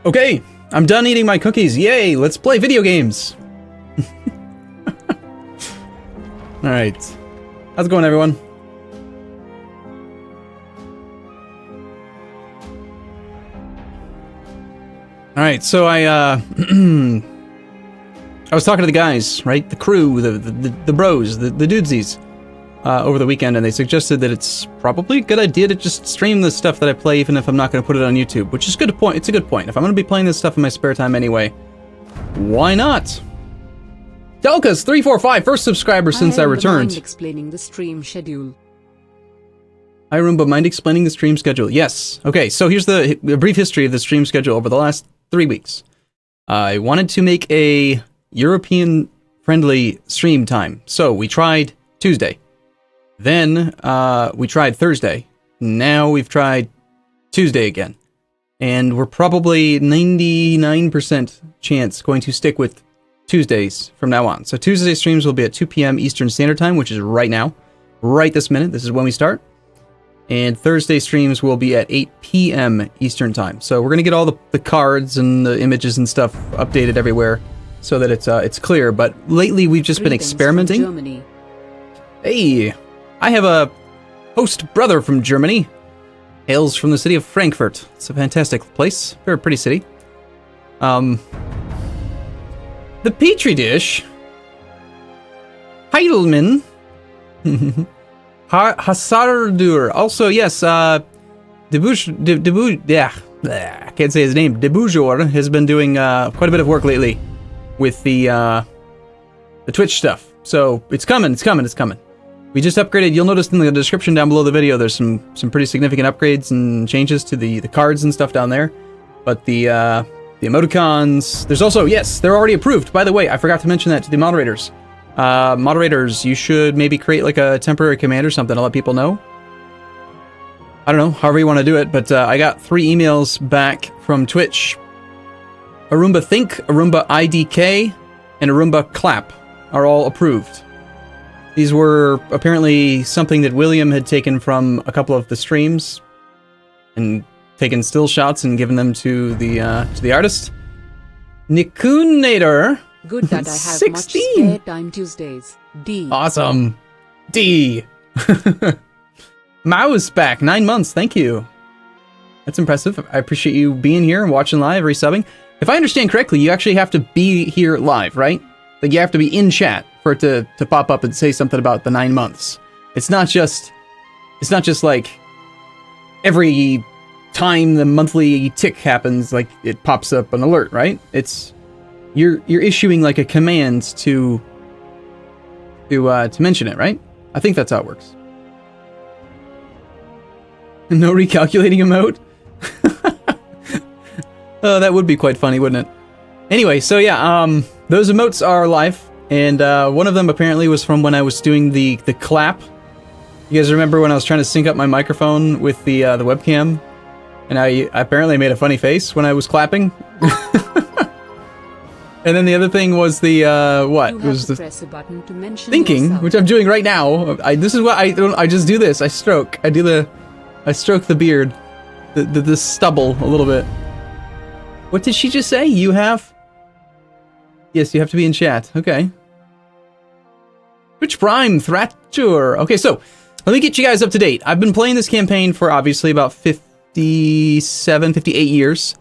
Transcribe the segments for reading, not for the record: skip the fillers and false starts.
Okay, I'm done eating my cookies. Yay, let's play video games. Alright. How's it going, everyone? Alright, so I was talking to the guys, right? The crew, the bros, the dudesies, over the weekend, and they suggested that it's probably a good idea to just stream the stuff that I play, even if I'm not going to put it on YouTube, which is a good point. It's a good point. If I'm going to be playing this stuff in my spare time anyway, why not? Delkas345, first subscriber since I returned. Mind explaining the stream schedule. Arumba, mind explaining the stream schedule? Yes. Okay, so here's the brief history of the stream schedule over the last 3 weeks. I wanted to make a European-friendly stream time, so we tried Tuesday. Then we tried Thursday. Now we've tried Tuesday again. And we're probably 99% chance going to stick with Tuesdays from now on. So Tuesday streams will be at 2 p.m. Eastern Standard Time, which is right now. Right this minute. This is when we start. And Thursday streams will be at 8 p.m. Eastern Time. So we're going to get all the cards and the images and stuff updated everywhere so that it's clear. But lately we've just been experimenting. From Germany. Hey, I have a host brother from Germany. Hails from the city of Frankfurt. It's a fantastic place. Very pretty city. The Petri dish. Heidelman. Hasardur. Also, yes, I can't say his name. Debujor has been doing quite a bit of work lately with the Twitch stuff. So it's coming. We just upgraded. You'll notice in the description down below the video, there's some pretty significant upgrades and changes to the cards and stuff down there. But the emoticons, there's also, yes, they're already approved. By the way, I forgot to mention that to the moderators. Moderators, you should maybe create like a temporary command or something to let people know. I don't know, however you want to do it, but I got 3 emails back from Twitch. Arumba Think, Arumba IDK, and Arumba Clap are all approved. These were apparently something that William had taken from a couple of the streams and taken still shots and given them to the artist. Nikunator. Good that I have 16. much spare time Tuesdays. D. Awesome. D. Mouse back. 9 months. Thank you. That's impressive. I appreciate you being here and watching live, resubbing. If I understand correctly, you actually have to be here live, right? Like you have to be in chat for it to pop up and say something about the 9 months. It's not just like every time the monthly tick happens, like it pops up an alert, right? It's you're issuing like a command to mention it, right? I think that's how it works. No recalculating emote? Oh, that would be quite funny, wouldn't it? Anyway, so yeah, those emotes are live, and one of them apparently was from when I was doing the clap. You guys remember when I was trying to sync up my microphone with the webcam, and I apparently made a funny face when I was clapping? And then the other thing was the what? It was the press a button to mention thinking, yourself. which I'm doing right now. This is what I don't. I just do this. I stroke. I stroke the beard, the stubble a little bit. What did she just say? You have? Yes, you have to be in chat. Okay. Twitch Prime Thrasher. Okay, so let me get you guys up to date. I've been playing this campaign for obviously about 57, 58 years.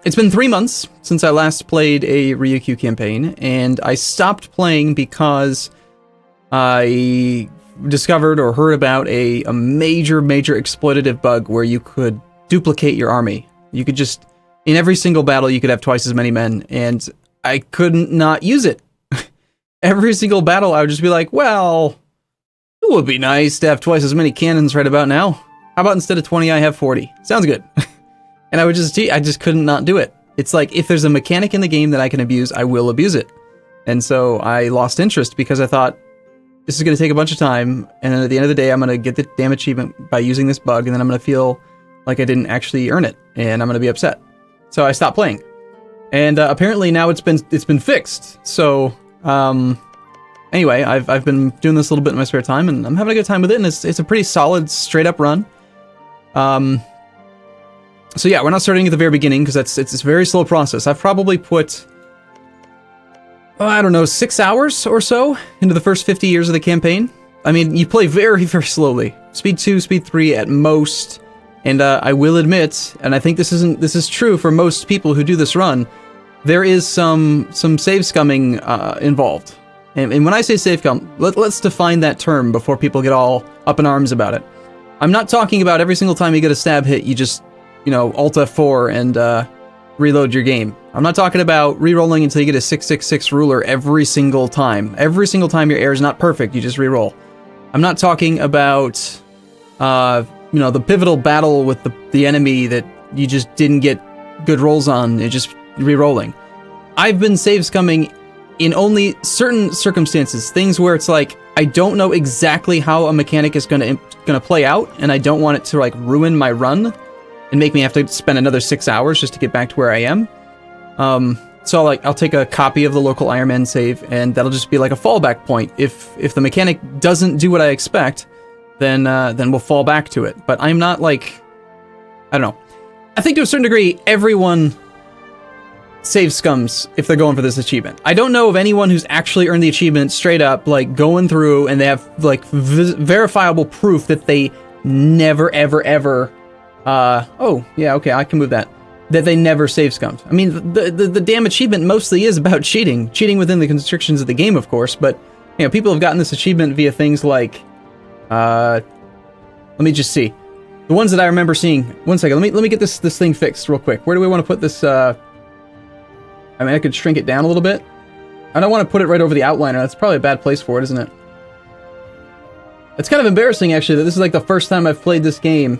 It's been 3 months since I last played a Ryukyu campaign, and I stopped playing because I discovered or heard about a major exploitative bug where you could duplicate your army. You could just, in every single battle, you could have twice as many men, and I couldn't not use it. Every single battle, I would just be like, well, it would be nice to have twice as many cannons right about now. How about instead of 20, I have 40? Sounds good. And I just couldn't not do it. It's like, if there's a mechanic in the game that I can abuse, I will abuse it. And so I lost interest because I thought, this is going to take a bunch of time, and then at the end of the day, I'm going to get the damn achievement by using this bug, and then I'm going to feel like I didn't actually earn it, and I'm going to be upset. So I stopped playing. And apparently now it's been fixed. So anyway, I've been doing this a little bit in my spare time, and I'm having a good time with it, and it's a pretty solid, straight up run. So yeah, we're not starting at the very beginning because it's a very slow process. I've probably put, I don't know, 6 hours or so into the first 50 years of the campaign. I mean, you play very, very slowly. Speed 2, Speed 3 at most. And I will admit, and I think this is true for most people who do this run, there is some save scumming involved. And when I say save scum, let's define that term before people get all up in arms about it. I'm not talking about every single time you get a stab hit, you just, Alt F4 and reload your game. I'm not talking about re-rolling until you get a 666 ruler every single time. Every single time your air is not perfect, you just re-roll. I'm not talking about, the pivotal battle with the enemy that you just didn't get good rolls on, and just re-rolling. I've been save scumming in only certain circumstances, things where it's like, I don't know exactly how a mechanic is gonna play out, and I don't want it to like ruin my run and make me have to spend another 6 hours just to get back to where I am. So I'll take a copy of the local Iron Man save, and that'll just be like a fallback point. If the mechanic doesn't do what I expect, then we'll fall back to it. But I'm not like, I don't know. I think to a certain degree, everyone save scums if they're going for this achievement. I don't know of anyone who's actually earned the achievement straight up, like going through and they have like verifiable proof that they never, ever, ever, oh, yeah, okay, I can move that. That they never save scummed. I mean, the damn achievement mostly is about cheating. Cheating within the constrictions of the game, of course, but, people have gotten this achievement via things like, let me just see. The ones that I remember seeing, one second, let me get this thing fixed real quick. Where do we want to put this, I mean, I could shrink it down a little bit. I don't want to put it right over the outliner. That's probably a bad place for it, isn't it? It's kind of embarrassing, actually, that this is like the first time I've played this game,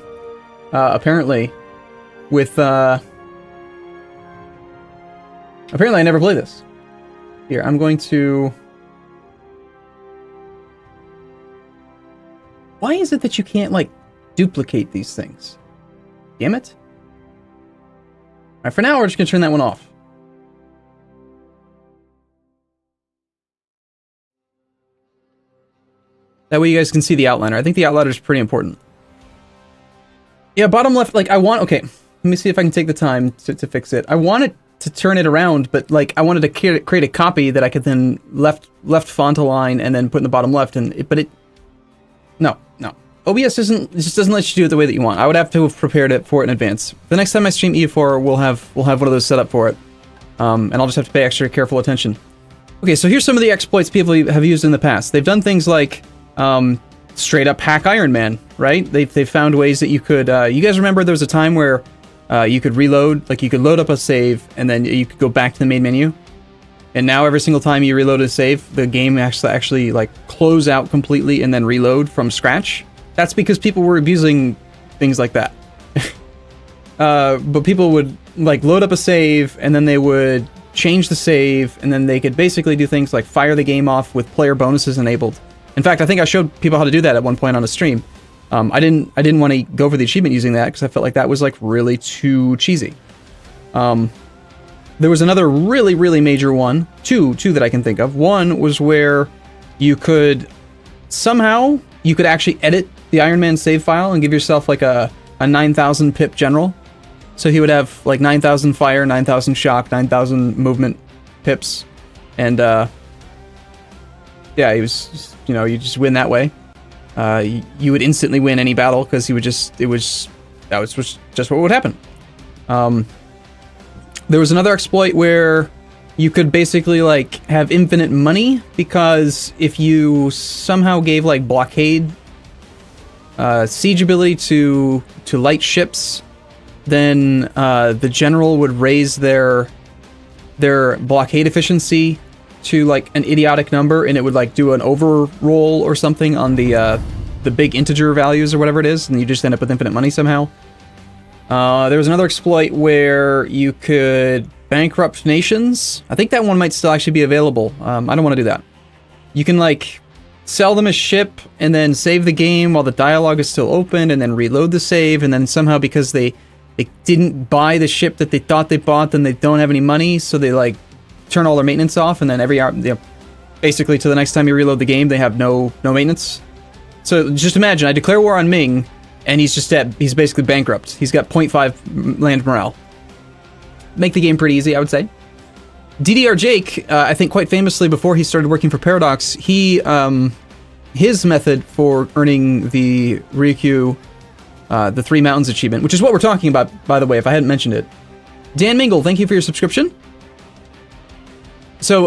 apparently, with, apparently I never played this. Here, I'm going to... Why is it that you can't, like, duplicate these things? Damn it. Alright, for now, we're just gonna turn that one off. That way you guys can see the outliner. I think the outliner is pretty important. Yeah, bottom left, like, okay, let me see if I can take the time to fix it. I wanted to turn it around, but, like, I wanted to create a copy that I could then left font align and then put in the bottom left, no. OBS just doesn't let you do it the way that you want. I would have to have prepared it for it in advance. The next time I stream EU4, we'll have one of those set up for it. And I'll just have to pay extra careful attention. Okay, so here's some of the exploits people have used in the past. They've done things like, straight up hack Iron Man, right? They've found ways that you could, you guys remember there was a time where you could reload, like you could load up a save and then you could go back to the main menu. And now every single time you reload a save, the game actually like close out completely and then reload from scratch. That's because people were abusing things like that. But people would like load up a save and then they would change the save and then they could basically do things like fire the game off with player bonuses enabled. In fact, I think I showed people how to do that at one point on a stream. I didn't want to go for the achievement using that because I felt like that was like really too cheesy. There was another really, really major one, two that I can think of. One was where you could actually edit the Iron Man save file and give yourself like a 9,000 pip general. So he would have like 9,000 fire, 9,000 shock, 9,000 movement pips, and yeah, he was, you just win that way. You would instantly win any battle because that was just what would happen. There was another exploit where you could basically like have infinite money because if you somehow gave like blockade siege ability to light ships, then the general would raise their blockade efficiency to like an idiotic number, and it would like do an overroll or something on the big integer values or whatever it is, and you just end up with infinite money somehow. There was another exploit where you could bankrupt nations. I think that one might still actually be available. I don't want to do that. You can like sell them a ship and then save the game while the dialogue is still open and then reload the save, and then somehow because they didn't buy the ship that they thought they bought, then they don't have any money, so they like turn all their maintenance off, and then every hour, basically to the next time you reload the game, they have no maintenance. So just imagine, I declare war on Ming, and he's basically bankrupt. He's got 0.5 land morale. Make the game pretty easy, I would say. DDR Jake, I think quite famously before he started working for Paradox, his method for earning the Ryukyu, the Three Mountains achievement, which is what we're talking about, by the way, if I hadn't mentioned it. Dan Mingle, thank you for your subscription. So,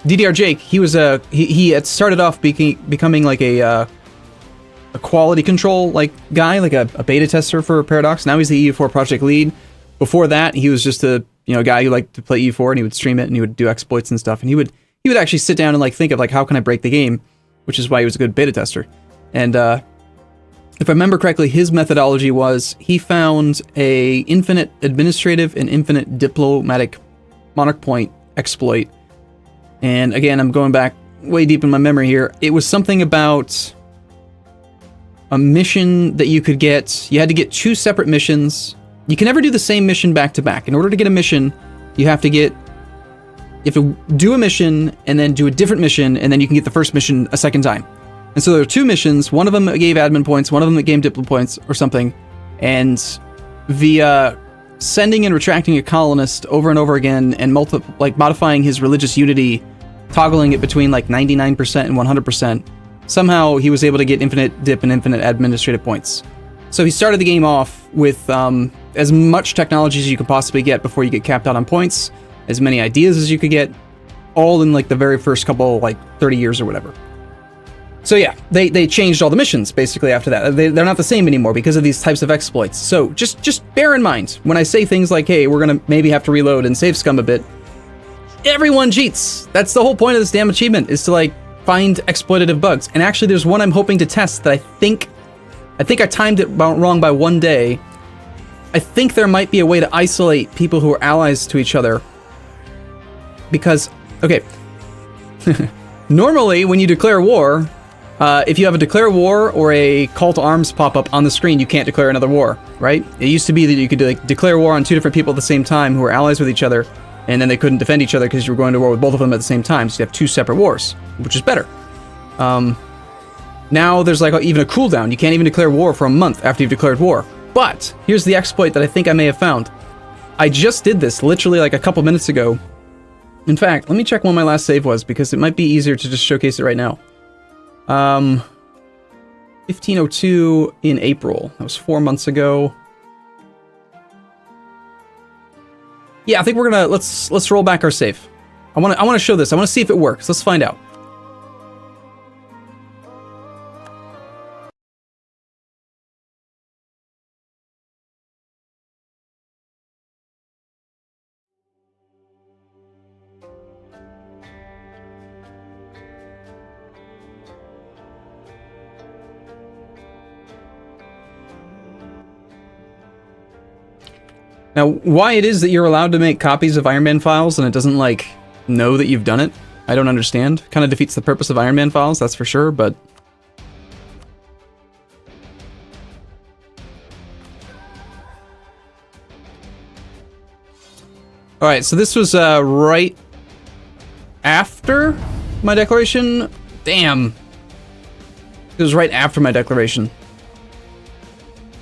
DDR Jake, he had started off becoming like a quality control guy, like a beta tester for Paradox. Now he's the EU4 project lead. Before that, he was just a guy who liked to play EU4, and he would stream it, and he would do exploits and stuff. And he would actually sit down and think of how can I break the game, which is why he was a good beta tester. And if I remember correctly, his methodology was he found a infinite administrative and infinite diplomatic monarch point exploit. And again, I'm going back way deep in my memory here. It was something about a mission that you could get. You had to get 2 separate missions. You can never do the same mission back to back. In order to get a mission, you have to do a mission and then do a different mission, and then you can get the first mission a second time. And so there are 2 missions. One of them gave admin points, one of them that gave diplo points or something. And via sending and retracting a colonist over and over again and modifying his religious unity, toggling it between 99% and 100%, somehow he was able to get infinite dip and infinite administrative points. So he started the game off with as much technology as you could possibly get before you get capped out on points, as many ideas as you could get, all in the very first couple 30 years or whatever. So yeah, they changed all the missions basically after that. They're not the same anymore because of these types of exploits. So just bear in mind when I say things like, hey, we're gonna maybe have to reload and save scum a bit. Everyone cheats. That's the whole point of this damn achievement, is to find exploitative bugs. And actually, there's one I'm hoping to test that I think I timed it wrong by 1 day. I think there might be a way to isolate people who are allies to each other. Because, okay, normally when you declare war, if you have a declare war or a call to arms pop up on the screen, you can't declare another war, right? It used to be that you could declare war on 2 different people at the same time who were allies with each other, and then they couldn't defend each other because you were going to war with both of them at the same time, so you have 2 separate wars, which is better. Now there's even a cooldown. You can't even declare war for a month after you've declared war. But here's the exploit that I think I may have found. I just did this literally a couple minutes ago. In fact, let me check when my last save was, because it might be easier to just showcase it right now. 1502 in April. That was 4 months ago. Yeah, I think we're gonna let's roll back our save. I want to show this. I want to see if it works. Let's find out. Now, why it is that you're allowed to make copies of Iron Man files and it doesn't, know that you've done it, I don't understand. Kind of defeats the purpose of Iron Man files, that's for sure, but... Alright, so this was, right after my declaration? Damn. It was right after my declaration.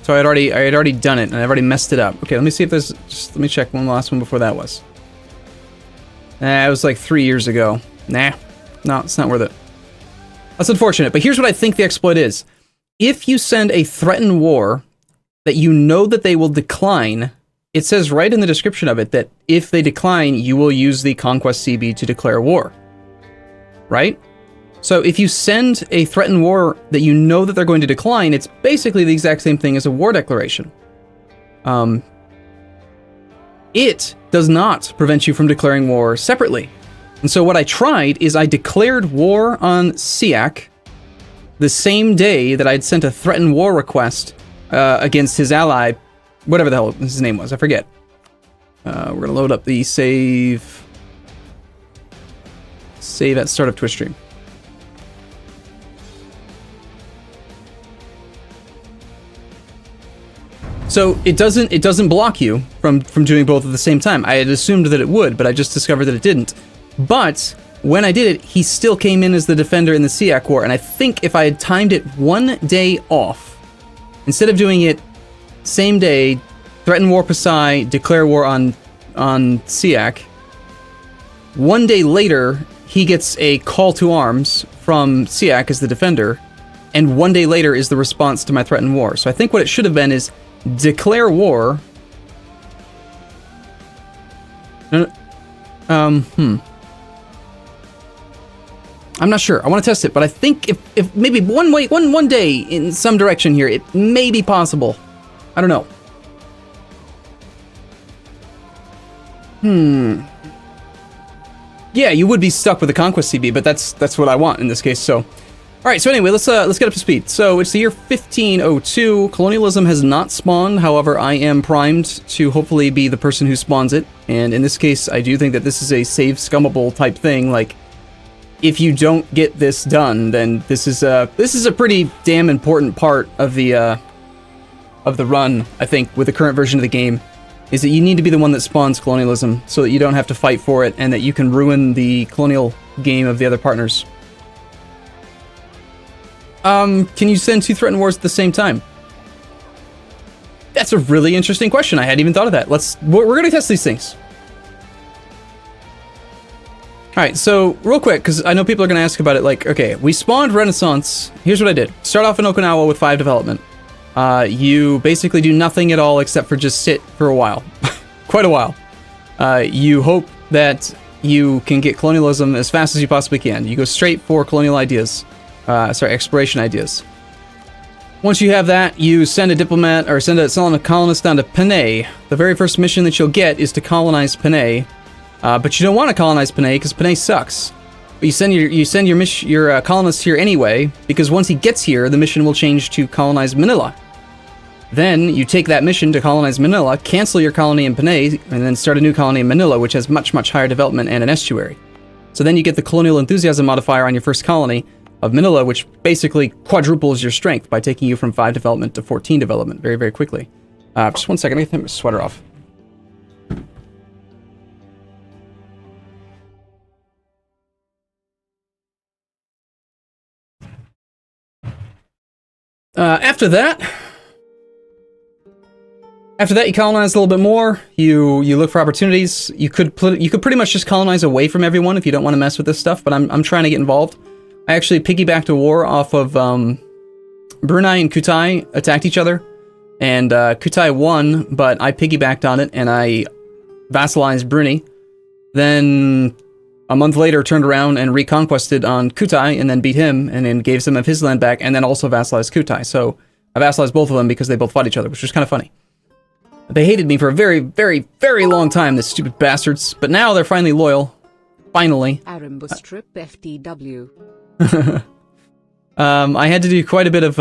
So I had already done it, and I've already messed it up. Okay, let me see if there's... Let me check when the last one before that was. It was 3 years ago. Nah. No, it's not worth it. That's unfortunate, but here's what I think the exploit is. If you send a threatened war that you know that they will decline, it says right in the description of it that if they decline, you will use the Conquest CB to declare war. Right? So if you send a threatened war that you know that they're going to decline, it's basically the exact same thing as a war declaration. It does not prevent you from declaring war separately. And so what I tried is I declared war on Siak the same day that I'd sent a threatened war request against his ally, whatever the hell his name was, I forget. We're going to load up the save at start of Twitch stream. So it doesn't block you from doing both at the same time. I had assumed that it would, but I just discovered that it didn't. But when I did it, he still came in as the defender in the Siak War, and I think if I had timed it 1 day off, instead of doing it same day, threaten war Pasai, declare war on Siak, 1 day later, he gets a call to arms from Siak as the defender, and 1 day later is the response to my threatened war. So I think what it should have been is declare war. I'm not sure. I want to test it, but I think if maybe one day in some direction here, it may be possible. I don't know. Yeah, you would be stuck with a Conquest CB, but that's what I want in this case. So, all right. So anyway, let's get up to speed. So it's the year 1502. Colonialism has not spawned. However, I am primed to hopefully be the person who spawns it. And in this case, I do think that this is a save scummable type thing. Like, if you don't get this done, then this is a pretty damn important part of the run. I think with the current version of the game, is that you need to be the one that spawns colonialism so that you don't have to fight for it and that you can ruin the colonial game of the other partners. Can you send 2 threatened wars at the same time? That's a really interesting question. I hadn't even thought of that. We're gonna test these things. Alright, so real quick, because I know people are going to ask about it, like, okay, we spawned Renaissance. Here's what I did. Start off in Okinawa with 5 development. You basically do nothing at all except for just sit for a while. Quite a while. You hope that you can get colonialism as fast as you possibly can. You go straight for colonial ideas. Exploration ideas. Once you have that, you send a diplomat, or send a colonist down to Panay. The very first mission that you'll get is to colonize Panay. But you don't want to colonize Panay because Panay sucks. But you send your colonist here anyway, because once he gets here, the mission will change to colonize Manila. Then you take that mission to colonize Manila, cancel your colony in Panay, and then start a new colony in Manila, which has much, much higher development and an estuary. So then you get the colonial enthusiasm modifier on your first colony of Manila, which basically quadruples your strength by taking you from 5 development to 14 development very, very quickly. Just 1 second, I get my sweater off. After that, you colonize a little bit more. You look for opportunities. You could pretty much just colonize away from everyone if you don't want to mess with this stuff. But I'm trying to get involved. I actually piggybacked a war off of Brunei and Kutai attacked each other, and Kutai won, but I piggybacked on it and I vassalized Brunei. Then a month later, turned around and reconquested on Kutai, and then beat him, and then gave some of his land back, and then also vassalized Kutai. So I vassalized both of them because they both fought each other, which was kind of funny. They hated me for a very, very, very long time, the stupid bastards. But now they're finally loyal. Finally. Arumba strip FTW. I had to do quite a bit of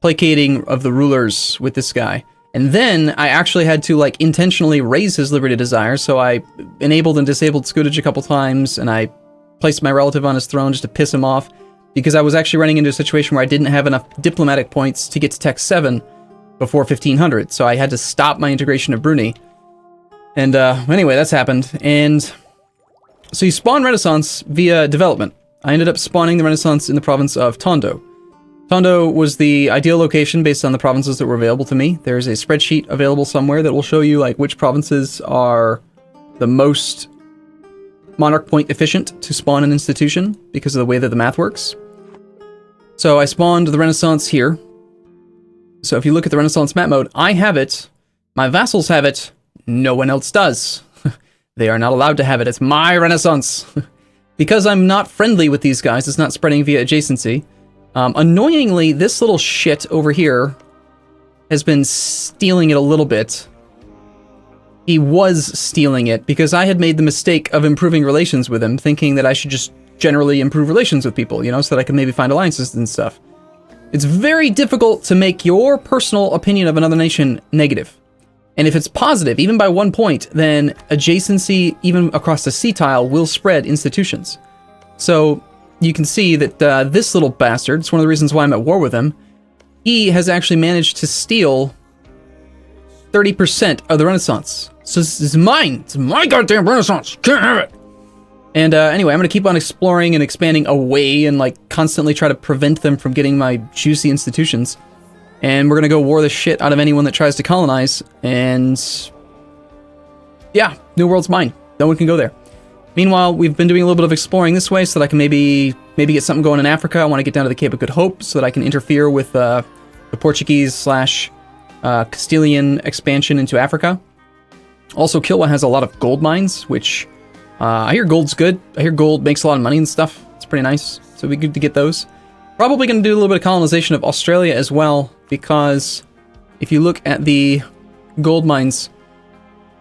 placating of the rulers with this guy. And then I actually had to like intentionally raise his liberty desire, so I enabled and disabled Scootage a couple times, and I placed my relative on his throne just to piss him off, because I was actually running into a situation where I didn't have enough diplomatic points to get to Tech 7 before 1500, so I had to stop my integration of Brunei. And anyway, that's happened. And so you spawn Renaissance via development. I ended up spawning the Renaissance in the province of Tondo. Tondo was the ideal location based on the provinces that were available to me. There's a spreadsheet available somewhere that will show you like which provinces are the most monarch point efficient to spawn an institution because of the way that the math works. So I spawned the Renaissance here. So if you look at the Renaissance map mode, I have it, my vassals have it, no one else does. They are not allowed to have it. It's my Renaissance. Because I'm not friendly with these guys, it's not spreading via adjacency. Annoyingly, this little shit over here has been stealing it a little bit. He was stealing it because I had made the mistake of improving relations with him, thinking that I should just generally improve relations with people, you know, so that I could maybe find alliances and stuff. It's very difficult to make your personal opinion of another nation negative. And if it's positive, even by 1 point, then adjacency, even across the sea tile, will spread institutions. So you can see that this little bastard, it's one of the reasons why I'm at war with him, he has actually managed to steal 30% of the Renaissance. So this is mine. It's my goddamn Renaissance. Can't have it. And anyway, I'm going to keep on exploring and expanding away and like constantly try to prevent them from getting my juicy institutions. and we're gonna go war the shit out of anyone that tries to colonize, and yeah, New World's mine. No one can go there. Meanwhile, we've been doing a little bit of exploring this way so that I can maybe get something going in Africa. I want to get down to the Cape of Good Hope so that I can interfere with the Portuguese / Castilian expansion into Africa. Also, Kilwa has a lot of gold mines, which I hear gold's good. I hear gold makes a lot of money and stuff. It's pretty nice, so it'd be good to get those. Probably going to do a little bit of colonization of Australia as well, because if you look at the gold mines,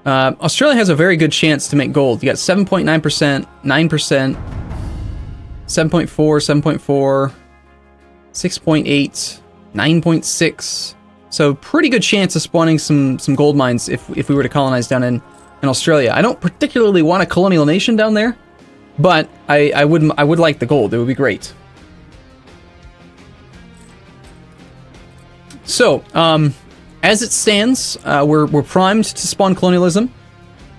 Australia has a very good chance to make gold. You got 7.9%, 9%, 7.4, 7.4, 6.8, 9.6. So pretty good chance of spawning some gold mines if we were to colonize down in Australia. I don't particularly want a colonial nation down there, but I would like the gold. It would be great. So, as it stands, we're primed to spawn colonialism.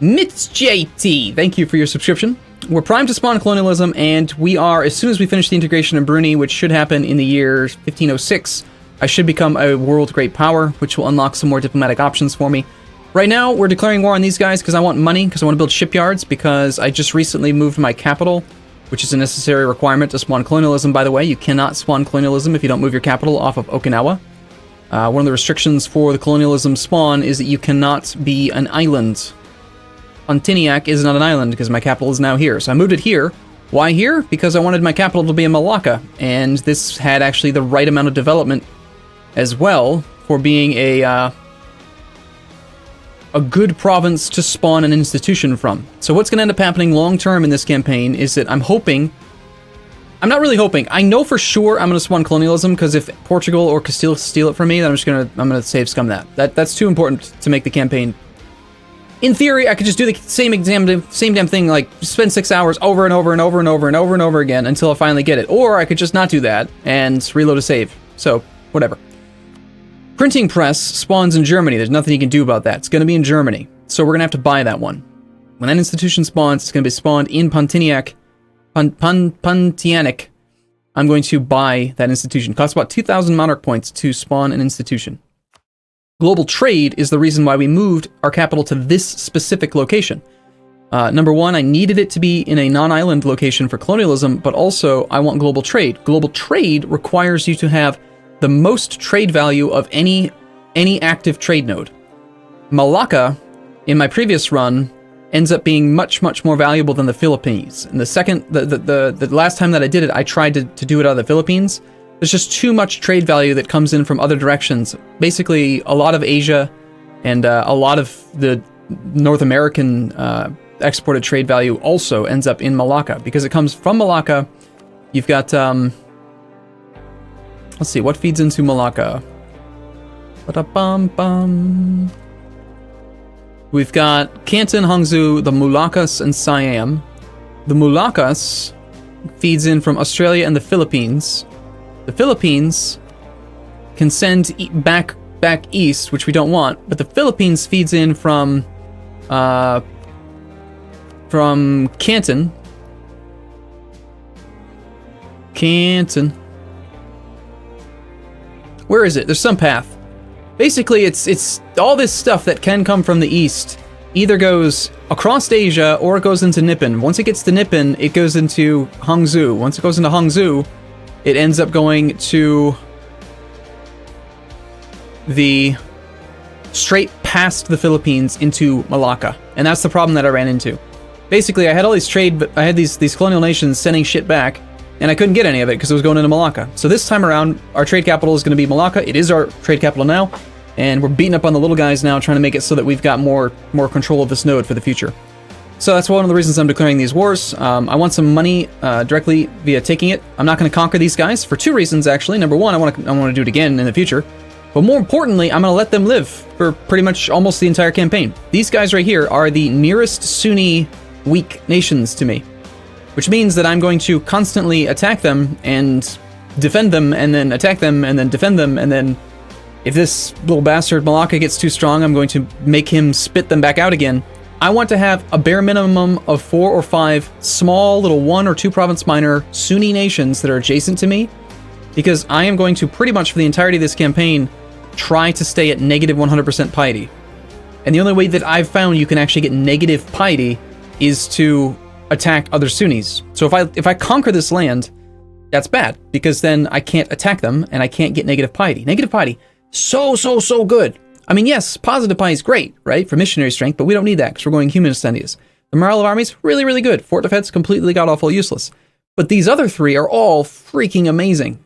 MitsJT, thank you for your subscription. We're primed to spawn colonialism, and we are, as soon as we finish the integration of Brunei, which should happen in the year 1506, I should become a world great power, which will unlock some more diplomatic options for me. Right now, we're declaring war on these guys because I want money, because I want to build shipyards, because I just recently moved my capital, which is a necessary requirement to spawn colonialism, by the way. You cannot spawn colonialism if you don't move your capital off of Okinawa. One of the restrictions for the colonialism spawn is that you cannot be an island. Pontiniac is not an island because my capital is now here. So I moved it here. Why here? Because I wanted my capital to be in Malacca, and this had actually the right amount of development as well for being a good province to spawn an institution from. So what's going to end up happening long term in this campaign is that I'm not really hoping. I know for sure I'm going to spawn colonialism, because if Portugal or Castile steal it from me, then I'm going to save scum that. That's too important to make the campaign. In theory, I could just do the same damn thing, like spend 6 hours over and over and over and over and over and over again until I finally get it. Or I could just not do that and reload a save. So, whatever. Printing press spawns in Germany. There's nothing you can do about that. It's going to be in Germany. So we're going to have to buy that one. When that institution spawns, it's going to be spawned in Pontiniac. Pontianic. I'm going to buy that institution. It costs about 2,000 monarch points to spawn an institution. Global trade is the reason why we moved our capital to this specific location. Number one, I needed it to be in a non-island location for colonialism, but also I want global trade. Global trade requires you to have the most trade value of any active trade node. Malacca, in my previous run, ends up being much more valuable than the Philippines. And the last time that I did it, I tried to do it out of the Philippines. There's just too much trade value that comes in from other directions. Basically, a lot of Asia and a lot of the North American exported trade value also ends up in Malacca, because it comes from Malacca. You've got, let's see, what feeds into Malacca? Ba-da-bum-bum. We've got Canton, Hangzhou, the Moluccas, and Siam. The Moluccas feeds in from Australia and the Philippines. The Philippines can send back east, which we don't want, but the Philippines feeds in from Canton. Canton. Where is it? There's some path. Basically, it's all this stuff that can come from the east either goes across Asia or it goes into Nippon. Once it gets to Nippon, it goes into Hangzhou. Once it goes into Hangzhou, it ends up going to the straight past the Philippines into Malacca. And that's the problem that I ran into. Basically, I had all these these colonial nations sending shit back, and I couldn't get any of it because it was going into Malacca. So this time around, our trade capital is going to be Malacca. It is our trade capital now, and we're beating up on the little guys now, trying to make it so that we've got more control of this node for the future. So that's one of the reasons I'm declaring these wars. I want some money directly via taking it. I'm not going to conquer these guys for two reasons, actually. Number one, I want to do it again in the future. But more importantly, I'm going to let them live for pretty much almost the entire campaign. These guys right here are the nearest Sunni weak nations to me, which means that I'm going to constantly attack them and defend them, and then attack them, and then defend them, and then if this little bastard Malacca gets too strong, I'm going to make him spit them back out again. I want to have a bare minimum of 4 or 5 small little 1 or 2 province minor Sunni nations that are adjacent to me, because I am going to pretty much for the entirety of this campaign try to stay at negative 100% piety. And the only way that I've found you can actually get negative piety is to attack other Sunnis. So if I conquer this land, that's bad, because then I can't attack them and I can't get negative piety. Negative piety, so good. I mean, yes, positive piety is great, right, for missionary strength, but we don't need that because we're going human ascendius. The morale of armies, really good. Fort defense, completely god-awful useless. But these other three are all freaking amazing.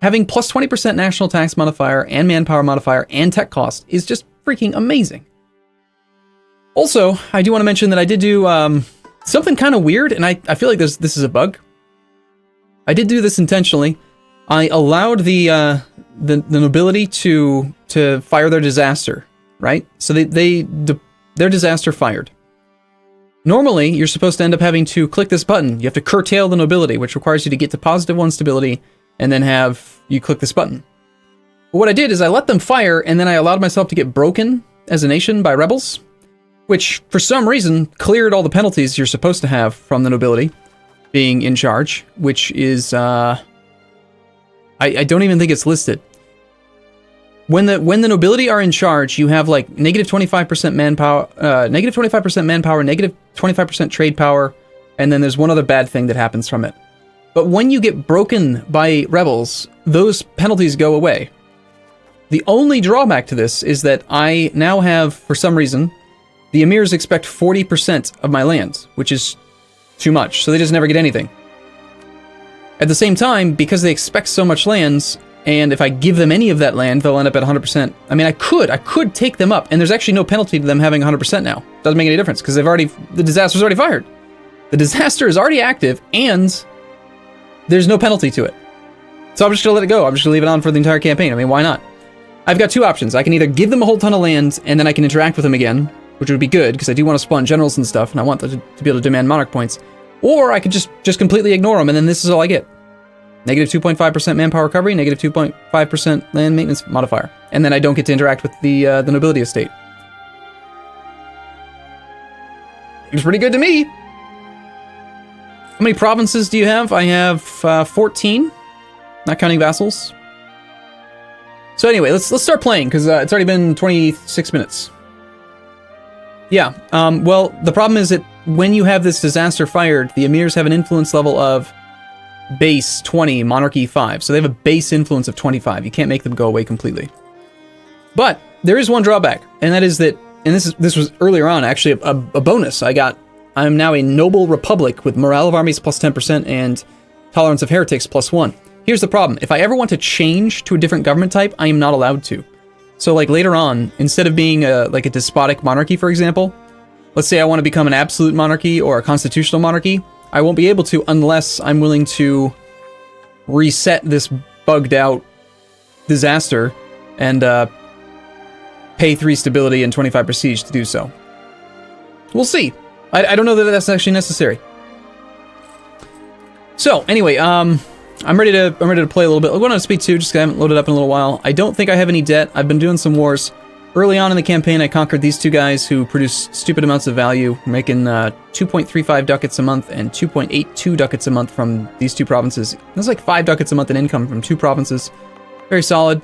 Having plus 20% national tax modifier and manpower modifier and tech cost is just freaking amazing. Also, I do want to mention that I did do something kind of weird, and I feel like this is a bug. I did do this intentionally. I allowed the nobility to fire their disaster, right? So their disaster fired. Normally, you're supposed to end up having to click this button. You have to curtail the nobility, which requires you to get to positive 1 stability, and then have you click this button. But what I did is I let them fire, and then I allowed myself to get broken as a nation by rebels, which for some reason cleared all the penalties you're supposed to have from the nobility being in charge, which is I don't even think it's listed. When the nobility are in charge, you have like negative 25% manpower, negative 25% trade power, and then there's one other bad thing that happens from it. But when you get broken by rebels, those penalties go away. The only drawback to this is that I now have, for some reason, the emirs expect 40% of my land, which is too much, so they just never get anything. At the same time, because they expect so much lands, and if I give them any of that land, they'll end up at 100%. I mean, I could take them up, and there's actually no penalty to them having 100% now. Doesn't make any difference, because the disaster's already fired. The disaster is already active, and there's no penalty to it. So I'm just gonna let it go. I'm just gonna leave it on for the entire campaign. I mean, why not? I've got two options. I can either give them a whole ton of land, and then I can interact with them again, which would be good, because I do want to spawn generals and stuff, and I want them to be able to demand monarch points. Or I could just completely ignore them, and then this is all I get. Negative 2.5% manpower recovery, negative 2.5% land maintenance modifier. And then I don't get to interact with the nobility estate. Seems pretty good to me. How many provinces do you have? I have 14, not counting vassals. So anyway, let's start playing, because it's already been 26 minutes. Yeah, well, the problem is that when you have this disaster fired, the emirs have an influence level of base 20, monarchy 5. So they have a base influence of 25. You can't make them go away completely. But there is one drawback, and that is that, and this was earlier on, actually a bonus I got. I'm now a noble republic with morale of armies plus 10% and tolerance of heretics plus 1. Here's the problem. If I ever want to change to a different government type, I am not allowed to. So like later on, instead of being like a despotic monarchy, for example, let's say I want to become an absolute monarchy or a constitutional monarchy, I won't be able to unless I'm willing to reset this bugged out disaster and pay 3 stability and 25 prestige to do so. We'll see. I don't know that that's actually necessary. So anyway, I'm ready to play a little bit. I'll go on to speed 2 just because I haven't loaded up in a little while. I don't think I have any debt. I've been doing some wars. Early on in the campaign, I conquered these two guys who produce stupid amounts of value, making 2.35 ducats a month and 2.82 ducats a month from these two provinces. That's like 5 ducats a month in income from 2 provinces. Very solid.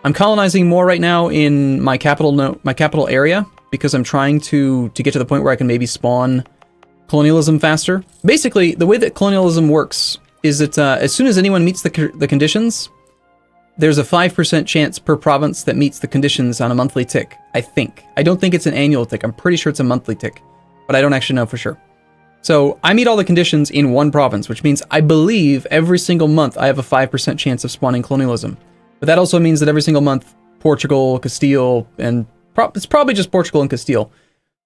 I'm colonizing more right now in my capital area because I'm trying to get to the point where I can maybe spawn colonialism faster. Basically, the way that colonialism works is that as soon as anyone meets the conditions, there's a 5% chance per province that meets the conditions on a monthly tick, I think. I don't think it's an annual tick. I'm pretty sure it's a monthly tick, but I don't actually know for sure. So I meet all the conditions in one province, which means I believe every single month I have a 5% chance of spawning colonialism. But that also means that every single month, Portugal, Castile, and it's probably just Portugal and Castile.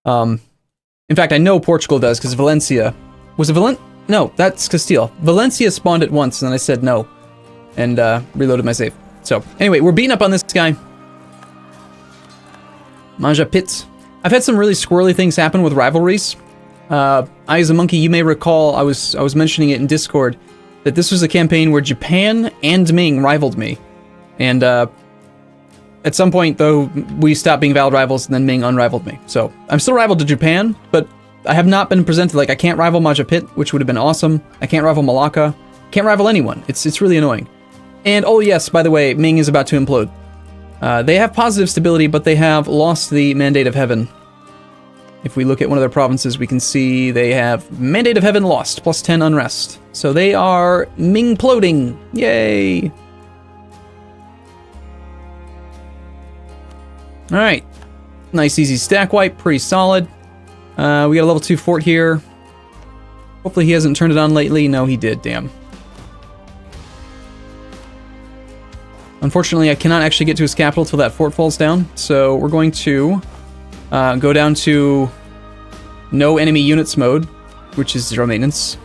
In fact, I know Portugal does, because Valencia... Was it No, that's Castile. Valencia spawned it once, and then I said no. And reloaded my save. So, anyway, we're beating up on this guy. Manja Pits. I've had some really squirrely things happen with rivalries. I, as a monkey, you may recall, I was mentioning it in Discord, that this was a campaign where Japan and Ming rivaled me. And at some point, though, we stopped being valid rivals, and then Ming unrivaled me. So, I'm still rivaled to Japan, but I have not been presented, like, I can't rival Manja Pit, which would have been awesome. I can't rival Malacca. Can't rival anyone. It's really annoying. And, oh yes, by the way, Ming is about to implode. They have positive stability, but they have lost the Mandate of Heaven. If we look at one of their provinces, we can see they have Mandate of Heaven lost, plus 10 unrest. So they are Ming-ploding. Yay! Alright. Nice easy stack wipe, pretty solid. We got a level 2 fort here. Hopefully he hasn't turned it on lately. No, he did, damn. Unfortunately, I cannot actually get to his capital till that fort falls down, so we're going to go down to no enemy units mode, which is 0 maintenance.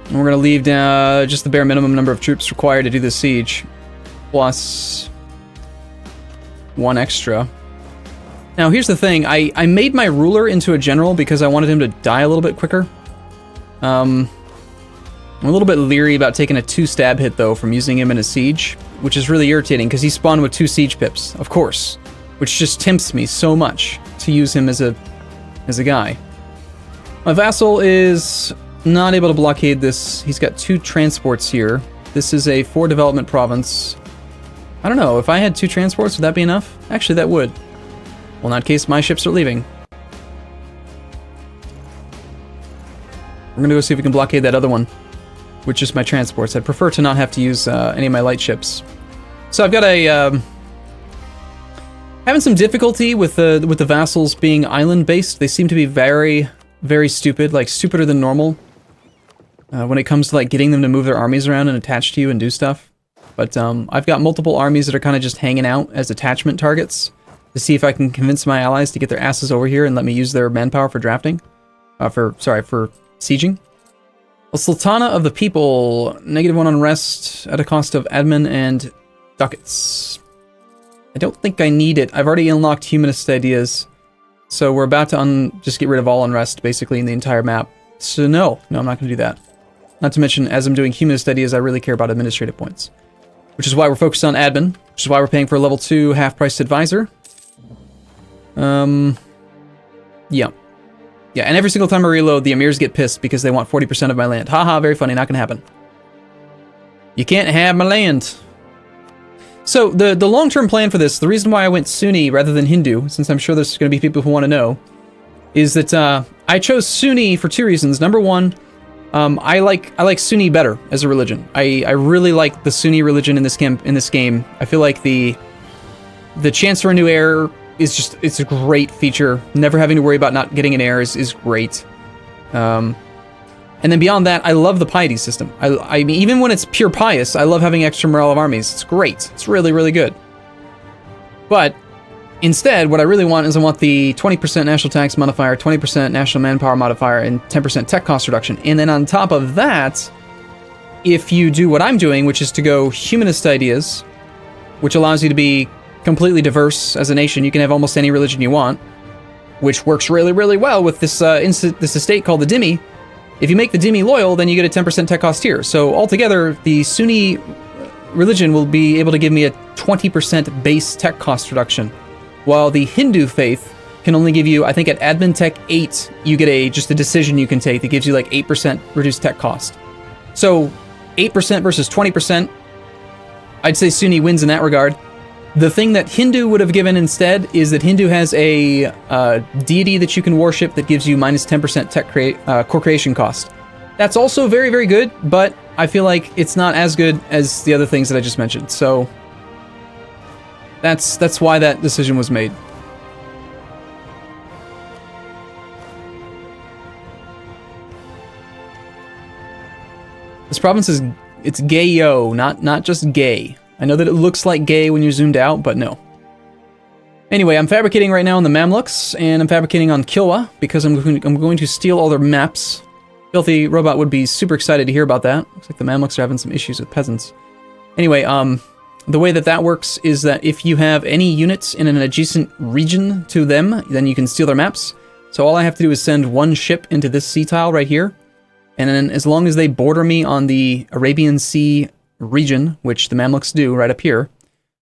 And we're going to leave just the bare minimum number of troops required to do this siege, plus 1 extra. Now, here's the thing. I made my ruler into a general because I wanted him to die a little bit quicker. I'm a little bit leery about taking a 2 stab hit, though, from using him in a siege, which is really irritating, because he spawned with 2 siege pips, of course, which just tempts me so much to use him as a guy. My vassal is not able to blockade this. He's got 2 transports here. This is a 4 development province. I don't know, if I had 2 transports, would that be enough? Actually, that would. Well, in that case, my ships are leaving. We're gonna go see if we can blockade that other one with just my transports. I'd prefer to not have to use any of my light ships. So I've got a having some difficulty with the vassals being island based. They seem to be very, very stupid, like stupider than normal, when it comes to like getting them to move their armies around and attach to you and do stuff. But I've got multiple armies that are kind of just hanging out as attachment targets to see if I can convince my allies to get their asses over here and let me use their manpower for drafting, for sieging. A Sultana of the People, -1 unrest at a cost of admin and ducats. I don't think I need it. I've already unlocked humanist ideas, so we're about to just get rid of all unrest, basically, in the entire map. So no, I'm not going to do that. Not to mention, as I'm doing humanist ideas, I really care about administrative points, which is why we're focused on admin, which is why we're paying for a level 2 half-priced advisor. Yeah. Yeah, and every single time I reload, the emirs get pissed because they want 40% of my land. Haha, very funny, not gonna happen. You can't have my land. So, the long-term plan for this, the reason why I went Sunni rather than Hindu, since I'm sure there's gonna be people who want to know, is that I chose Sunni for 2 reasons. Number 1, I like Sunni better as a religion. I really like the Sunni religion in this game. I feel like the chance for a new heir is just, it's a great feature. Never having to worry about not getting an heir is great. And then beyond that, I love the piety system. I mean, even when it's pure pious, I love having extra morale of armies. It's great. It's really, really good. But instead, what I really want is I want the 20% national tax modifier, 20% national manpower modifier, and 10% tech cost reduction. And then on top of that, if you do what I'm doing, which is to go humanist ideas, which allows you to be completely diverse as a nation, you can have almost any religion you want, which works really, really well with this this estate called the Dhimmi. If you make the Dhimmi loyal, then you get a 10% tech cost tier. So altogether, the Sunni religion will be able to give me a 20% base tech cost reduction, while the Hindu faith can only give you, I think at admin tech 8, you get just a decision you can take that gives you like 8% reduced tech cost. So 8% versus 20%, I'd say Sunni wins in that regard. The thing that Hindu would have given instead is that Hindu has a deity that you can worship that gives you minus 10% tech core creation cost. That's also very, very good, but I feel like it's not as good as the other things that I just mentioned. So that's why that decision was made. This province it's gay-yo, not just gay. I know that it looks like gay when you're zoomed out, but no. Anyway, I'm fabricating right now on the Mamluks, and I'm fabricating on Kilwa, because I'm going to steal all their maps. Filthy Robot would be super excited to hear about that. Looks like the Mamluks are having some issues with peasants. Anyway, the way that works is that if you have any units in an adjacent region to them, then you can steal their maps. So all I have to do is send 1 ship into this sea tile right here, and then as long as they border me on the Arabian Sea region, which the Mamluks do right up here,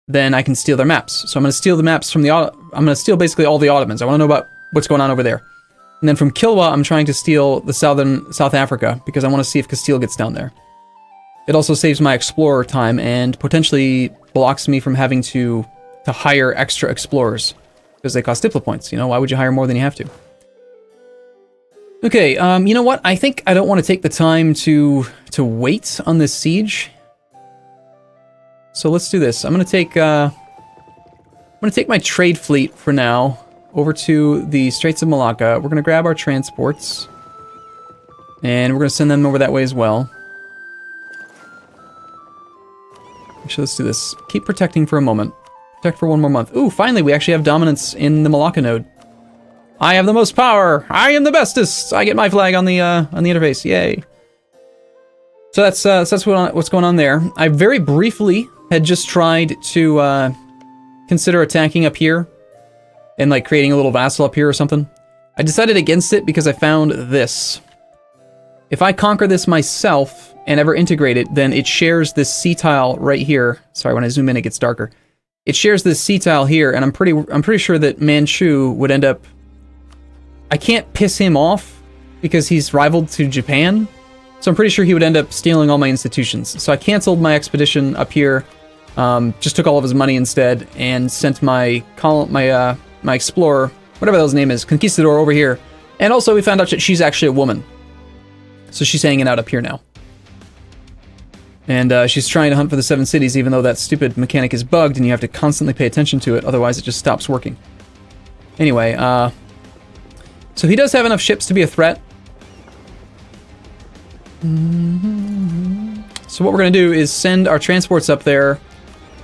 then I can steal their maps. So I'm going to steal the maps from I'm going to steal basically all the Ottomans. I want to know about what's going on over there. And then from Kilwa, I'm trying to steal the South Africa, because I want to see if Castile gets down there. it also saves my explorer time and potentially blocks me from having to hire extra explorers because they cost diplo points. You know, why would you hire more than you have to? Okay, you know what? I think I don't want to take the time to wait on this siege. So let's do this. I'm gonna take my trade fleet for now over to the Straits of Malacca. We're gonna grab our transports, and we're gonna send them over that way as well. Actually, let's do this. Keep protecting for a moment. Protect for one more month. Ooh, finally, we actually have dominance in the Malacca node. I have the most power. I am the bestest. I get my flag on the interface. Yay! So that's what's going on there. I very briefly had just tried to consider attacking up here and like creating a little vassal up here or something. I decided against it because I found this. If I conquer this myself and ever integrate it, then it shares this sea tile right here. Sorry, when I zoom in, it gets darker. It shares this sea tile here, and I'm pretty sure that Manchu would end up. I can't piss him off because he's rivaled to Japan, so I'm pretty sure he would end up stealing all my institutions. So I canceled my expedition up here, just took all of his money instead, and sent my explorer, whatever the hell's name is, Conquistador, over here. And also we found out that she's actually a woman, so she's hanging out up here now. And she's trying to hunt for the 7 cities, even though that stupid mechanic is bugged and you have to constantly pay attention to it, otherwise it just stops working. Anyway, so he does have enough ships to be a threat. So what we're going to do is send our transports up there,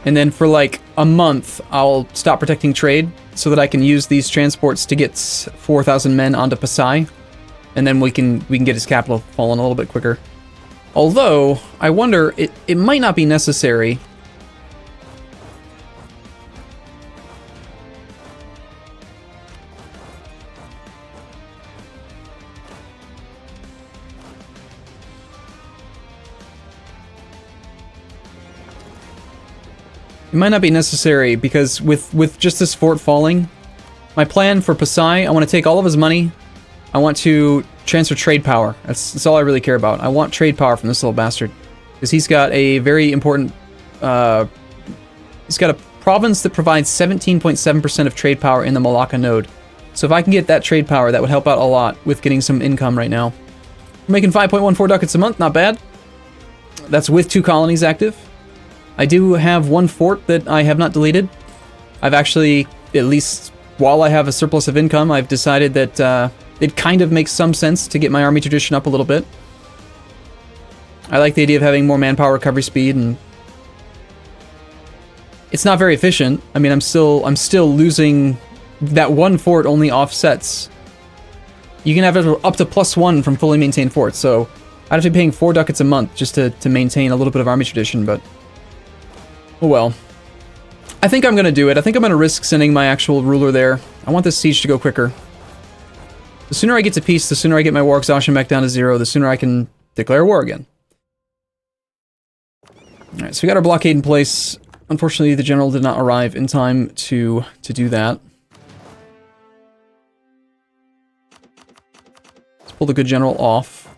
and then for like a month, I'll stop protecting trade so that I can use these transports to get 4,000 men onto Pasai, and then we can get his capital fallen a little bit quicker. Although, I wonder, it might not be necessary. It might not be necessary because with just this fort falling, my plan for Pasai, I want to take all of his money. I want to transfer trade power. That's all I really care about. I want trade power from this little bastard because he's got a very important. He's got a province that provides 17.7% of trade power in the Malacca node. So if I can get that trade power, that would help out a lot with getting some income right now. We're making 5.14 ducats a month, not bad. That's with 2 colonies active. I do have 1 fort that I have not deleted. I've actually, at least while I have a surplus of income, I've decided that it kind of makes some sense to get my army tradition up a little bit. I like the idea of having more manpower recovery speed, and it's not very efficient. I mean, I'm still losing. That 1 fort only offsets. You can have it up to +1 from fully maintained forts, so I'd have to be paying 4 ducats a month just to maintain a little bit of army tradition, but oh well. I think I'm going to do it. I think I'm going to risk sending my actual ruler there. I want this siege to go quicker. The sooner I get to peace, the sooner I get my war exhaustion back down to 0, the sooner I can declare war again. Alright, so we got our blockade in place. Unfortunately, the general did not arrive in time to do that. Let's pull the good general off.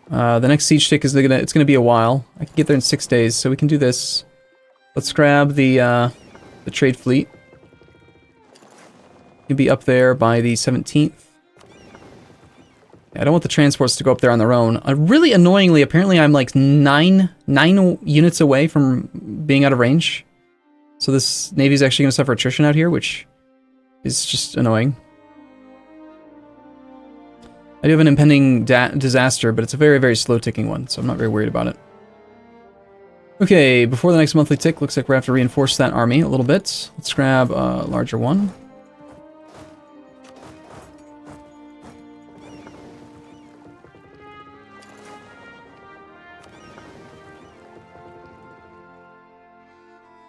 The next siege stick is it's gonna be a while. I can get there in 6 days, so we can do this. Let's grab the trade fleet. You'll be up there by the 17th. I don't want the transports to go up there on their own. Really annoyingly, apparently I'm like 9 units away from being out of range. So this navy's actually gonna suffer attrition out here, which is just annoying. I do have an impending disaster, but it's a very, very slow-ticking one, so I'm not very worried about it. Okay, before the next monthly tick, looks like we're going to have to reinforce that army a little bit. Let's grab a larger one.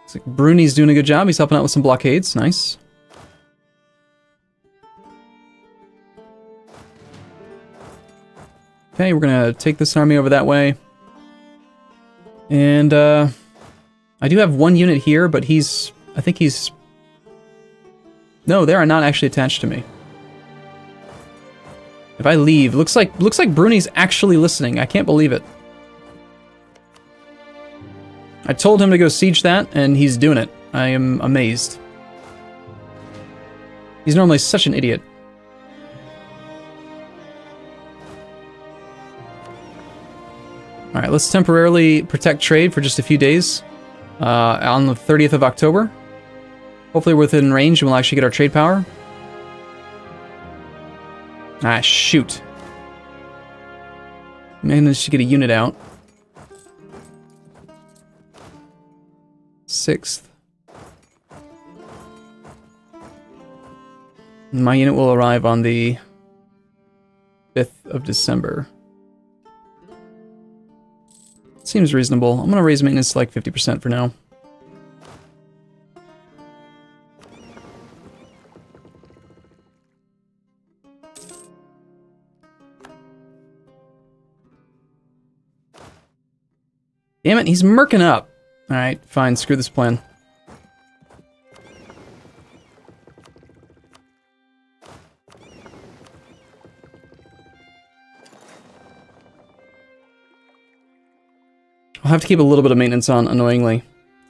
Looks like Bruni's doing a good job. He's helping out with some blockades. Nice. Okay, we're gonna take this army over that way. And, I do have 1 unit here, but I think he's... No, they are not actually attached to me. If I leave, looks like Bruni's actually listening. I can't believe it. I told him to go siege that, and he's doing it. I am amazed. He's normally such an idiot. Alright, let's temporarily protect trade for just a few days. On the 30th of October. Hopefully within range and we'll actually get our trade power. Ah, shoot. Managed to get a unit out. 6th. My unit will arrive on the 5th of December. Seems reasonable. I'm going to raise maintenance to like 50% for now. Damn it, he's murking up. Alright, fine, screw this plan. I'll have to keep a little bit of maintenance on, annoyingly,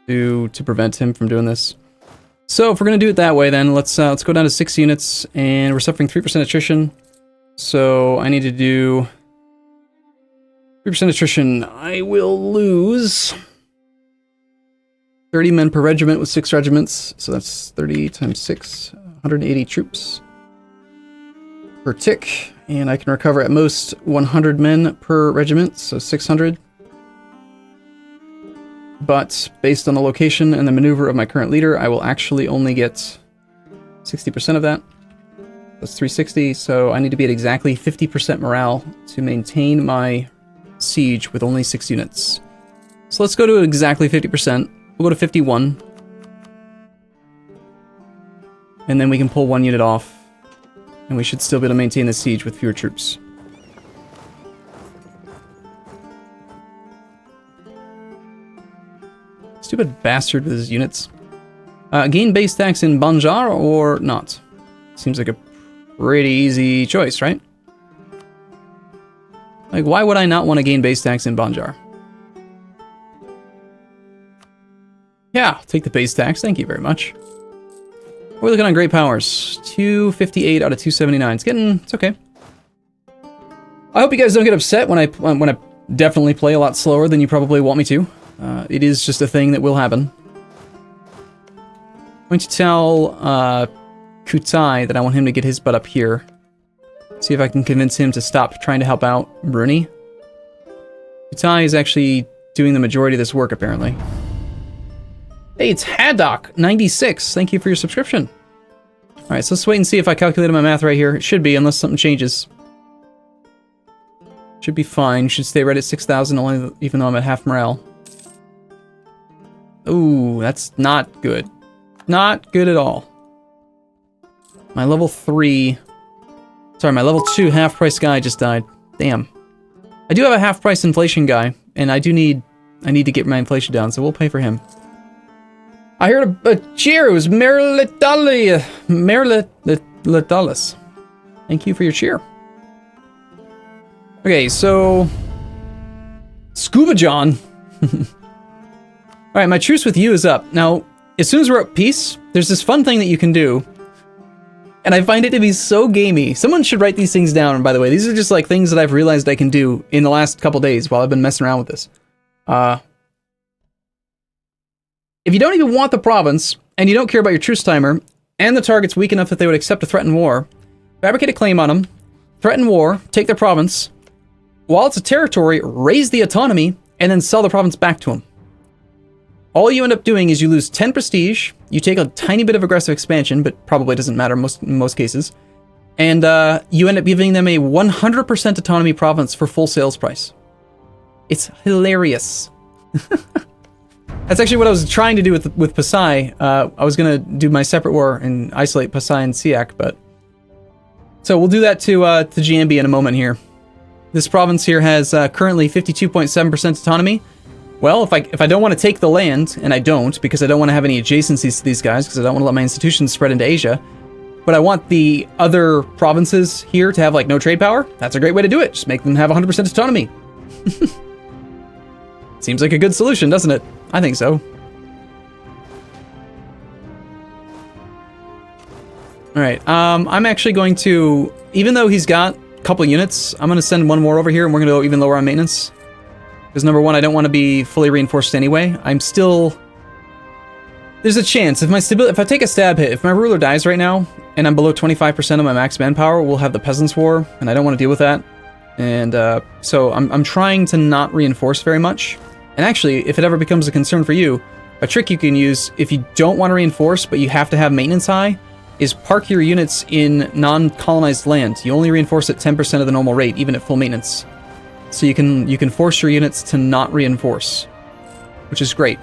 to prevent him from doing this. So if we're going to do it that way, then let's go down to 6 units, and we're suffering 3% attrition. So I need to do 3% attrition. I will lose 30 men per regiment with 6 regiments. So that's 30 times 6, 180 troops per tick. And I can recover at most 100 men per regiment, so 600. But based on the location and the maneuver of my current leader, I will actually only get 60% of that. That's 360, so I need to be at exactly 50% morale to maintain my siege with only 6 units. So let's go to exactly 50%. We'll go to 51. And then we can pull 1 unit off. And we should still be able to maintain the siege with fewer troops. Stupid bastard with his units. Gain base tax in Banjar or not? Seems like a pretty easy choice, right? Like, why would I not want to gain base tax in Banjar? Yeah, I'll take the base tax. Thank you very much. We're looking on great powers. 258 out of 279. It's okay. I hope you guys don't get upset when I definitely play a lot slower than you probably want me to. It is just a thing that will happen. I'm going to tell Kutai that I want him to get his butt up here. See if I can convince him to stop trying to help out Bruni. Kutai is actually doing the majority of this work, apparently. Hey, it's Haddock, 96. Thank you for your subscription. Alright, so let's wait and see if I calculated my math right here. It should be, unless something changes. Should be fine. Should stay right at 6,000, only even though I'm at half morale. Ooh, that's not good. Not good at all. My level 3... Sorry, my level 2 half-price guy just died. Damn. I do have a half-price inflation guy, and I need to get my inflation down, so we'll pay for him. I heard a cheer. It was Mare Letalis. Thank you for your cheer. Okay, so... Scuba John. Alright, my truce with you is up. Now, as soon as we're at peace, there's this fun thing that you can do. And I find it to be so gamey. Someone should write these things down, by the way. These are just like things that I've realized I can do in the last couple days while I've been messing around with this. If you don't even want the province, and you don't care about your truce timer, and the target's weak enough that they would accept a threatened war, fabricate a claim on them, threaten war, take their province, while it's a territory, raise the autonomy, and then sell the province back to them. All you end up doing is you lose 10 prestige, you take a tiny bit of aggressive expansion, but probably doesn't matter in most cases, and you end up giving them a 100% autonomy province for full sales price. It's hilarious. That's actually what I was trying to do with Pasai. I was going to do my separate war and isolate Pasai and Siak, but... So we'll do that to GMB in a moment here. This province here has currently 52.7% autonomy. Well, if I don't want to take the land, and I don't, because I don't want to have any adjacencies to these guys, because I don't want to let my institutions spread into Asia, but I want the other provinces here to have, like, no trade power. That's a great way to do it. Just make them have 100% autonomy. Seems like a good solution, doesn't it? I think so. Alright, I'm actually going to, even though he's got a couple units, I'm going to send one more over here, and we're going to go even lower on maintenance. Because number one, I don't want to be fully reinforced anyway. I'm still... There's a chance, if I take a stab hit, if my ruler dies right now, and I'm below 25% of my max manpower, we'll have the Peasants' War, and I don't want to deal with that. And so I'm trying to not reinforce very much. And actually, if it ever becomes a concern for you, a trick you can use if you don't want to reinforce, but you have to have maintenance high, is park your units in non-colonized land. You only reinforce at 10% of the normal rate, even at full maintenance. So you can force your units to not reinforce, which is great.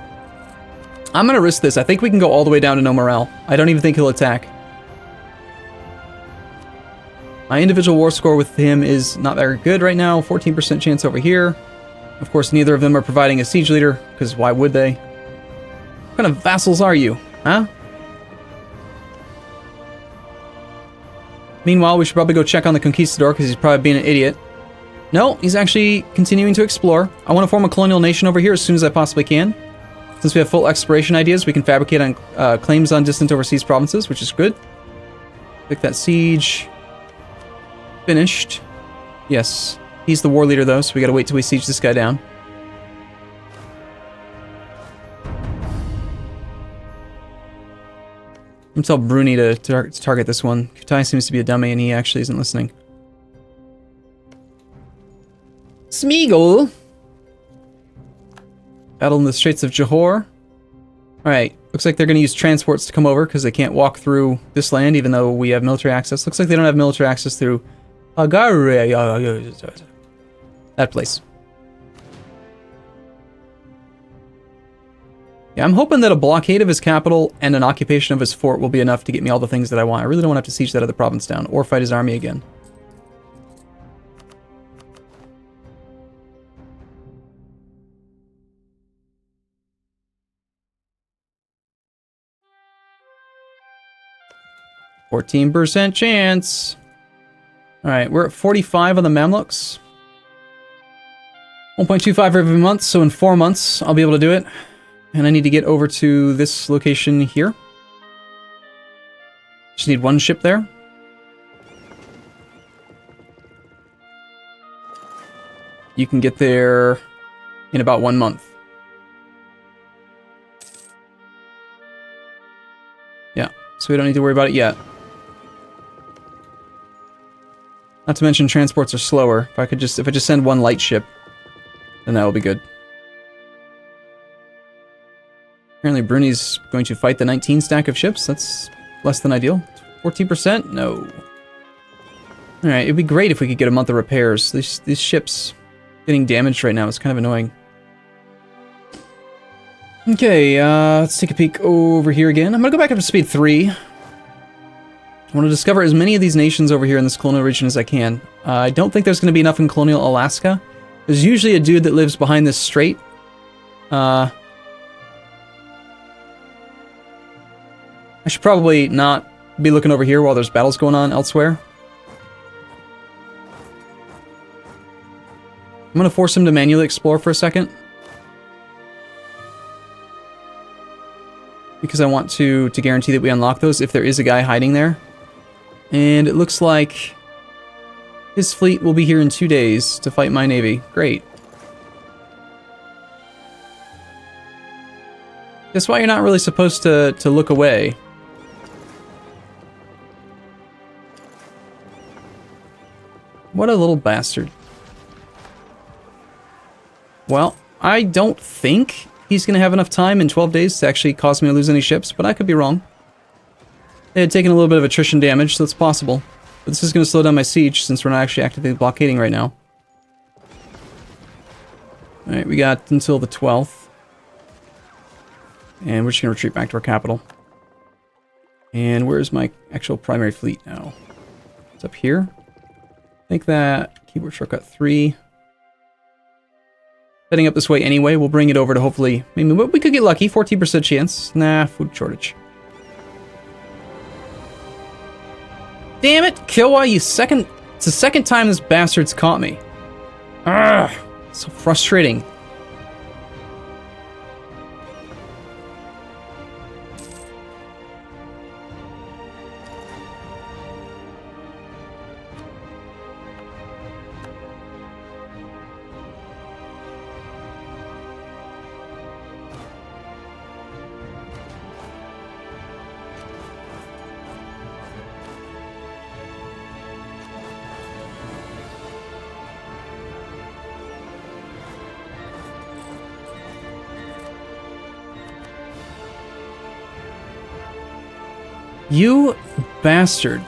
I'm going to risk this. I think we can go all the way down to no morale. I don't even think he'll attack. My individual war score with him is not very good right now. 14% chance over here. Of course, neither of them are providing a siege leader, because why would they? What kind of vassals are you, huh? Meanwhile, we should probably go check on the Conquistador, because he's probably being an idiot. No, he's actually continuing to explore. I want to form a colonial nation over here as soon as I possibly can. Since we have full exploration ideas, we can fabricate on claims on distant overseas provinces, which is good. Pick that siege. Finished. Yes. He's the war leader, though, so we gotta wait till we siege this guy down. I'm gonna tell Bruni to target this one. Kutai seems to be a dummy, and he actually isn't listening. Smeagol! Battle in the Straits of Johor. Alright, looks like they're going to use transports to come over because they can't walk through this land even though we have military access. Looks like they don't have military access through Agare. That place. Yeah, I'm hoping that a blockade of his capital and an occupation of his fort will be enough to get me all the things that I want. I really don't want to have to siege that other province down or fight his army again. %, chance. Alright, we're at 45 on the Mamluks. 1.25 every month, so in 4 months I'll be able to do it. And I need to get over to this location here. Just need one ship there. You can get there in about 1 month. Yeah, so we don't need to worry about it yet. Not to mention transports are slower. If I just send one light ship, then that will be good. Apparently Bruni's going to fight the 19 stack of ships. That's less than ideal. 14%? No. Alright, it'd be great if we could get a month of repairs. These ships getting damaged right now is kind of annoying. Okay, let's take a peek over here again. I'm gonna go back up to speed 3. I want to discover as many of these nations over here in this colonial region as I can. I don't think there's going to be enough in colonial Alaska. There's usually a dude that lives behind this strait. I should probably not be looking over here while there's battles going on elsewhere. I'm going to force him to manually explore for a second. Because I want to guarantee that we unlock those if there is a guy hiding there. And it looks like his fleet will be here in 2 days to fight my navy. Great. That's why you're not really supposed to look away. What a little bastard. Well, I don't think he's going to have enough time in 12 days to actually cause me to lose any ships, but I could be wrong. They had taken a little bit of attrition damage, so it's possible. But this is going to slow down my siege, since we're not actually actively blockading right now. Alright, we got until the 12th. And we're just going to retreat back to our capital. And where's my actual primary fleet now? It's up here. I think that keyboard shortcut 3. Heading up this way anyway, we'll bring it over to hopefully... Maybe we could get lucky, 14% chance. Nah, food shortage. Damn it, Killua, you second... It's the second time this bastard's caught me. Ugh, so frustrating. You bastard.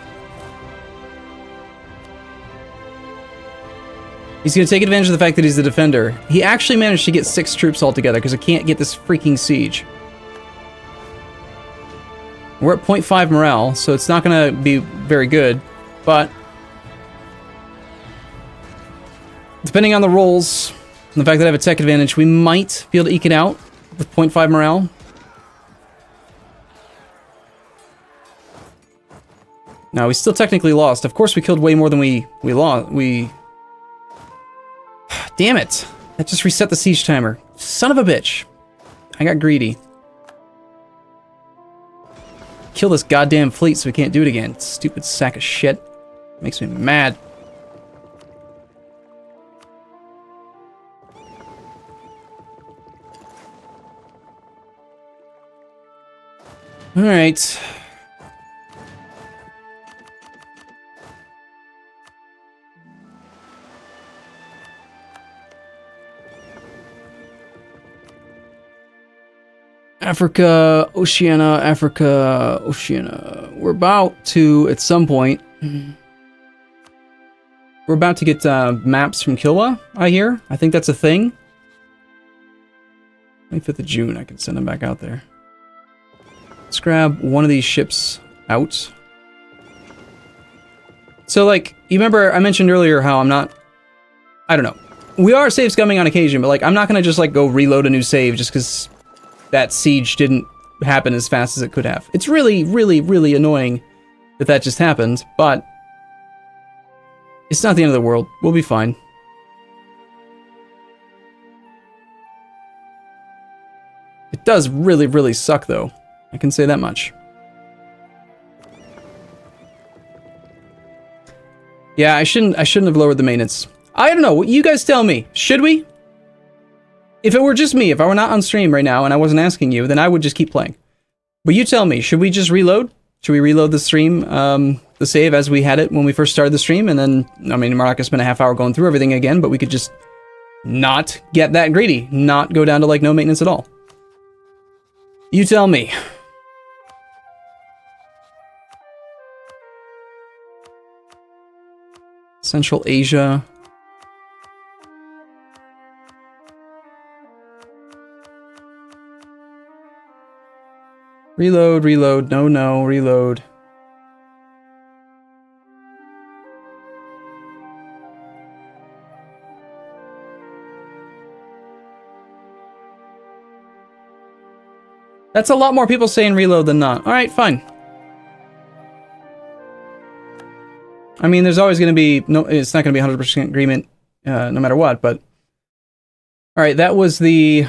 He's going to take advantage of the fact that he's the defender. He actually managed to get 6 troops altogether because I can't get this freaking siege. We're at 0.5 morale, so it's not going to be very good, but depending on the rolls and the fact that I have a tech advantage, we might be able to eke it out with 0.5 morale. No, we still technically lost. Of course, we killed way more than we lost. Damn it! That just reset the siege timer. Son of a bitch! I got greedy. Kill this goddamn fleet so we can't do it again. Stupid sack of shit. Makes me mad. All right. Africa, Oceania. We're about to, at some point, we're about to get maps from Killua, I hear. I think that's a thing. 25th of June, I can send them back out there. Let's grab one of these ships out. So, like, you remember I mentioned earlier how I'm not, I don't know. We are save scumming on occasion, but, like, I'm not going to just, like, go reload a new save just because that siege didn't happen as fast as it could have. It's really, really, really annoying that that just happened, but it's not the end of the world. We'll be fine. It does really, really suck, though. I can say that much. Yeah, I shouldn't have lowered the maintenance. I don't know. You guys tell me. Should we? If it were just me, if I were not on stream right now and I wasn't asking you, then I would just keep playing. But you tell me, should we just reload? Should we reload the stream, the save as we had it when we first started the stream? And then, I mean, we're not gonna spend a half hour going through everything again, but we could just not get that greedy. Not go down to, like, no maintenance at all. You tell me. Central Asia. Reload, reload, no, reload. That's a lot more people saying reload than not. Alright, fine. I mean, there's always going to be, no, it's not going to be 100% agreement no matter what, but... Alright, that was the...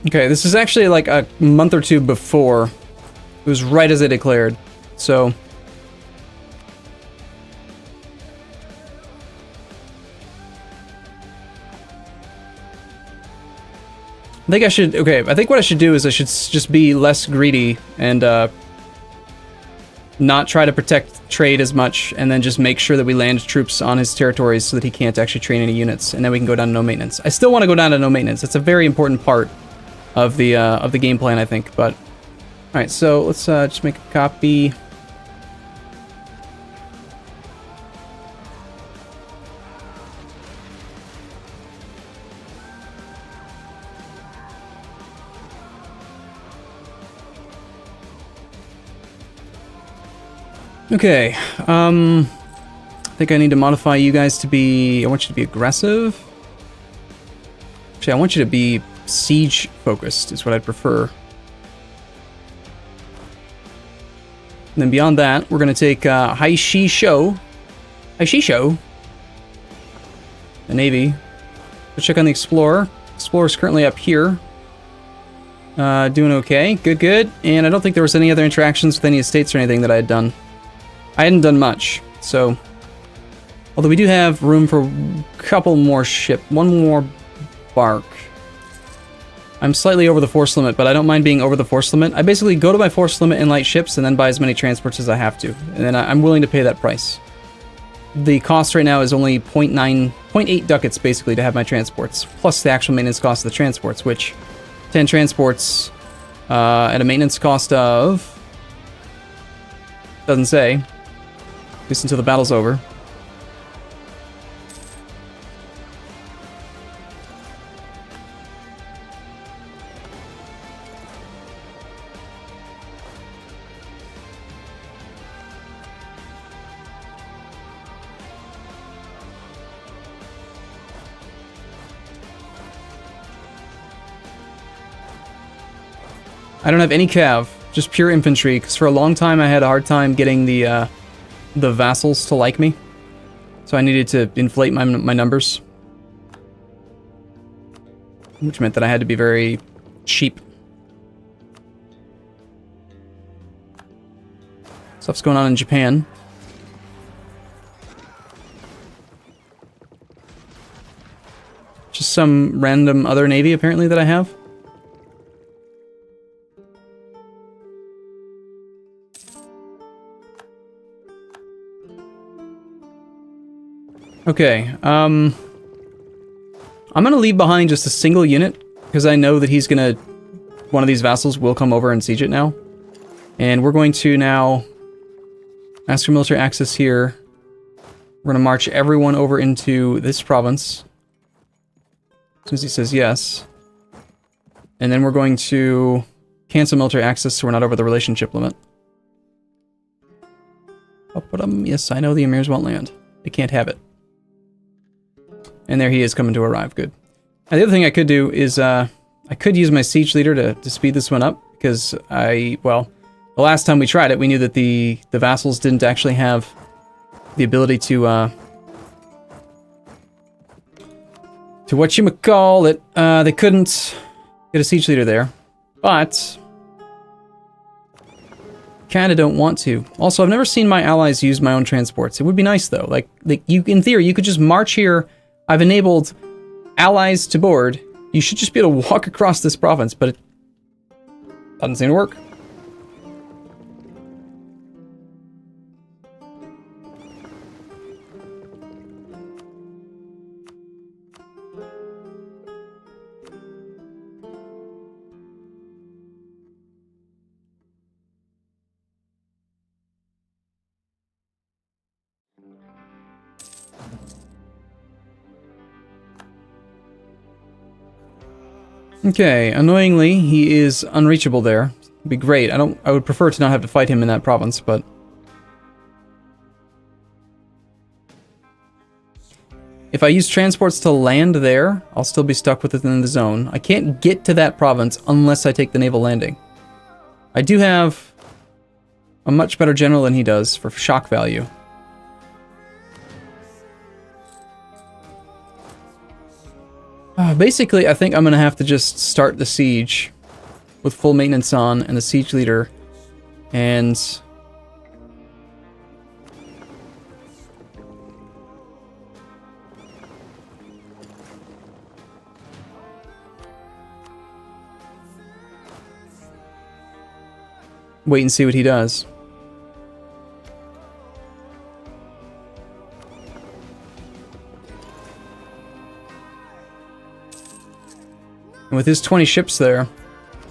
Okay, this is actually like a month or two before. It was right as I declared. So... I think I should... Okay, I think what I should do is I should just be less greedy and, not try to protect trade as much, and then just make sure that we land troops on his territories so that he can't actually train any units, and then we can go down to no maintenance. I still want to go down to no maintenance. It's a very important part of the game plan, I think. But all right, so let's just make a copy. Okay, I think I need to modify you guys to be... I want you to be aggressive. Actually, I want you to be siege-focused, is what I'd prefer. And then beyond that, we're going to take Haishisho, the Navy. Let's check on the Explorer. Explorer's currently up here. Doing okay. Good, good. And I don't think there was any other interactions with any estates or anything that I had done. I hadn't done much, so... Although we do have room for a couple more one more bark. I'm slightly over the force limit, but I don't mind being over the force limit. I basically go to my force limit in light ships and then buy as many transports as I have to. And then I'm willing to pay that price. The cost right now is only 0.8 ducats, basically, to have my transports. Plus the actual maintenance cost of the transports, which 10 transports at a maintenance cost of... Doesn't say. At least until the battle's over. I don't have any cav, just pure infantry, because for a long time I had a hard time getting the vassals to like me. So I needed to inflate my numbers. Which meant that I had to be very cheap. Stuff's going on in Japan. Just some random other navy, apparently, that I have. Okay, I'm gonna leave behind just a single unit, because I know that he's gonna... One of these vassals will come over and siege it now. And we're going to now ask for military access here. We're gonna march everyone over into this province. As soon as he says yes. And then we're going to cancel military access so we're not over the relationship limit. Yes, I know the emirs won't land. They can't have it. And there he is coming to arrive. Good. Now, the other thing I could do is I could use my siege leader to speed this one up, because well, the last time we tried it, we knew that the vassals didn't actually have the ability to whatchamacallit, they couldn't get a siege leader there. But kinda don't want to. Also, I've never seen my allies use my own transports. It would be nice though. Like you, in theory, you could just march here. I've enabled allies to board. You should just be able to walk across this province, but it doesn't seem to work. Okay, annoyingly, he is unreachable there. It'd be great. I would prefer to not have to fight him in that province, but... If I use transports to land there, I'll still be stuck within the zone. I can't get to that province unless I take the naval landing. I do have a much better general than he does for shock value. Basically, I think I'm going to have to just start the siege with full maintenance on and the siege leader, and wait and see what he does. And with his 20 ships there.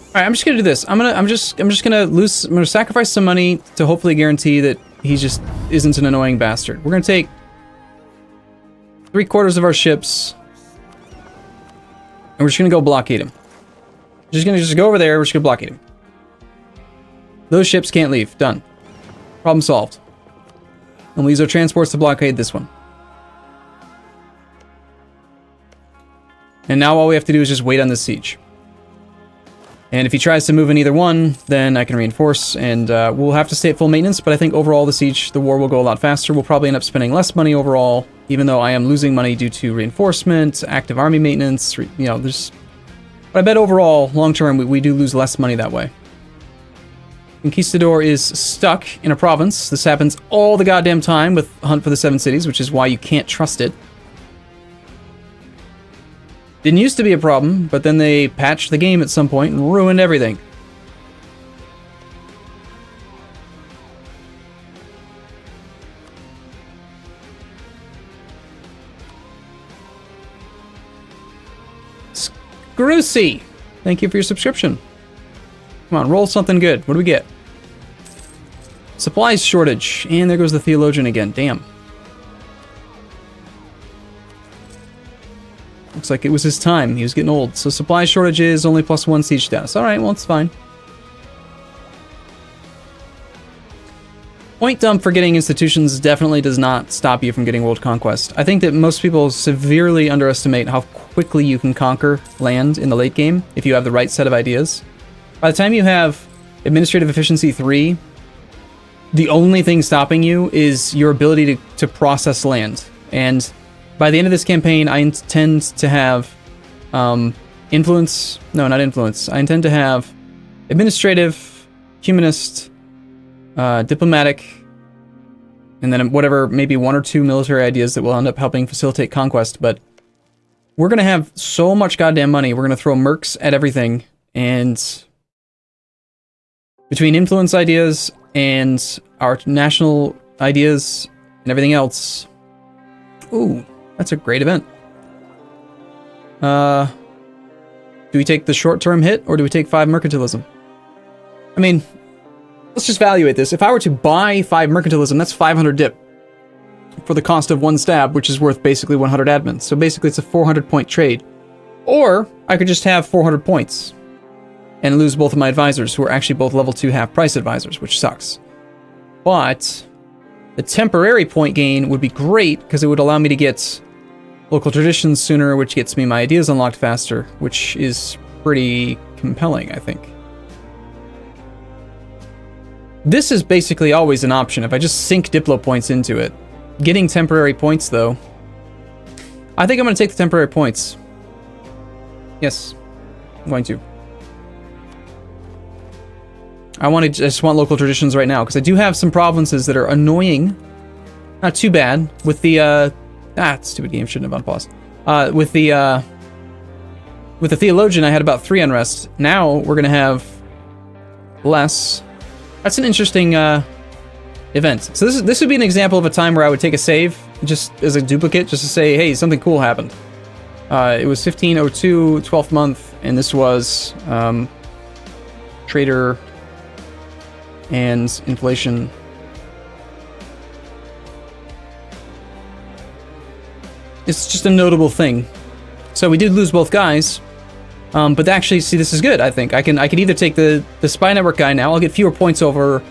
Alright, I'm just gonna do this. I'm gonna sacrifice some money to hopefully guarantee that he just isn't an annoying bastard. We're gonna take 3/4 of our ships. And we're just gonna go blockade him. Just gonna go over there, we're just gonna blockade him. Those ships can't leave. Done. Problem solved. And we'll use our transports to blockade this one. And now all we have to do is just wait on this siege. And if he tries to move in either one, then I can reinforce, and we'll have to stay at full maintenance, but I think overall the war will go a lot faster. We'll probably end up spending less money overall, even though I am losing money due to reinforcement, active army maintenance, there's... But I bet overall, long term, we do lose less money that way. Conquistador is stuck in a province. This happens all the goddamn time with Hunt for the Seven Cities, which is why you can't trust it. Didn't used to be a problem, but then they patched the game at some point and ruined everything. Scroosy! Thank you for your subscription. Come on, roll something good. What do we get? Supplies shortage. And there goes the Theologian again. Damn. Looks like it was his time. He was getting old. So supply shortages, only +1 siege status. Alright, well, it's fine. Point dump for getting institutions definitely does not stop you from getting world conquest. I think that most people severely underestimate how quickly you can conquer land in the late game if you have the right set of ideas. By the time you have administrative efficiency 3, the only thing stopping you is your ability to process land. And by the end of this campaign, I intend to have influence. No, not influence. I intend to have administrative, humanist, diplomatic, and then whatever, maybe 1 or 2 military ideas that will end up helping facilitate conquest. But we're going to have so much goddamn money. We're going to throw mercs at everything. And between influence ideas and our national ideas and everything else, ooh, that's a great event. Do we take the short-term hit, or do we take 5 mercantilism? I mean, let's just evaluate this. If I were to buy 5 mercantilism, that's 500 dip for the cost of 1 stab, which is worth basically 100 admin. So basically it's a 400-point trade. Or I could just have 400 points and lose both of my advisors, who are actually both level 2 half-price advisors, which sucks. But the temporary point gain would be great, because it would allow me to get local traditions sooner, which gets me my ideas unlocked faster, which is pretty compelling, I think. This is basically always an option, if I just sink Diplo points into it. Getting temporary points, though. I think I'm going to take the temporary points. Yes, I'm going to. I just want local traditions right now, because I do have some provinces that are annoying. Not too bad. With the, stupid game, shouldn't have unpaused. With the Theologian, I had about 3 unrest. Now, we're gonna have less. That's an interesting, event. So this would be an example of a time where I would take a save, just as a duplicate, just to say, hey, something cool happened. It was 1502, 12th month, and this was, trader and inflation. It's just a notable thing. So we did lose both guys, but actually, see, this is good. I think I can either take the spy network guy now. I'll get fewer points over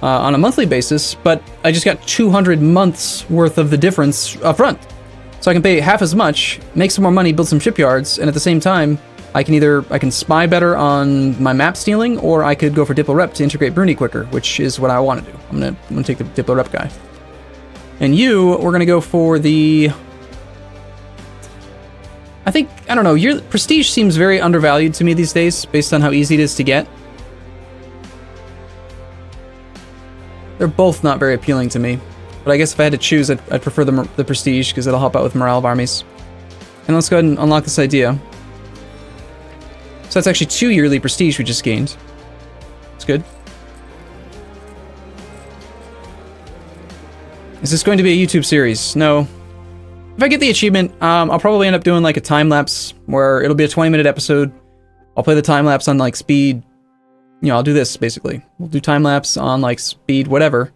on a monthly basis, but I just got 200 months worth of the difference up front. So I can pay half as much, make some more money, build some shipyards, and at the same time, I can spy better on my map stealing, or I could go for Diplo Rep to integrate Bruni quicker, which is what I want to do. I'm gonna take the Diplo Rep guy. And we're gonna go for the... I don't know, your prestige seems very undervalued to me these days, based on how easy it is to get. They're both not very appealing to me. But I guess if I had to choose, I'd prefer the prestige, because it'll help out with morale of armies. And let's go ahead and unlock this idea. So that's actually 2 yearly prestige we just gained. It's good. Is this going to be a YouTube series? No. If I get the achievement, I'll probably end up doing like a time lapse where it'll be a 20-minute episode. I'll play the time lapse on like speed. You know, I'll do this basically. We'll do time lapse on like speed, whatever,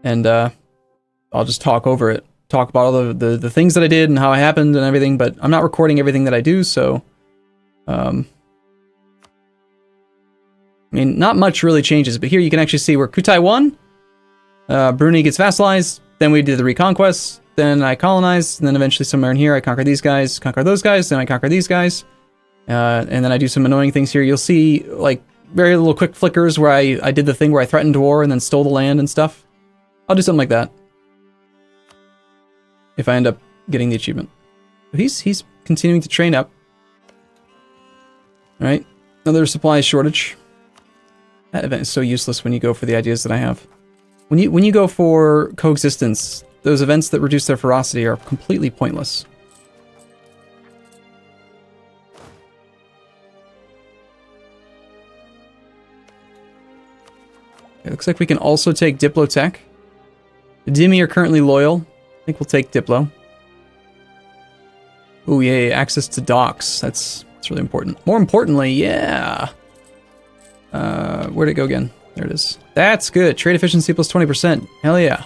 and I'll just talk over it, talk about all the things that I did and how it happened and everything. But I'm not recording everything that I do, so I mean, not much really changes. But here you can actually see where Kutai won. Brunei gets vassalized. Then we did the reconquest. Then I colonized. And then eventually somewhere in here I conquer these guys, conquer those guys. Then I conquer these guys. And then I do some annoying things here. You'll see like very little quick flickers where I did the thing where I threatened war and then stole the land and stuff. I'll do something like that if I end up getting the achievement. But he's continuing to train up. All right, another supplies shortage. That event is so useless when you go for the ideas that I have. When you go for coexistence, those events that reduce their ferocity are completely pointless. It looks like we can also take Diplotech. The Dimi are currently loyal. I think we'll take Diplo. Ooh, yay, access to docks. That's really important. More importantly, yeah. Where'd it go again? There it is. That's good. Trade efficiency plus 20%. Hell yeah.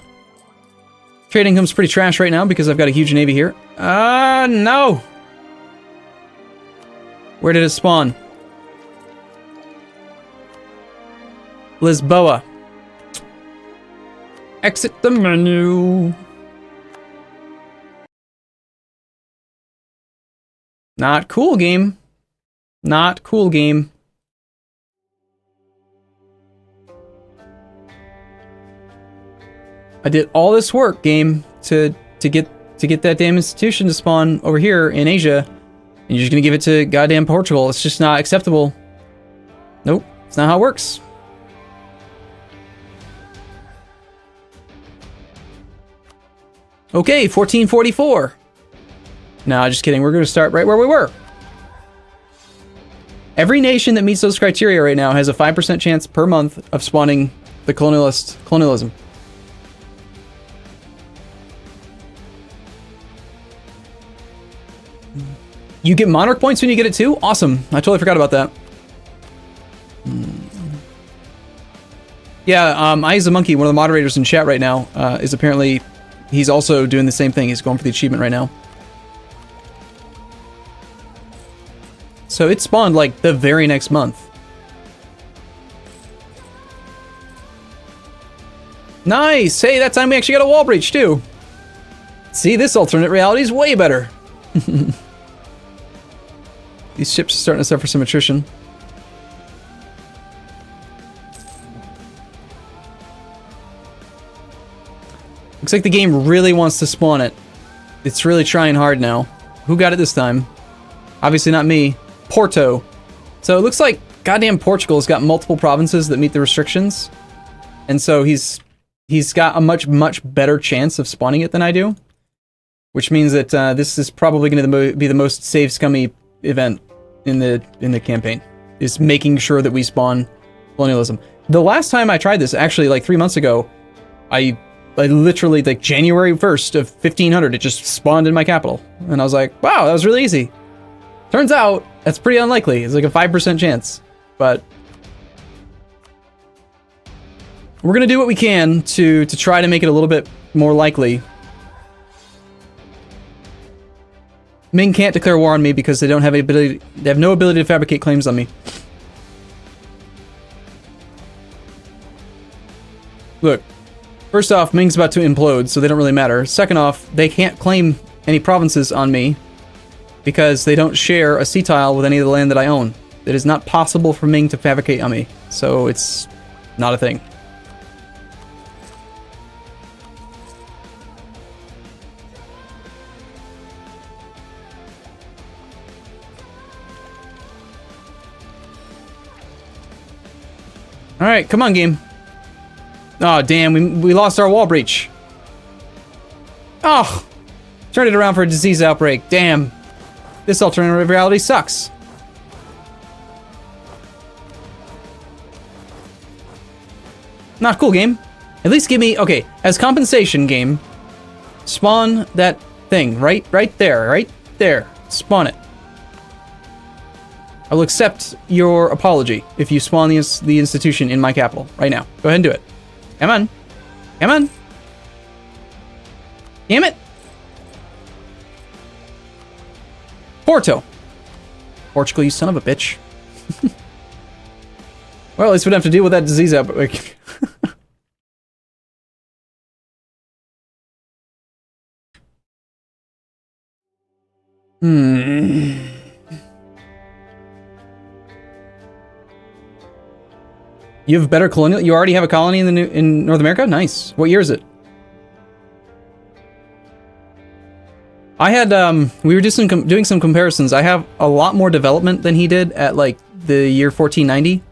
Trade income's pretty trash right now because I've got a huge navy here. No! Where did it spawn? Lisboa. Exit the menu. Not cool, game. Not cool, game. I did all this work, game, to get that damn institution to spawn over here in Asia, and you're just gonna give it to goddamn Portugal. It's just not acceptable. Nope, it's not how it works. Okay, 1444. No, just kidding. We're gonna start right where we were. Every nation that meets those criteria right now has a 5% chance per month of spawning the colonialism. You get monarch points when you get it too? Awesome. I totally forgot about that. Yeah, I as a monkey, one of the moderators in chat right now, is apparently, he's also doing the same thing. He's going for the achievement right now. So it spawned like the very next month. Nice! Hey, that time we actually got a wall breach too. See, this alternate reality is way better. These ships are starting to suffer some attrition. Looks like the game really wants to spawn it. It's really trying hard now. Who got it this time? Obviously not me. Porto. So it looks like goddamn Portugal's got multiple provinces that meet the restrictions. And so he's got a much better chance of spawning it than I do. Which means that this is probably going to be the most save scummy event in the campaign, is making sure that we spawn colonialism. The last time I tried this, actually like 3 months ago, I literally, like January 1st of 1500, it just spawned in my capital. And I was like, wow, that was really easy. Turns out, that's pretty unlikely. It's like a 5% chance. But we're going to do what we can to try to make it a little bit more likely. Ming can't declare war on me because they don't have any ability. They have no ability to fabricate claims on me. Look, first off, Ming's about to implode, so they don't really matter. Second off, they can't claim any provinces on me because they don't share a sea tile with any of the land that I own. It is not possible for Ming to fabricate on me, so it's not a thing. Alright, come on, game. Oh, damn, we lost our wall breach. Oh! Turned it around for a disease outbreak. Damn. This alternative reality sucks. Not cool, game. At least give me... Okay, as compensation, game, spawn that thing. Right there. Right there. Spawn it. I will accept your apology if you spawn the institution in my capital right now. Go ahead and do it. Come on. Come on. Damn it. Porto. Portugal, you son of a bitch. Well, at least we don't have to deal with that disease outbreak. You have better colonial. You already have a colony in North America. Nice. What year is it? I had we were just doing some comparisons. I have a lot more development than he did at like the year 1490.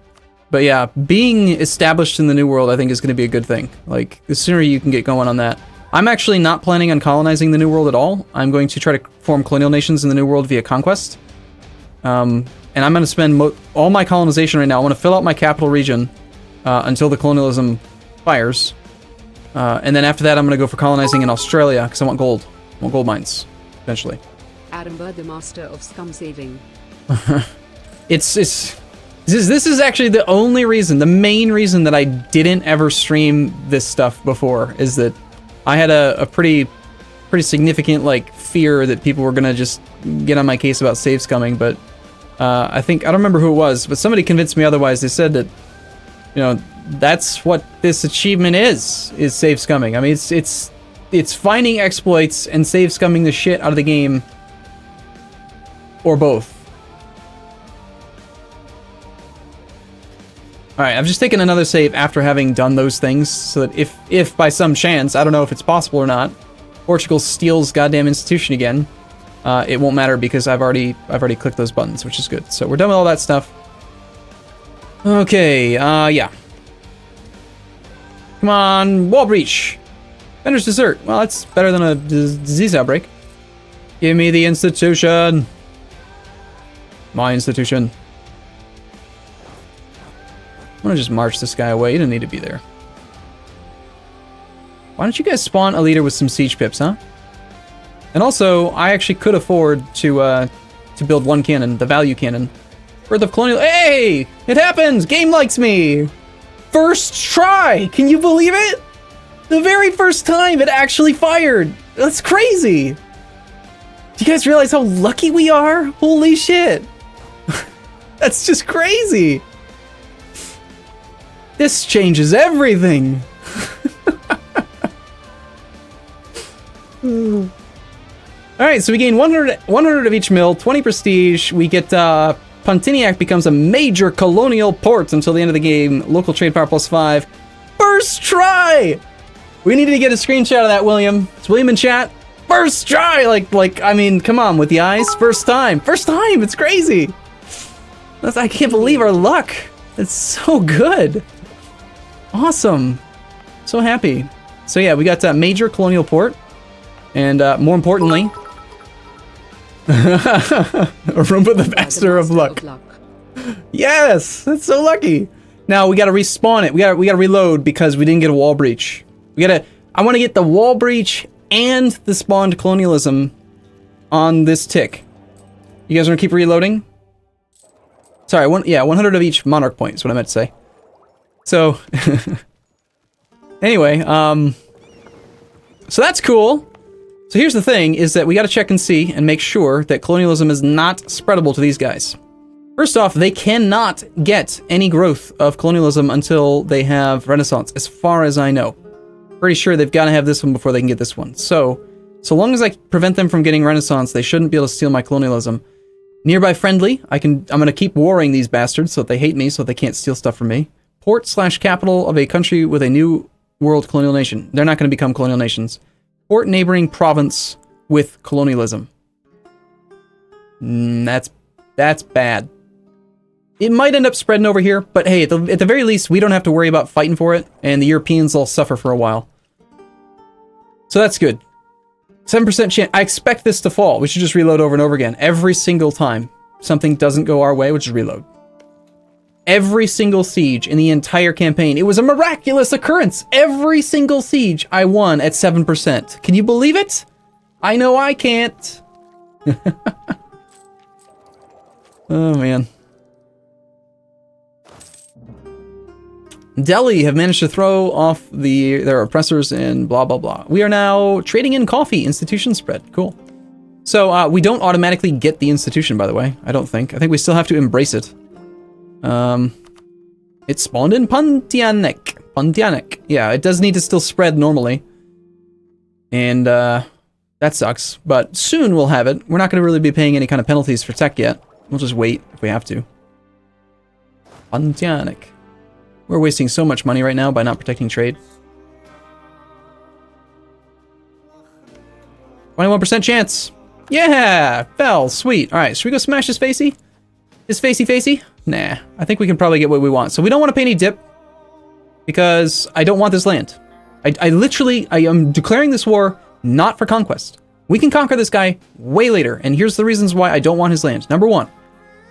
But yeah, being established in the New World, I think, is going to be a good thing. Like, the sooner you can get going on that. I'm actually not planning on colonizing the New World at all. I'm going to try to form colonial nations in the New World via conquest. And I'm going to spend all my colonization right now. I want to fill out my capital region until the colonialism fires. And then after that, I'm going to go for colonizing in Australia, because I want gold. I want gold mines, eventually. Arumba, the master of scum saving. This is actually the only reason, the main reason that I didn't ever stream this stuff before, is that I had a pretty significant, like, fear that people were gonna just get on my case about save scumming, but I don't remember who it was, but somebody convinced me otherwise. They said that, you know, that's what this achievement is save scumming. I mean, it's finding exploits and save scumming the shit out of the game, or both. Alright, I've just taken another save after having done those things, so that if by some chance, I don't know if it's possible or not, Portugal steals goddamn institution again, it won't matter because I've already clicked those buttons, which is good. So we're done with all that stuff. Okay, yeah. Come on, wall breach. Vendor's dessert. Well, that's better than a disease outbreak. Give me the institution. My institution. I'm gonna just march this guy away. You don't need to be there. Why don't you guys spawn a leader with some siege pips, huh? And also, I actually could afford to build one cannon, the value cannon. Birth of Colonial. Hey! It happens! Game likes me! First try! Can you believe it? The very first time it actually fired! That's crazy! Do you guys realize how lucky we are? Holy shit! That's just crazy! This changes everything! Alright, so we gain 100 of each mill, 20 prestige, we get, Pontiniac becomes a major colonial port until the end of the game, local trade power +5. First try! We needed to get a screenshot of that, William. It's William in chat. First try! Like, I mean, come on, with the eyes. First time! First time! It's crazy! I can't believe our luck! It's so good! Awesome! So happy. So yeah, we got a major colonial port. And more importantly, Arumba the master of luck. Yes, that's so lucky. Now we gotta respawn it. We gotta reload because we didn't get a wall breach. I want to get the wall breach and the spawned colonialism on this tick. You guys want to keep reloading? Sorry, 100 of each monarch point is what I meant to say. So anyway, so that's cool. So here's the thing, is that we gotta check and see and make sure that colonialism is not spreadable to these guys. First off, they cannot get any growth of colonialism until they have Renaissance, as far as I know. Pretty sure they've gotta have this one before they can get this one. So long as I prevent them from getting Renaissance, they shouldn't be able to steal my colonialism. Nearby friendly, I'm gonna keep warring these bastards so that they hate me, so they can't steal stuff from me. Port/capital of a country with a new world colonial nation. They're not gonna become colonial nations. Port neighboring province with colonialism. That's bad. It might end up spreading over here, but hey, at the very least, we don't have to worry about fighting for it, and the Europeans will suffer for a while. So that's good. 7% chance. I expect this to fall. We should just reload over and over again. Every single time something doesn't go our way, we'll just reload. Every single siege in the entire campaign. It was a miraculous occurrence. Every single siege I won at 7%. Can you believe it? I know I can't. Oh, man. Delhi have managed to throw off their oppressors and blah, blah, blah. We are now trading in coffee, institution spread. Cool. So we don't automatically get the institution, by the way. I don't think. I think we still have to embrace it. It spawned in Pontianak. Pontianak. Yeah, it does need to still spread normally. And that sucks. But soon we'll have it. We're not going to really be paying any kind of penalties for tech yet. We'll just wait if we have to. Pontianak. We're wasting so much money right now by not protecting trade. 21% chance. Yeah! Fell. Sweet. Alright, should we go smash his facey? His facey? Nah. I think we can probably get what we want. So we don't want to pay any dip. Because I don't want this land. I am declaring this war not for conquest. We can conquer this guy way later. And here's the reasons why I don't want his land. Number one.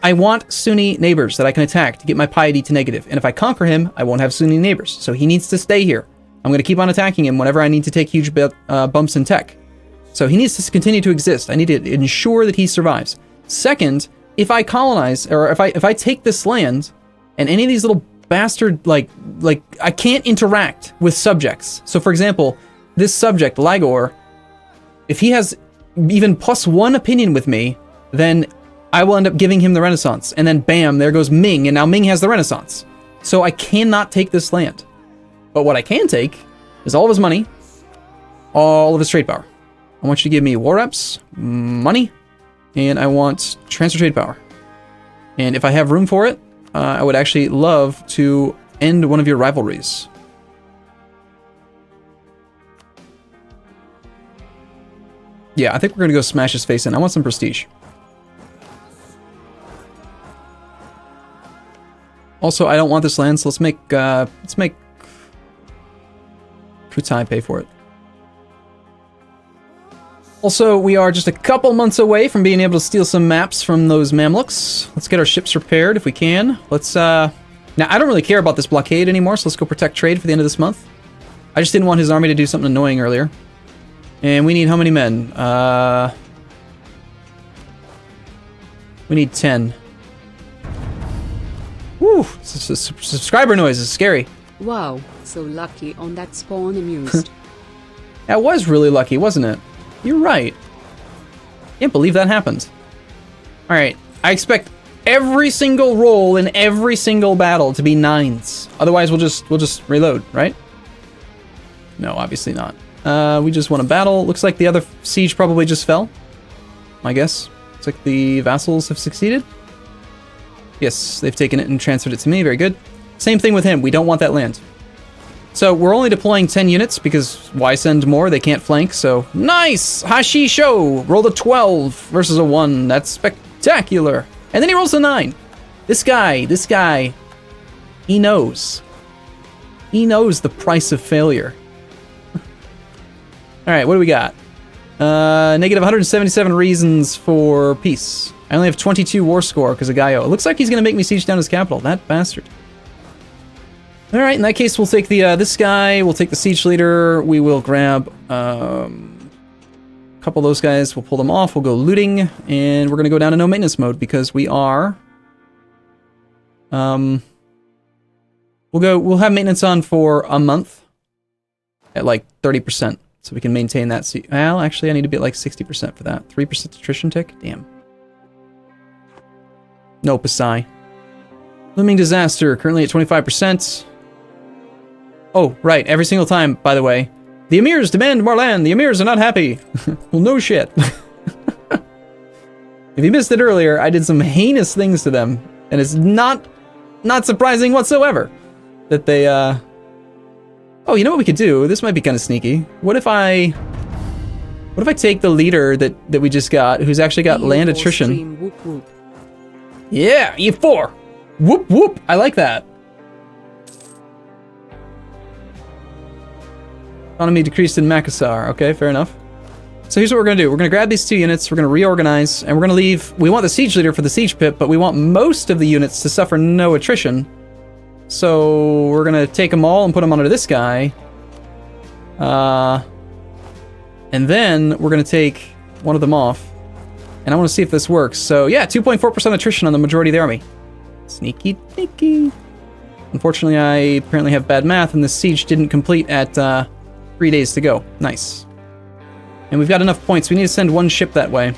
I want Sunni neighbors that I can attack to get my piety to negative. And if I conquer him, I won't have Sunni neighbors. So he needs to stay here. I'm going to keep on attacking him whenever I need to take huge bumps in tech. So he needs to continue to exist. I need to ensure that he survives. Second, if I colonize, or if I take this land, and any of these little bastard, like I can't interact with subjects. So for example, this subject, Lagor, if he has even +1 opinion with me, then I will end up giving him the Renaissance. And then bam, there goes Ming, and now Ming has the Renaissance. So I cannot take this land. But what I can take is all of his money, all of his trade power. I want you to give me war reps, money, and I want transfer trade power. And if I have room for it, I would actually love to end one of your rivalries. Yeah, I think we're going to go smash his face in. I want some prestige. Also, I don't want this land, so let's make Kutai pay for it. Also, we are just a couple months away from being able to steal some maps from those Mamluks. Let's get our ships repaired if we can. Let's, now, I don't really care about this blockade anymore, so let's go protect trade for the end of this month. I just didn't want his army to do something annoying earlier. And we need how many men? We need 10. Woo! Subscriber noise is scary. Wow, so lucky on that spawn amused. That was really lucky, wasn't it? You're right. Can't believe that happened. Alright, I expect every single roll in every single battle to be 9s. Otherwise we'll just reload, right? No, obviously not. We just won a battle. Looks like the other siege probably just fell. I guess. Looks like the vassals have succeeded. Yes, they've taken it and transferred it to me. Very good. Same thing with him. We don't want that land. So we're only deploying 10 units because why send more? They can't flank, so nice! Hashisho! Rolled a 12 versus a 1. That's spectacular. And then he rolls a 9. This guy, he knows. He knows the price of failure. Alright, what do we got? Negative 177 reasons for peace. I only have 22 war score because of Gaio. It looks like he's going to make me siege down his capital. That bastard. Alright, in that case, we'll take the this guy. We'll take the siege leader. We will grab a couple of those guys. We'll pull them off. We'll go looting. And we're going to go down to no maintenance mode because we are... We'll have maintenance on for a month at like 30%. So we can maintain that. Well, actually, I need to be at like 60% for that. 3% attrition tick? Damn. No, Pasai. Looming disaster, currently at 25%. Oh, right, every single time, by the way. The Emirs demand more land, the Emirs are not happy. Well, no shit. If you missed it earlier, I did some heinous things to them. And it's not surprising whatsoever that they, Oh, you know what we could do? This might be kind of sneaky. What if I take the leader that we just got, who's actually got land attrition? Stream, whoop, whoop. Yeah, EU4! Whoop whoop! I like that. Economy decreased in Makassar. Okay, fair enough. So here's what we're gonna do. We're gonna grab these 2 units, we're gonna reorganize, and we're gonna leave... We want the siege leader for the siege pit, but we want most of the units to suffer no attrition. So we're gonna take them all and put them onto this guy. And then we're gonna take one of them off. And I want to see if this works. So yeah, 2.4% attrition on the majority of the army. Sneaky, sneaky. Unfortunately, I apparently have bad math, and the siege didn't complete at 3 days to go. Nice. And we've got enough points. We need to send one ship that way.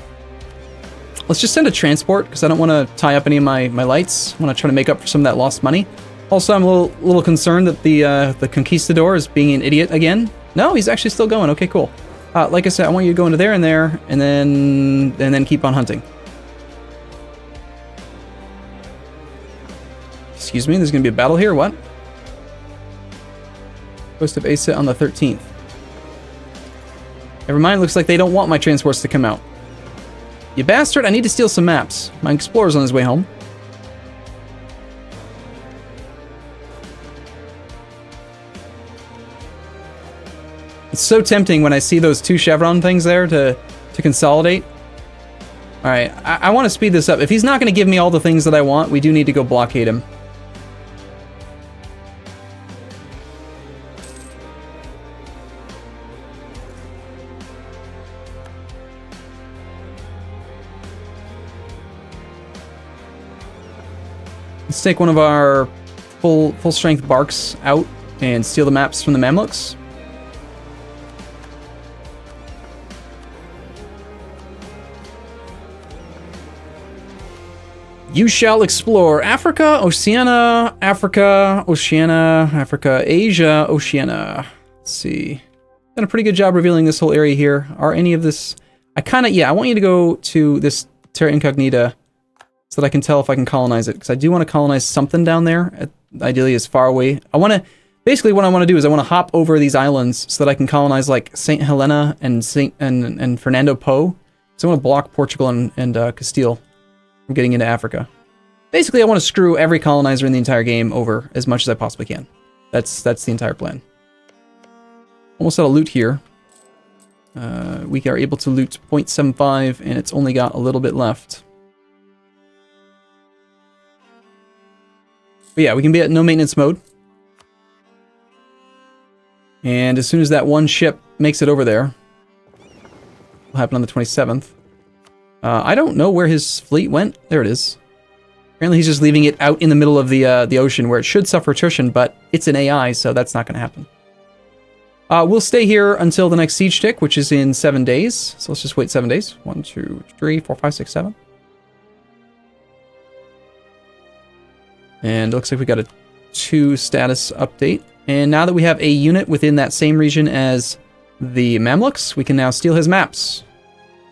Let's just send a transport, because I don't want to tie up any of my lights. I want to try to make up for some of that lost money. Also, I'm a little concerned that the Conquistador is being an idiot again. No, he's actually still going. Okay, cool. Like I said, I want you to go into there and there, and then keep on hunting. Excuse me, there's going to be a battle here? What? Coast of Asa on the 13th. Never mind, looks like they don't want my transports to come out. You bastard, I need to steal some maps. My explorer's on his way home. It's so tempting when I see those 2 chevron things there to consolidate. Alright, I want to speed this up. If he's not going to give me all the things that I want, we do need to go blockade him. Let's take one of our full strength barks out and steal the maps from the Mamluks. You shall explore Africa, Oceania, Africa, Oceania, Africa, Asia, Oceania. Let's see. Done a pretty good job revealing this whole area here. Are any of this... I want you to go to this Terra Incognita so that I can tell if I can colonize it, because I do want to colonize something down there, ideally as far away. Basically what I want to do is I want to hop over these islands so that I can colonize like St. Helena and Fernando Po. So I want to block Portugal and Castile from getting into Africa. Basically I want to screw every colonizer in the entire game over as much as I possibly can. That's the entire plan. Almost out of loot here. We are able to loot 0.75 and it's only got a little bit left. But yeah, we can be at no maintenance mode. And as soon as that one ship makes it over there, will happen on the 27th. I don't know where his fleet went. There it is. Apparently he's just leaving it out in the middle of the ocean where it should suffer attrition, but it's an AI, so that's not going to happen. We'll stay here until the next siege tick, which is in 7 days. So let's just wait 7 days. 1, 2, 3, 4, 5, 6, 7. And it looks like we got a 2 status update. And now that we have a unit within that same region as the Mamluks, we can now steal his maps.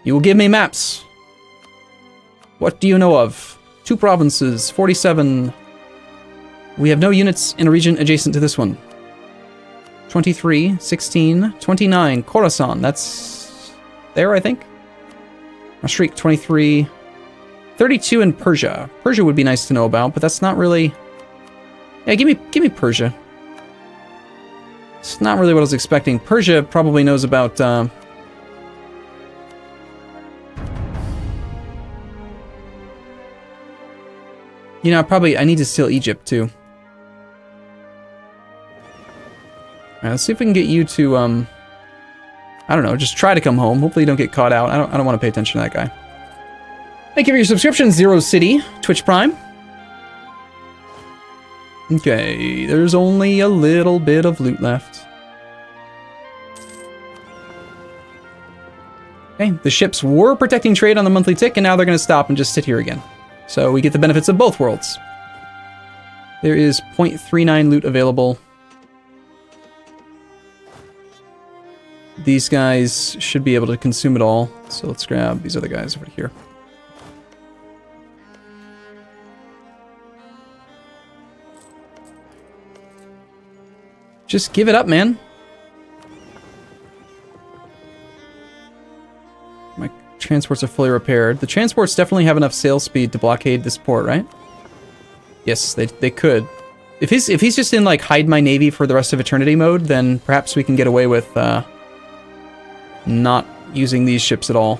You will give me maps. What do you know of? 2 provinces, 47. We have no units in a region adjacent to this one. 23, 16, 29. Khorasan, that's there, I think. Mashriq, 23. 32 in Persia. Persia would be nice to know about, but that's not really... Yeah, give me Persia. It's not really what I was expecting. Persia probably knows about... You know, I need to steal Egypt, too. Alright, let's see if we can get you to, I don't know, just try to come home. Hopefully you don't get caught out. I don't want to pay attention to that guy. Thank you for your subscription, Zero City, Twitch Prime. Okay, there's only a little bit of loot left. Okay, the ships were protecting trade on the monthly tick, and now they're going to stop and just sit here again. So we get the benefits of both worlds. There is 0.39 loot available. These guys should be able to consume it all. So let's grab these other guys over here. Just give it up, man. My transports are fully repaired. The transports definitely have enough sail speed to blockade this port, right? Yes, they could. If he's just in like hide my navy for the rest of eternity mode, then perhaps we can get away with not using these ships at all.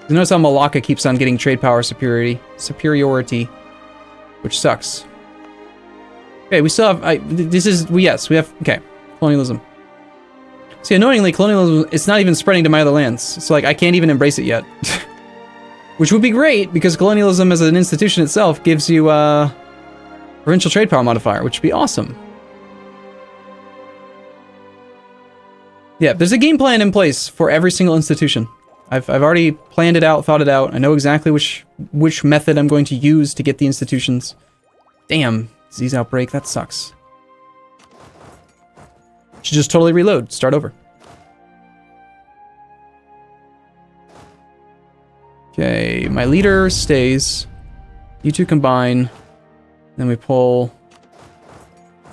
You notice how Malacca keeps on getting trade power superiority, which sucks. Okay, we still have, yes, we have, okay, colonialism. See, annoyingly, colonialism, it's not even spreading to my other lands. So, like, I can't even embrace it yet. Which would be great, because colonialism as an institution itself gives you, provincial trade power modifier, which would be awesome. Yeah, there's a game plan in place for every single institution. I've already planned it out, thought it out. I know exactly which method I'm going to use to get the institutions. Damn, disease outbreak, that sucks. Should just totally reload, start over. Okay, my leader stays. You two combine. Then we pull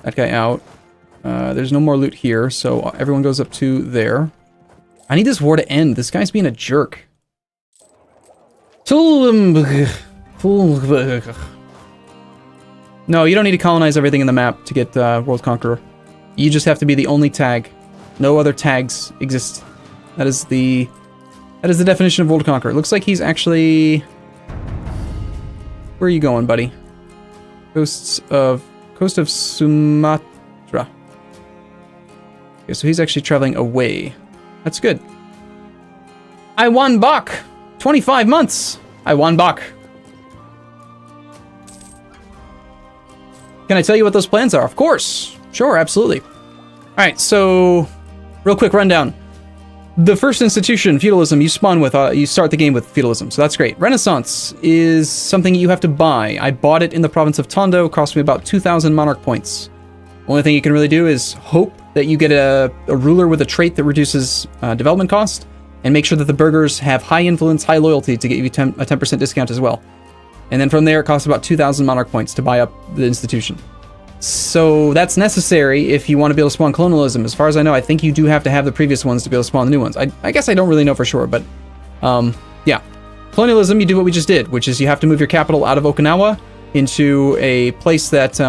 that guy out. There's no more loot here, so everyone goes up to there. I need this war to end. This guy's being a jerk. No, you don't need to colonize everything in the map to get World Conqueror. You just have to be the only tag. No other tags exist. That is the definition of World Conqueror. It looks like he's actually... Where are you going, buddy? Coast of Sumatra. Okay, so he's actually traveling away. That's good. I won Bach! 25 months! I won Bach. Can I tell you what those plans are? Of course! Sure, absolutely. Alright, so... Real quick rundown. The first institution, feudalism, you spawn with, you start the game with feudalism, so that's great. Renaissance is something you have to buy. I bought it in the province of Tondo, cost me about 2,000 monarch points. Only thing you can really do is hope that you get a ruler with a trait that reduces development cost, and make sure that the burghers have high influence, high loyalty to get you a 10% discount as well. And then from there, it costs about 2,000 monarch points to buy up the institution. So that's necessary if you want to be able to spawn colonialism. As far as I know, I think you do have to have the previous ones to be able to spawn the new ones. I guess I don't really know for sure, but yeah. Colonialism, you do what we just did, which is you have to move your capital out of Okinawa into a place that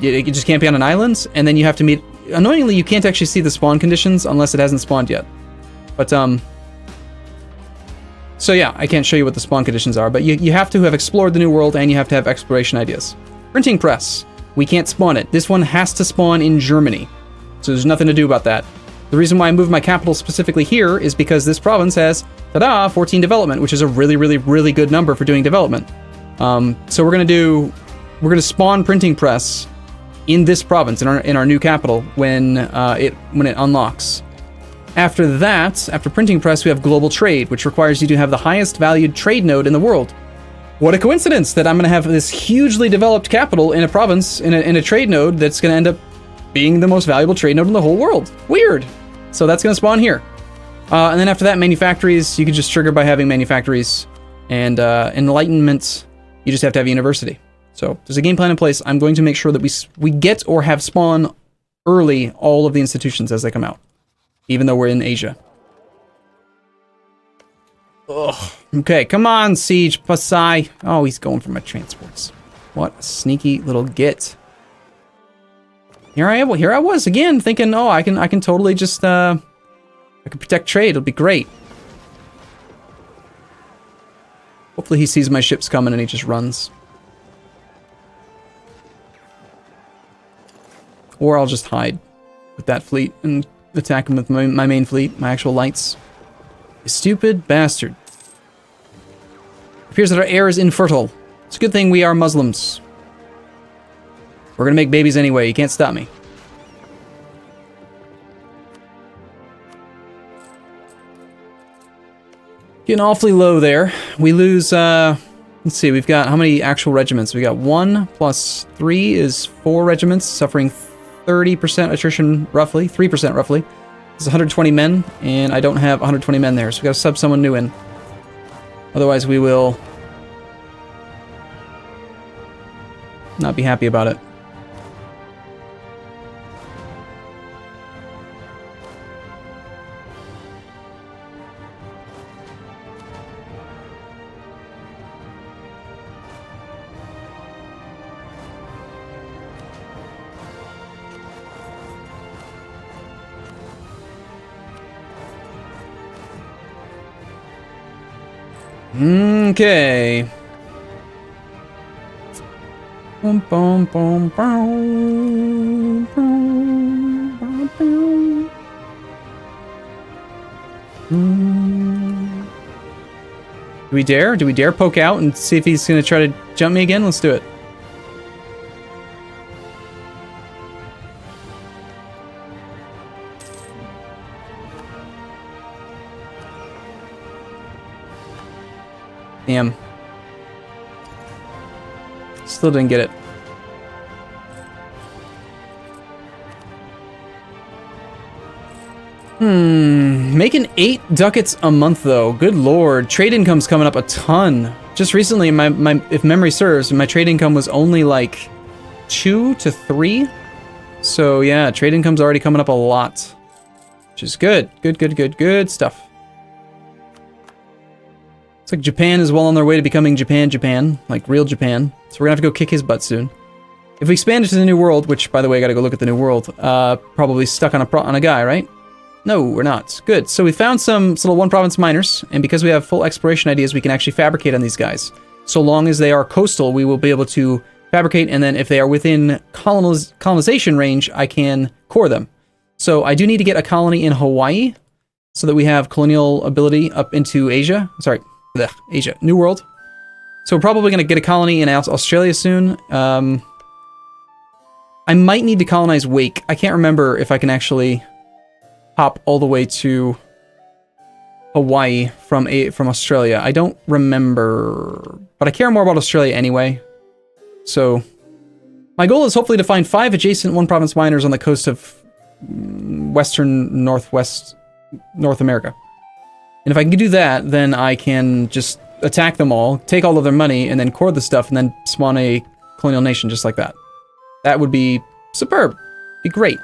it just can't be on an island, and then you have to meet... Annoyingly, you can't actually see the spawn conditions unless it hasn't spawned yet. But, so yeah, I can't show you what the spawn conditions are, but you have to have explored the new world, and you have to have exploration ideas. Printing press. We can't spawn it. This one has to spawn in Germany. So there's nothing to do about that. The reason why I moved my capital specifically here is because this province has, ta-da, 14 development, which is a really, really, really good number for doing development. So we're gonna spawn printing press in this province, in our new capital, when it unlocks. After that, after printing press, we have global trade, which requires you to have the highest valued trade node in the world. What a coincidence that I'm going to have this hugely developed capital in a province, in a trade node that's going to end up being the most valuable trade node in the whole world. Weird. So that's going to spawn here. And then after that, manufactories, you can just trigger by having manufactories. And enlightenment, you just have to have a university. So there's a game plan in place. I'm going to make sure that we get or have spawn early all of the institutions as they come out, even though we're in Asia. Ugh. Okay, come on, Siege Pasai. Oh, he's going for my transports. What a sneaky little git. Here I was again, thinking, oh, I can totally just I can protect trade. It'll be great. Hopefully he sees my ships coming and he just runs. Or I'll just hide with that fleet and attack him with my main fleet, my actual lights. You stupid bastard. It appears that our air is infertile. It's a good thing we are Muslims. We're gonna make babies anyway. You can't stop me. Getting awfully low there. We lose, let's see, we've got how many actual regiments? We got 1 plus 3 is 4 regiments, suffering 30% attrition, roughly, 3% roughly. It's 120 men, and I don't have 120 men there, so we gotta sub someone new in. Otherwise, we will not be happy about it. Okay. Boom, boom, boom, boom, boom, boom, boom. Do we dare? Do we dare poke out and see if he's gonna try to jump me again? Let's do it. Damn. Still didn't get it. Making 8 ducats a month though. Good lord. Trade income's coming up a ton. Just recently, if memory serves, my trade income was only like 2 to 3. So yeah, trade income's already coming up a lot. Which is good. Good stuff. It's like Japan is well on their way to becoming Japan. Like real Japan. So we're gonna have to go kick his butt soon. If we expand it to the New World, which by the way, I gotta go look at the New World, probably stuck on a guy, right? No, we're not. Good. So we found some little one province miners, and because we have full exploration ideas, we can actually fabricate on these guys. So long as they are coastal, we will be able to fabricate, and then if they are within colonization range, I can core them. So I do need to get a colony in Hawaii, so that we have colonial ability up into Asia. Sorry, Asia. New World. So we're probably going to get a colony in Australia soon. I might need to colonize Wake. I can't remember if I can actually hop all the way to Hawaii from Australia. I don't remember, but I care more about Australia anyway. So my goal is hopefully to find 5 adjacent one province miners on the coast of western northwest North America. And if I can do that, then I can just attack them all, take all of their money, and then core the stuff, and then spawn a colonial nation just like that. That would be superb. Be great.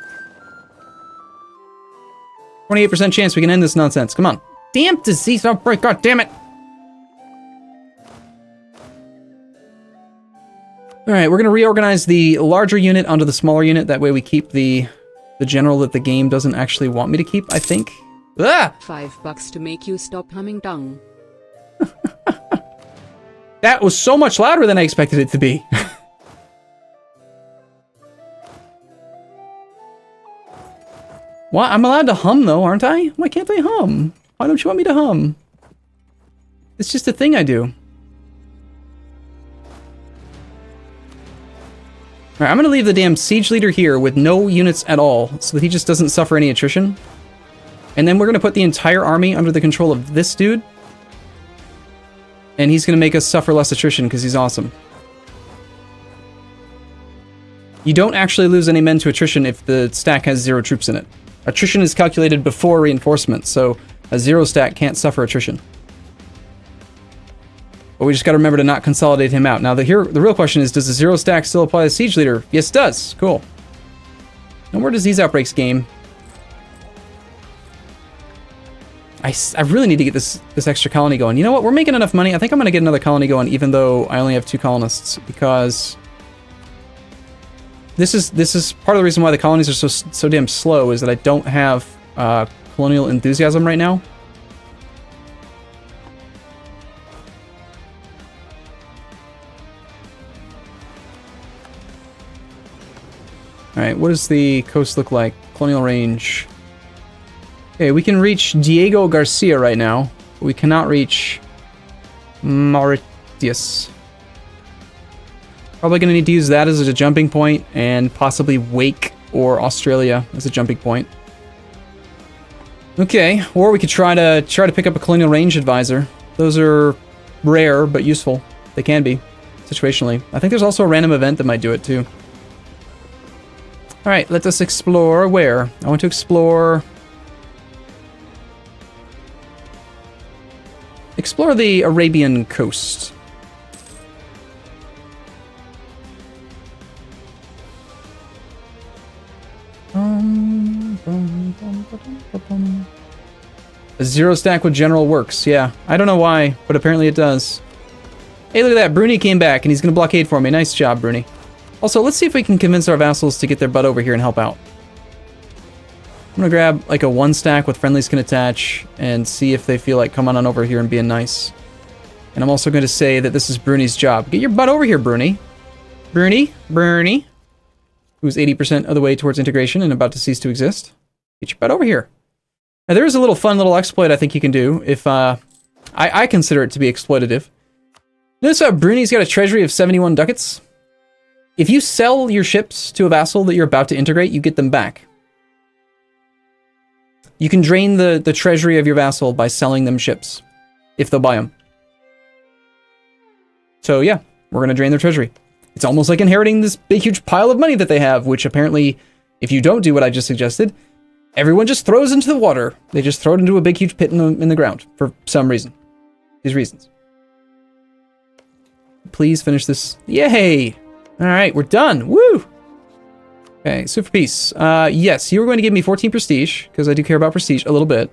28% chance we can end this nonsense. Come on. Damn disease outbreak. God damn it. Alright, we're going to reorganize the larger unit onto the smaller unit. That way we keep the general that the game doesn't actually want me to keep, I think. Ah! $5 to make you stop humming tongue. That was so much louder than I expected it to be. What? I'm allowed to hum though, aren't I? Why can't I hum? Why don't you want me to hum? It's just a thing I do. Alright, I'm gonna leave the damn siege leader here with no units at all, so that he just doesn't suffer any attrition. And then we're gonna put the entire army under the control of this dude. And he's gonna make us suffer less attrition because he's awesome. You don't actually lose any men to attrition if the stack has 0 troops in it. Attrition is calculated before reinforcement, so a 0 stack can't suffer attrition. But we just gotta remember to not consolidate him out. Now the real question is, does the 0 stack still apply to siege leader? Yes, it does. Cool. No more disease outbreaks, game. I really need to get this extra colony going. You know what? We're making enough money. I think I'm gonna get another colony going, even though I only have 2 colonists, because this is part of the reason why the colonies are so damn slow, is that I don't have colonial enthusiasm right now. Alright, what does the coast look like? Colonial range. Okay, we can reach Diego Garcia right now, but we cannot reach Mauritius. Probably going to need to use that as a jumping point, and possibly Wake or Australia as a jumping point. Okay, or we could try to pick up a colonial range advisor. Those are rare but useful. They can be situationally. I think there's also a random event that might do it too. All right, let us explore. Where? I want to explore the Arabian coast. A 0 stack with general works. Yeah, I don't know why, but apparently it does. Hey, look at that. Bruni came back, and he's going to blockade for me. Nice job, Bruni. Also, let's see if we can convince our vassals to get their butt over here and help out. I'm going to grab like a 1 stack with friendlies can attach and see if they feel like coming on over here and being nice. And I'm also going to say that this is Bruni's job. Get your butt over here, Bruni. Bruni. Who's 80% of the way towards integration and about to cease to exist. Get your butt over here. Now, there is a little fun little exploit I think you can do if, I consider it to be exploitative. Notice how Bruni's got a treasury of 71 ducats? If you sell your ships to a vassal that you're about to integrate, you get them back. You can drain the treasury of your vassal by selling them ships, if they'll buy them. So yeah, we're going to drain their treasury. It's almost like inheriting this big, huge pile of money that they have, which apparently, if you don't do what I just suggested, everyone just throws into the water. They just throw it into a big, huge pit in the ground for some reason. These reasons. Please finish this. Yay! All right, we're done. Woo! Okay, super peace. Yes, you were going to give me 14 prestige, because I do care about prestige a little bit.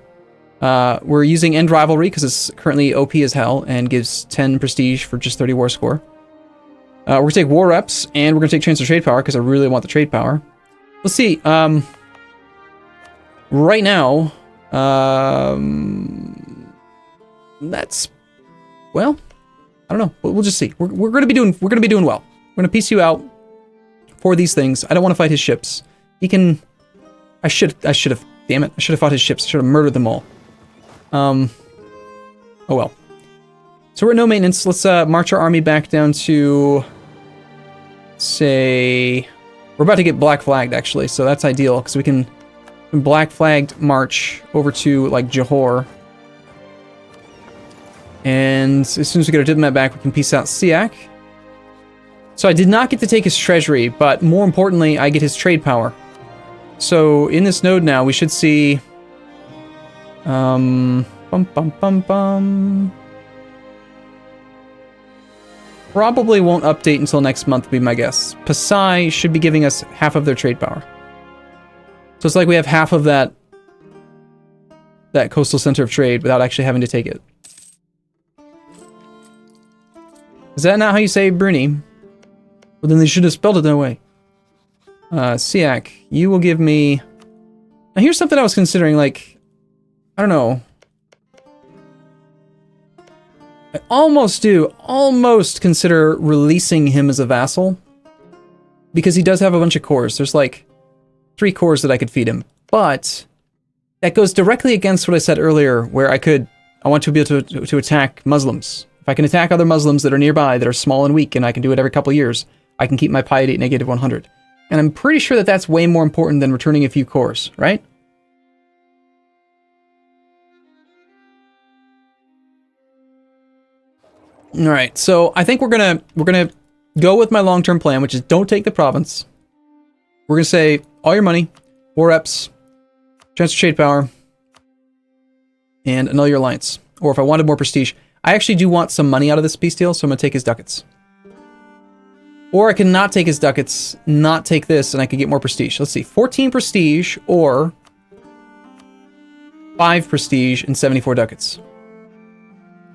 We're using End Rivalry, because it's currently OP as hell, and gives 10 prestige for just 30 war score. We're going to take war reps, and we're going to take transfer trade power, because I really want the trade power. Let's see. Right now, that's, well, I don't know. We'll just see. We're going to be doing well. We're going to piece you out for these things. I don't want to fight his ships. He can. I should have. Damn it! I should have fought his ships. I should have murdered them all. Oh well. So we're at no maintenance. Let's march our army back down to. Say, we're about to get black flagged actually, so that's ideal because we can black flagged march over to like Johor. And as soon as we get our diplomat back, we can peace out Siak. So I did not get to take his treasury, but more importantly, I get his trade power. So in this node now, we should see... Probably won't update until next month, would be my guess. Pasai should be giving us half of their trade power. So it's like we have half of that coastal center of trade without actually having to take it. Is that not how you say Bruni? Well, then they should have spelled it that way. Siak, you will give me... Now here's something I was considering, like... I don't know. I almost consider releasing him as a vassal. Because he does have a bunch of cores. There's like 3 cores that I could feed him. But that goes directly against what I said earlier, where I want to be able to attack Muslims. If I can attack other Muslims that are nearby, that are small and weak, and I can do it every couple of years, I can keep my piety at negative 100. And I'm pretty sure that that's way more important than returning a few cores, right? All right, so I think we're gonna go with my long-term plan, which is don't take the province. We're gonna say all your money, war reps, transfer trade power, and annul your alliance. Or if I wanted more prestige, I actually do want some money out of this peace deal, so I'm gonna take his ducats. Or I can not take his ducats, not take this, and I could get more prestige. Let's see, 14 prestige or 5 prestige and 74 ducats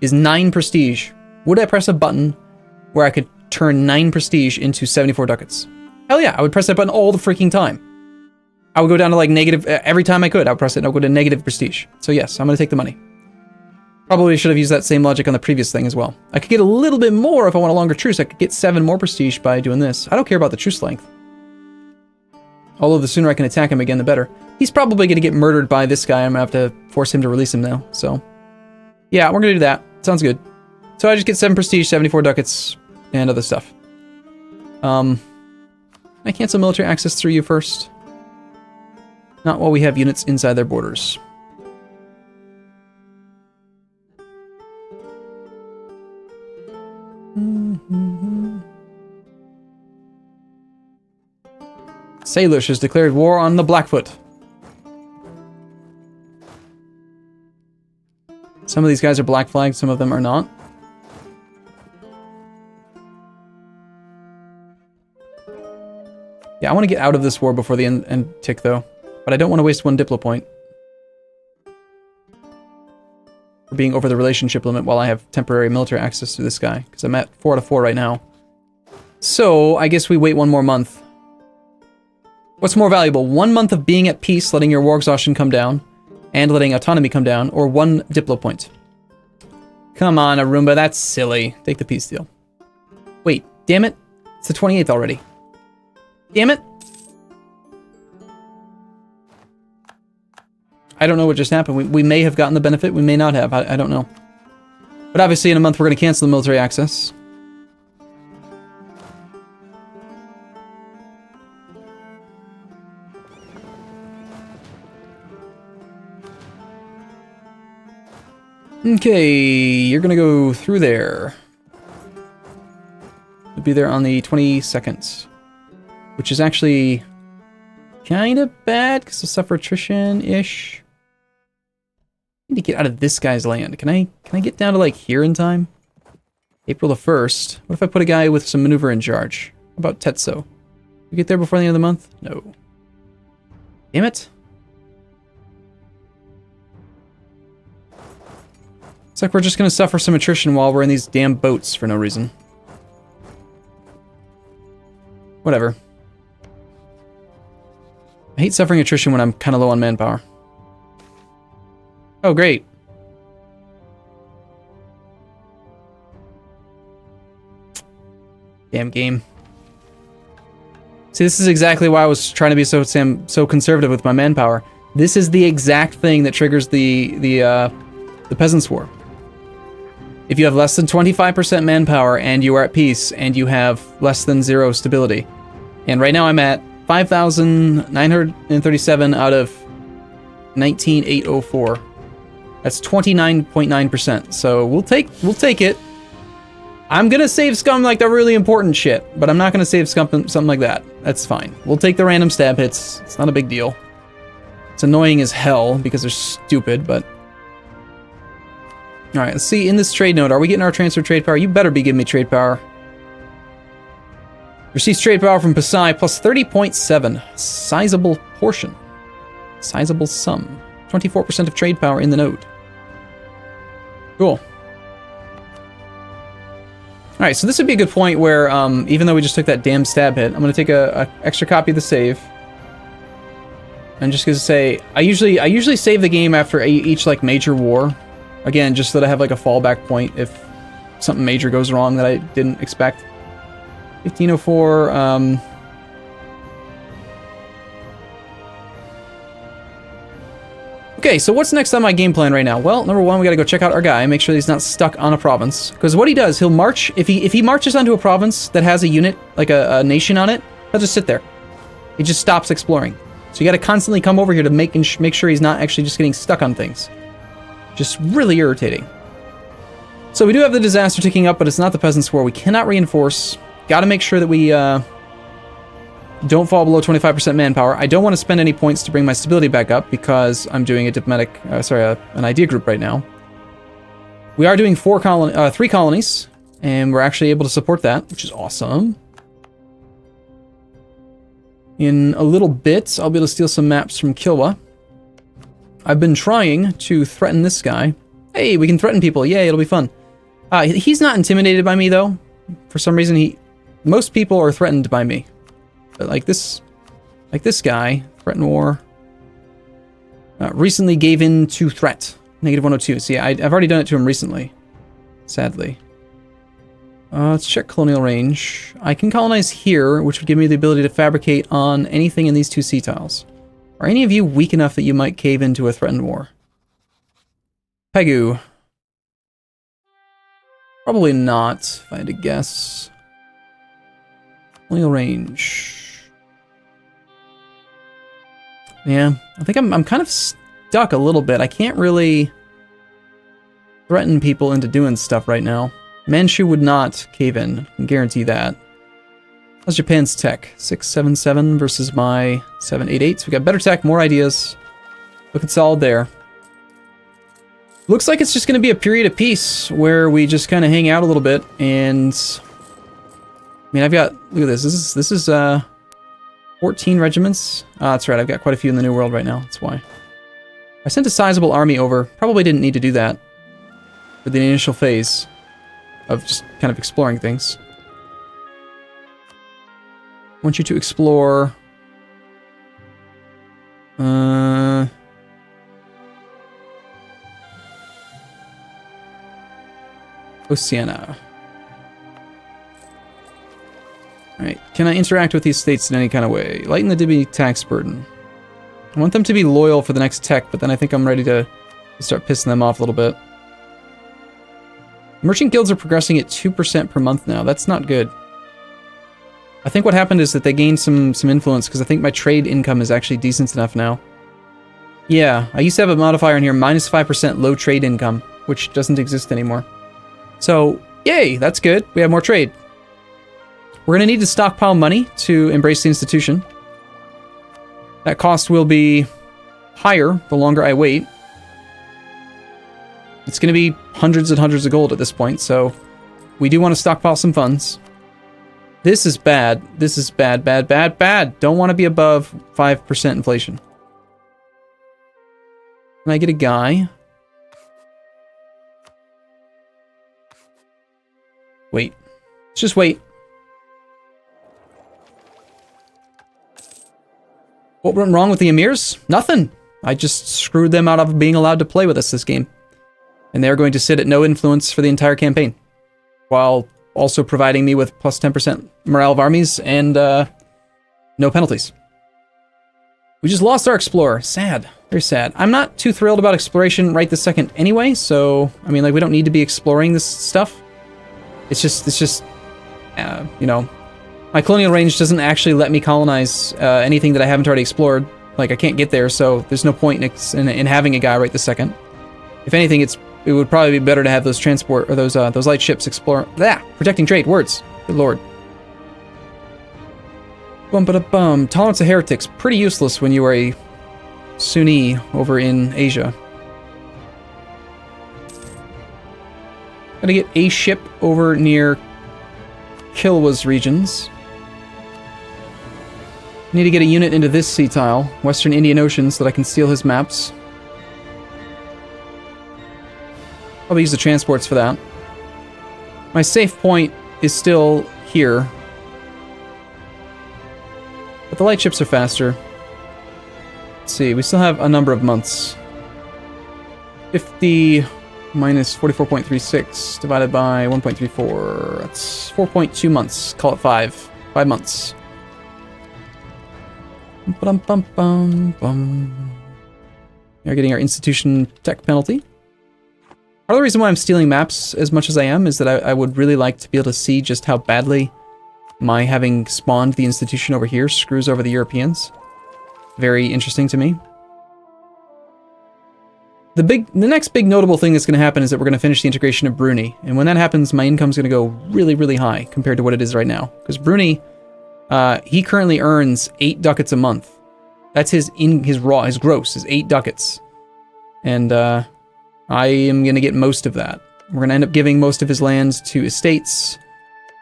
is 9 prestige. Would I press a button where I could turn 9 prestige into 74 ducats? Hell yeah, I would press that button all the freaking time. I would go down to like negative, every time I could, I would press it and I would go to negative prestige. So yes, I'm going to take the money. Probably should have used that same logic on the previous thing as well. I could get a little bit more if I want a longer truce. I could get 7 more prestige by doing this. I don't care about the truce length. Although the sooner I can attack him again, the better. He's probably going to get murdered by this guy. I'm going to have to force him to release him now. So yeah, we're going to do that. Sounds good. So I just get 7 prestige, 74 ducats, and other stuff. I cancel military access through you first. Not while we have units inside their borders. Salish has declared war on the Blackfoot. Some of these guys are black flagged, some of them are not. Yeah, I want to get out of this war before the end tick, though. But I don't want to waste 1 diplo point. For being over the relationship limit while I have temporary military access to this guy. Because I'm at 4 out of 4 right now. So, I guess we wait 1 more month. What's more valuable? 1 month of being at peace, letting your war exhaustion come down, and letting autonomy come down, or 1 diplo point? Come on, Arumba, that's silly. Take the peace deal. Wait, damn it. It's the 28th already. Damn it! I don't know what just happened. We may have gotten the benefit, we may not have. I don't know. But obviously in a month we're going to cancel the military access. Okay, you're going to go through there. We'll be there on the 22nd, which is actually kind of bad because we'll suffer attrition-ish. I need to get out of this guy's land. Can I get down to like here in time? April the 1st. What if I put a guy with some maneuver in charge? How about Tetsuo? We get there before the end of the month? No. Damn it. It's like we're just going to suffer some attrition while we're in these damn boats for no reason. Whatever. I hate suffering attrition when I'm kind of low on manpower. Oh, great. Damn game. See, this is exactly why I was trying to be so conservative with my manpower. This is the exact thing that triggers the Peasants' War. If you have less than 25% manpower and you are at peace and you have less than 0 stability. And right now I'm at 5,937 out of 19,804. That's 29.9%. So we'll take it. I'm gonna save scum like the really important shit, but I'm not gonna save scum something like that. That's fine. We'll take the random stab hits. It's not a big deal. It's annoying as hell because they're stupid, but... Alright, let's see, in this trade node, are we getting our transfer trade power? You better be giving me trade power. Receives trade power from Pasai plus 30.7. Sizable portion. Sizable sum. 24% of trade power in the node. Cool. Alright, so this would be a good point where, even though we just took that damn stab hit, I'm going to take a extra copy of the save. I'm just going to say, I usually save the game after each, like, major war. Again, just so that I have, like, a fallback point if something major goes wrong that I didn't expect. 1504, Okay, so what's next on my game plan right now? Well, number one, we gotta go check out our guy, make sure he's not stuck on a province. Because what he does, he'll march, if he marches onto a province that has a unit, like a nation on it, he'll just sit there. He just stops exploring. So you gotta constantly come over here to make sure he's not actually just getting stuck on things. Just really irritating. So we do have the disaster ticking up, but it's not the Peasants' War. We cannot reinforce. Gotta make sure that we don't fall below 25% manpower. I don't want to spend any points to bring my stability back up because I'm doing a diplomatic, an idea group right now. We are doing 3 colonies, and we're actually able to support that, which is awesome. In a little bit, I'll be able to steal some maps from Kilwa. I've been trying to threaten this guy. Hey, we can threaten people. Yay, it'll be fun. He's not intimidated by me, though. For some reason, most people are threatened by me. But like this guy, threaten war, recently gave in to threat. -102. See, I've already done it to him recently. Sadly. Let's check colonial range. I can colonize here, which would give me the ability to fabricate on anything in these 2 sea tiles. Are any of you weak enough that you might cave into a threatened war? Pegu. Probably not, if I had to guess. Colonial range. Yeah, I think I'm kind of stuck a little bit. I can't really threaten people into doing stuff right now. Manchu would not cave in, I can guarantee that. How's Japan's tech? 677 versus my 788. So we got better tech, more ideas. Looking solid there. Looks like it's just going to be a period of peace where we just kind of hang out a little bit. And I mean, I've got, look at this. This is 14 regiments. That's right. I've got quite a few in the New World right now. That's why. I sent a sizable army over. Probably didn't need to do that for the initial phase of just kind of exploring things. I want you to explore Oceania. Alright, can I interact with these states in any kind of way? Lighten the Dibby tax burden. I want them to be loyal for the next tech, but then I think I'm ready to start pissing them off a little bit. Merchant guilds are progressing at 2% per month now. That's not good. I think what happened is that they gained some influence, because I think my trade income is actually decent enough now. Yeah, I used to have a modifier in here, minus 5% low trade income, which doesn't exist anymore. So, yay, that's good. We have more trade. We're going to need to stockpile money to embrace the institution. That cost will be higher the longer I wait. It's going to be hundreds and hundreds of gold at this point, so we do want to stockpile some funds. This is bad. This is bad, bad, bad, bad. Don't want to be above 5% inflation. Can I get a guy? Wait. Let's just wait. What went wrong with the emirs? Nothing. I just screwed them out of being allowed to play with us this game. And they're going to sit at no influence for the entire campaign, while also providing me with plus 10% morale of armies and no penalties. We just lost our explorer. Sad. Very sad. I'm not too thrilled about exploration right this second anyway, so, I mean, like, we don't need to be exploring this stuff. It's just, you know, my colonial range doesn't actually let me colonize anything that I haven't already explored. Like, I can't get there, so there's no point in having a guy right this second. If anything, it would probably be better to have those transport, or those light ships explore. Protecting trade, words. Good lord. Bum-ba-da-bum. Tolerance of heretics. Pretty useless when you are a Sunni over in Asia. Gotta get a ship over near Kilwa's regions. Need to get a unit into this sea tile, Western Indian Ocean, so that I can steal his maps. Probably use the transports for that. My safe point is still here. But the light ships are faster. Let's see, we still have a number of months. 50 minus 44.36 divided by 1.34. That's 4.2 months. Call it 5. 5 months. Bum-bum-bum-bum. We're getting our institution tech penalty. Part of the reason why I'm stealing maps as much as I am is that I would really like to be able to see just how badly my having spawned the institution over here screws over the Europeans. Very interesting to me. The next big notable thing that's going to happen is that we're going to finish the integration of Bruni. And when that happens, my income's going to go really, really high compared to what it is right now. Because Bruni, he currently earns 8 ducats a month. That's his gross is 8 ducats. And I am going to get most of that. We're going to end up giving most of his lands to estates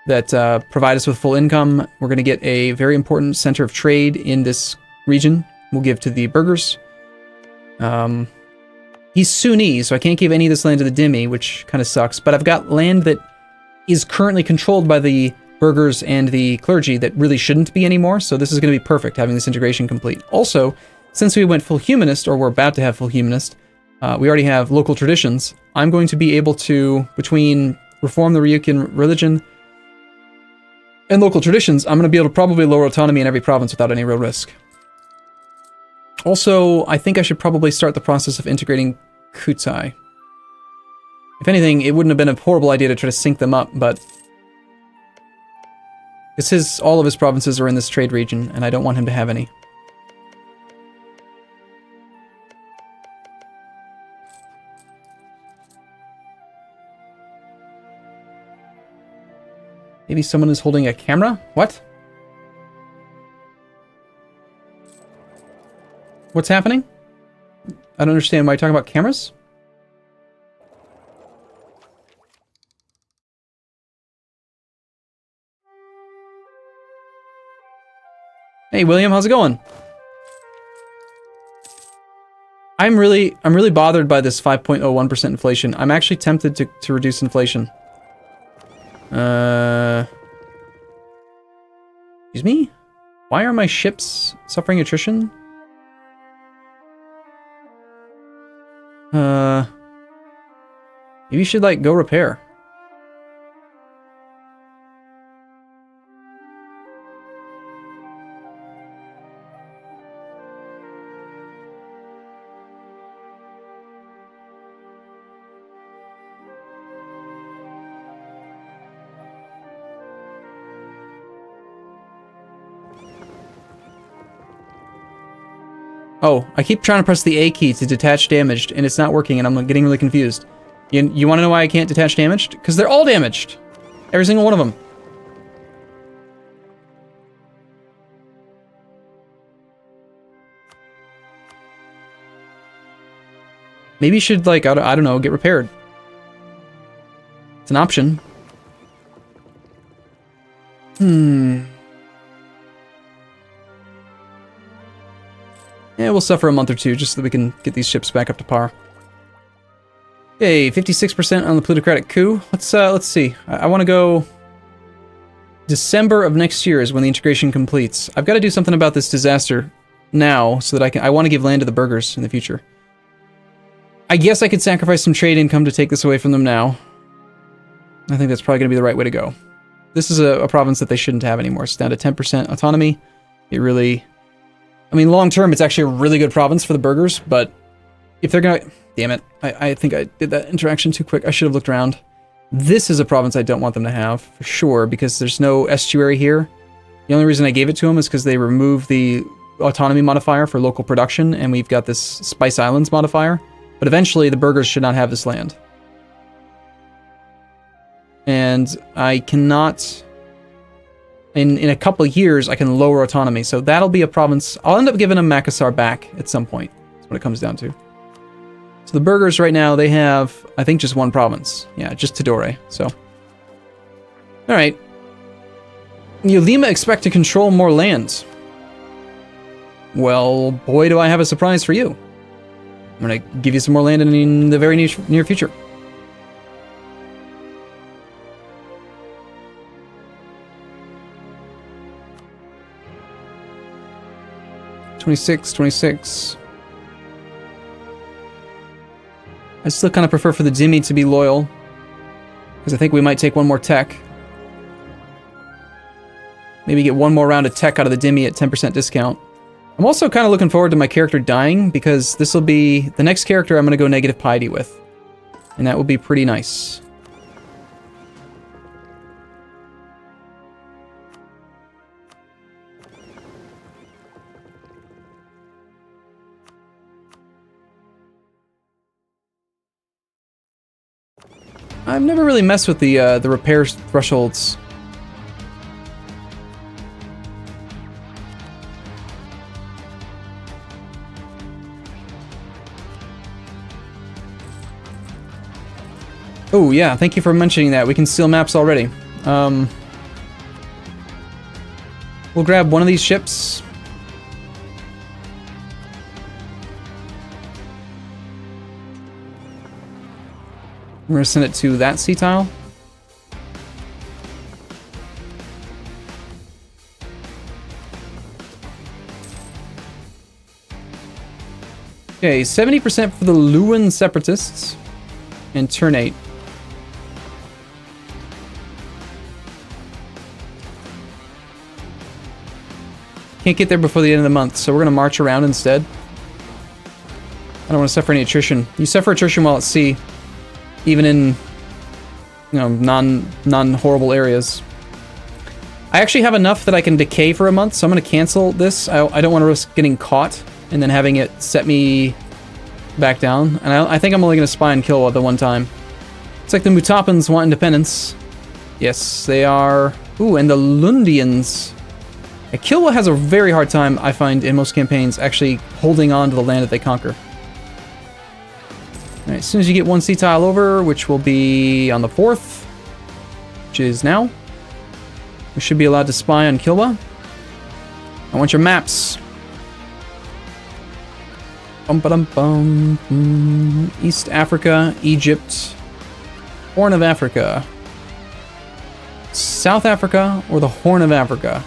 that provide us with full income. We're going to get a very important center of trade in this region. We'll give to the burghers. He's Sunni, so I can't give any of this land to the Dhimmi, which kind of sucks. But I've got land that is currently controlled by the burghers and the clergy that really shouldn't be anymore, so this is going to be perfect, having this integration complete. Also, since we went full humanist, or we're about to have full humanist, we already have local traditions. I'm going to be able to, between reform the Ryukyu religion and local traditions, I'm going to be able to probably lower autonomy in every province without any real risk. Also, I think I should probably start the process of integrating Kutai. If anything, it wouldn't have been a horrible idea to try to sync them up, but all of his provinces are in this trade region, and I don't want him to have any. Maybe someone is holding a camera? What? What's happening? I don't understand why you're talking about cameras. Hey William, how's it going? I'm really bothered by this 5.01% inflation. I'm actually tempted to reduce inflation. Excuse me? Why are my ships suffering attrition? Maybe you should, like, go repair. Oh, I keep trying to press the A key to detach damaged, and it's not working, and I'm getting really confused. You want to know why I can't detach damaged? Because they're all damaged. Every single one of them. Maybe you should, like, I don't know, get repaired. It's an option. Yeah, we'll suffer a month or two just so that we can get these ships back up to par. Okay, 56% on the plutocratic coup. Let's see. I want to go... December of next year is when the integration completes. I've got to do something about this disaster now so that I want to give land to the burghers in the future. I guess I could sacrifice some trade income to take this away from them now. I think that's probably going to be the right way to go. This is a province that they shouldn't have anymore. It's down to 10% autonomy. It really... I mean, long term, it's actually a really good province for the burghers, but if they're going to... Damn it. I think I did that interaction too quick. I should have looked around. This is a province I don't want them to have, for sure, because there's no estuary here. The only reason I gave it to them is because they removed the autonomy modifier for local production, and we've got this Spice Islands modifier. But eventually, the burghers should not have this land. And I cannot... In a couple of years, I can lower autonomy, so that'll be a province... I'll end up giving them Makassar back at some point. That's what it comes down to. So the burghers right now, they have, I think, just one province. Yeah, just Tidore, so. Alright. Ulima expect to control more lands. Well, boy, do I have a surprise for you. I'm gonna give you some more land in the very near future. $26. I still kind of prefer for the Dhimmi to be loyal, because I think we might take one more tech. Maybe get one more round of tech out of the Dhimmi at 10% discount. I'm also kind of looking forward to my character dying, because this will be the next character I'm going to go negative piety with. And that will be pretty nice. I've never really messed with the repair thresholds. Oh yeah, thank you for mentioning that. We can steal maps already. We'll grab one of these ships. We're going to send it to that sea tile. Okay, 70% for the Luan Separatists. And turn 8. Can't get there before the end of the month, so we're going to march around instead. I don't want to suffer any attrition. You suffer attrition while at sea. Even in, you know, non-horrible areas. I actually have enough that I can decay for a month, so I'm going to cancel this. I don't want to risk getting caught and then having it set me back down. And I think I'm only going to spy on Kilwa the one time. It's like the Mutapans want independence. Yes, they are. Ooh, and the Lundians. Yeah, Kilwa has a very hard time, I find, in most campaigns, actually holding on to the land that they conquer. Alright, as soon as you get one sea tile over, which will be on the 4th, which is now, we should be allowed to spy on Kilwa. I want your maps. Bum-ba-dum-bum. East Africa, Egypt, Horn of Africa, South Africa, or the Horn of Africa.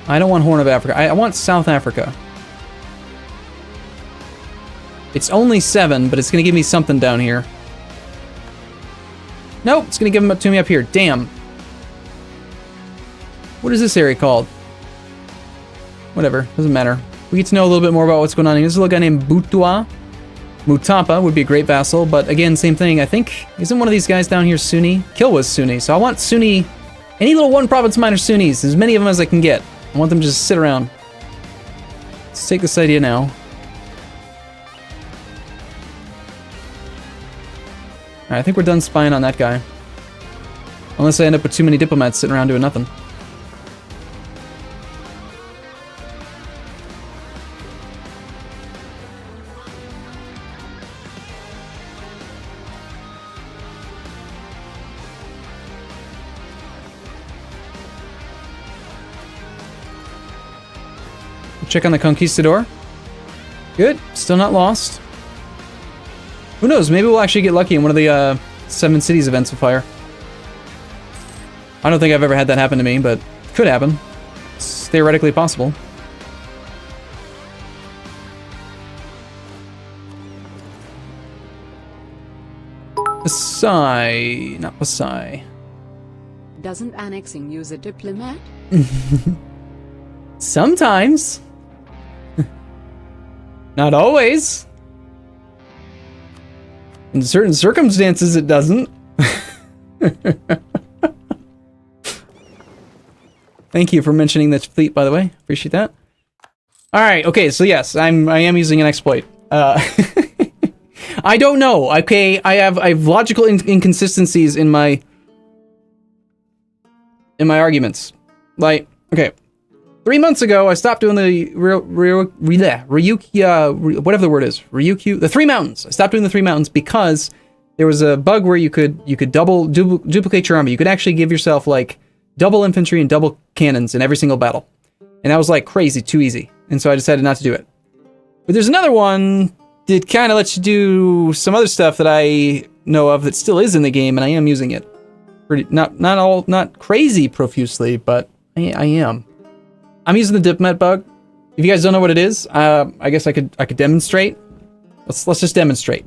I don't want Horn of Africa. I want South Africa. It's only 7, but it's going to give me something down here. Nope, it's going to give them up to me up here. Damn. What is this area called? Whatever, doesn't matter. We get to know a little bit more about what's going on here. There's a little guy named Butua. Mutapa would be a great vassal, but again, same thing. I think, isn't one of these guys down here Sunni? Kilwa's Sunni, so I want Sunni, any little one province minor Sunnis, as many of them as I can get. I want them to just sit around. Let's take this idea now. Alright, I think we're done spying on that guy. Unless I end up with too many diplomats sitting around doing nothing. Check on the Conquistador. Good. Still not lost. Who knows? Maybe we'll actually get lucky in one of the 7 cities events of fire. I don't think I've ever had that happen to me, but it could happen. It's theoretically possible. Pasai, not Pasai. Doesn't annexing use a diplomat? Sometimes. Not always. In certain circumstances, it doesn't. Thank you for mentioning this fleet, by the way. Appreciate that. All right. Okay. So yes, I am using an exploit. I don't know. Okay, I have logical inconsistencies in my arguments. Like, okay, 3 months ago I stopped doing the Ryukyu, whatever the word is, Ryukyu, the 3 mountains. I stopped doing the 3 mountains because there was a bug where you could duplicate your army. You could actually give yourself like double infantry and double cannons in every single battle, and that was like crazy, too easy. And so I decided not to do it. But there's another one that kind of lets you do some other stuff that I know of that still is in the game, and I am using it. Not crazy profusely, but I am. I'm using the diplomat bug. If you guys don't know what it is, I guess I could demonstrate. Let's just demonstrate.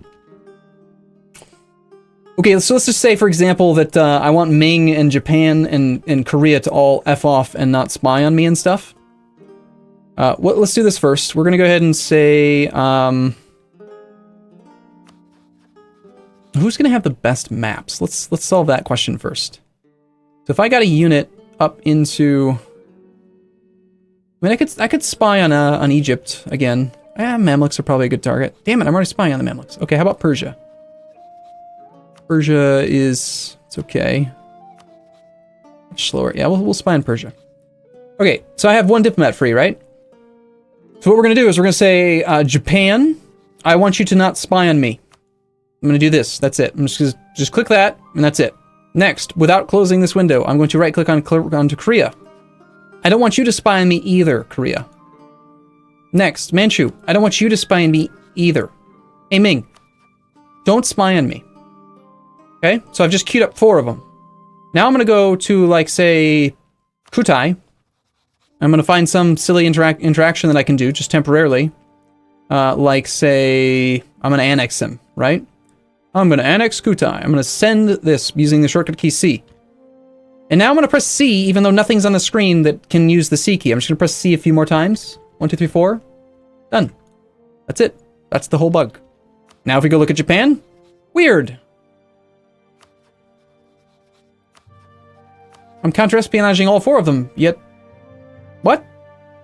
Okay, so let's just say, for example, that I want Ming and Japan and Korea to all F off and not spy on me and stuff. Let's do this first. We're gonna go ahead and say, who's gonna have the best maps? Let's solve that question first. So if I got a unit up into, I mean, I could spy on Egypt again. Mamluks are probably a good target. Damn it, I'm already spying on the Mamluks. Okay, how about Persia? Persia it's okay. Much slower. Yeah, we'll spy on Persia. Okay, so I have 1 diplomat free, right? So what we're gonna do is we're gonna say, Japan, I want you to not spy on me. I'm gonna do this. That's it. I'm just click that, and that's it. Next, without closing this window, I'm going to right-click onto Korea. I don't want you to spy on me either, Korea. Next, Manchu, I don't want you to spy on me either. Hey, Ming, don't spy on me. Okay, so I've just queued up 4 of them. Now I'm gonna go to, like, say, Kutai. I'm gonna find some silly interaction that I can do, just temporarily. Like, say, I'm gonna annex him, right? I'm gonna annex Kutai. I'm gonna send this using the shortcut key C. And now I'm gonna press C, even though nothing's on the screen that can use the C key. I'm just gonna press C a few more times. 1, 2, 3, 4. Done. That's it. That's the whole bug. Now if we go look at Japan, weird. I'm counter-espionaging all 4 of them, yet... What?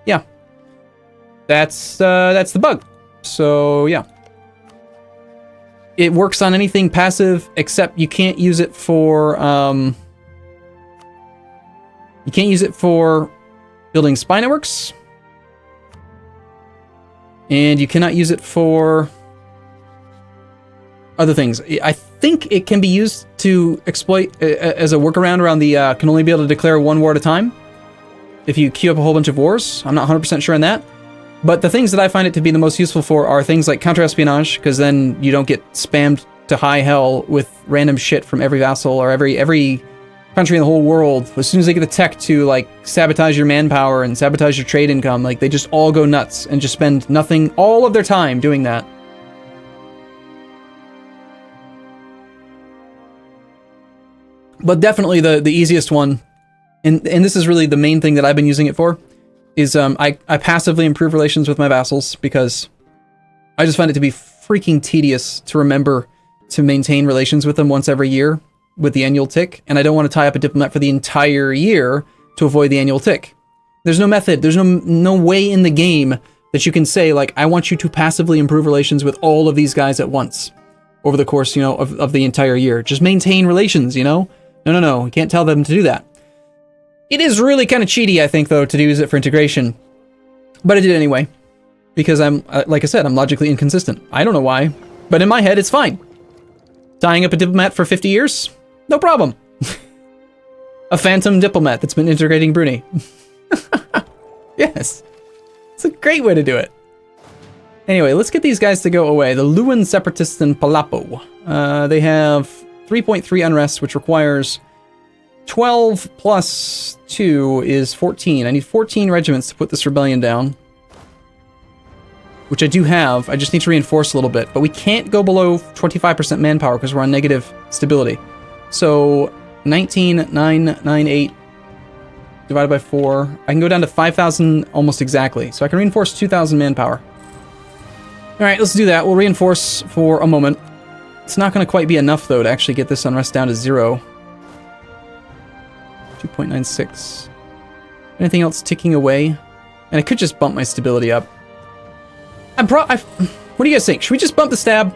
Yeah. That's the bug. So, yeah. It works on anything passive, except you can't use it for, you can't use it for building spy networks. And you cannot use it for other things. I think it can be used to exploit as a workaround around the can only be able to declare 1 war at a time. If you queue up a whole bunch of wars. I'm not 100% sure on that. But the things that I find it to be the most useful for are things like counter-espionage, because then you don't get spammed to high hell with random shit from every vassal or every country in the whole world. As soon as they get the tech to, like, sabotage your manpower and sabotage your trade income, like, they just all go nuts and just spend all of their time doing that. But definitely the easiest one, and this is really the main thing that I've been using it for, is I passively improve relations with my vassals, because I just find it to be freaking tedious to remember to maintain relations with them once every year with the annual tick, and I don't want to tie up a diplomat for the entire year to avoid the annual tick. There's no method, there's no way in the game that you can say, like, I want you to passively improve relations with all of these guys at once over the course, of the entire year. Just maintain relations, No, you can't tell them to do that. It is really kind of cheaty, I think, though, to use it for integration. But I did it anyway. Because I'm, like I said, I'm logically inconsistent. I don't know why. But in my head, it's fine. Tying up a diplomat for 50 years? No problem. A phantom diplomat that's been integrating Brunei. Yes. It's a great way to do it. Anyway, let's get these guys to go away. The Luan Separatists in Palapo. They have 3.3 unrest, which requires 12 plus 2 is 14. I need 14 regiments to put this rebellion down. Which I do have. I just need to reinforce a little bit. But we can't go below 25% manpower because we're on negative stability. So 19,998 divided by 4. I can go down to 5,000 almost exactly. So I can reinforce 2,000 manpower. Alright, let's do that. We'll reinforce for a moment. It's not going to quite be enough, though, to actually get this unrest down to 0. 2.96. Anything else ticking away? And I could just bump my stability up. What do you guys think? Should we just bump the stab?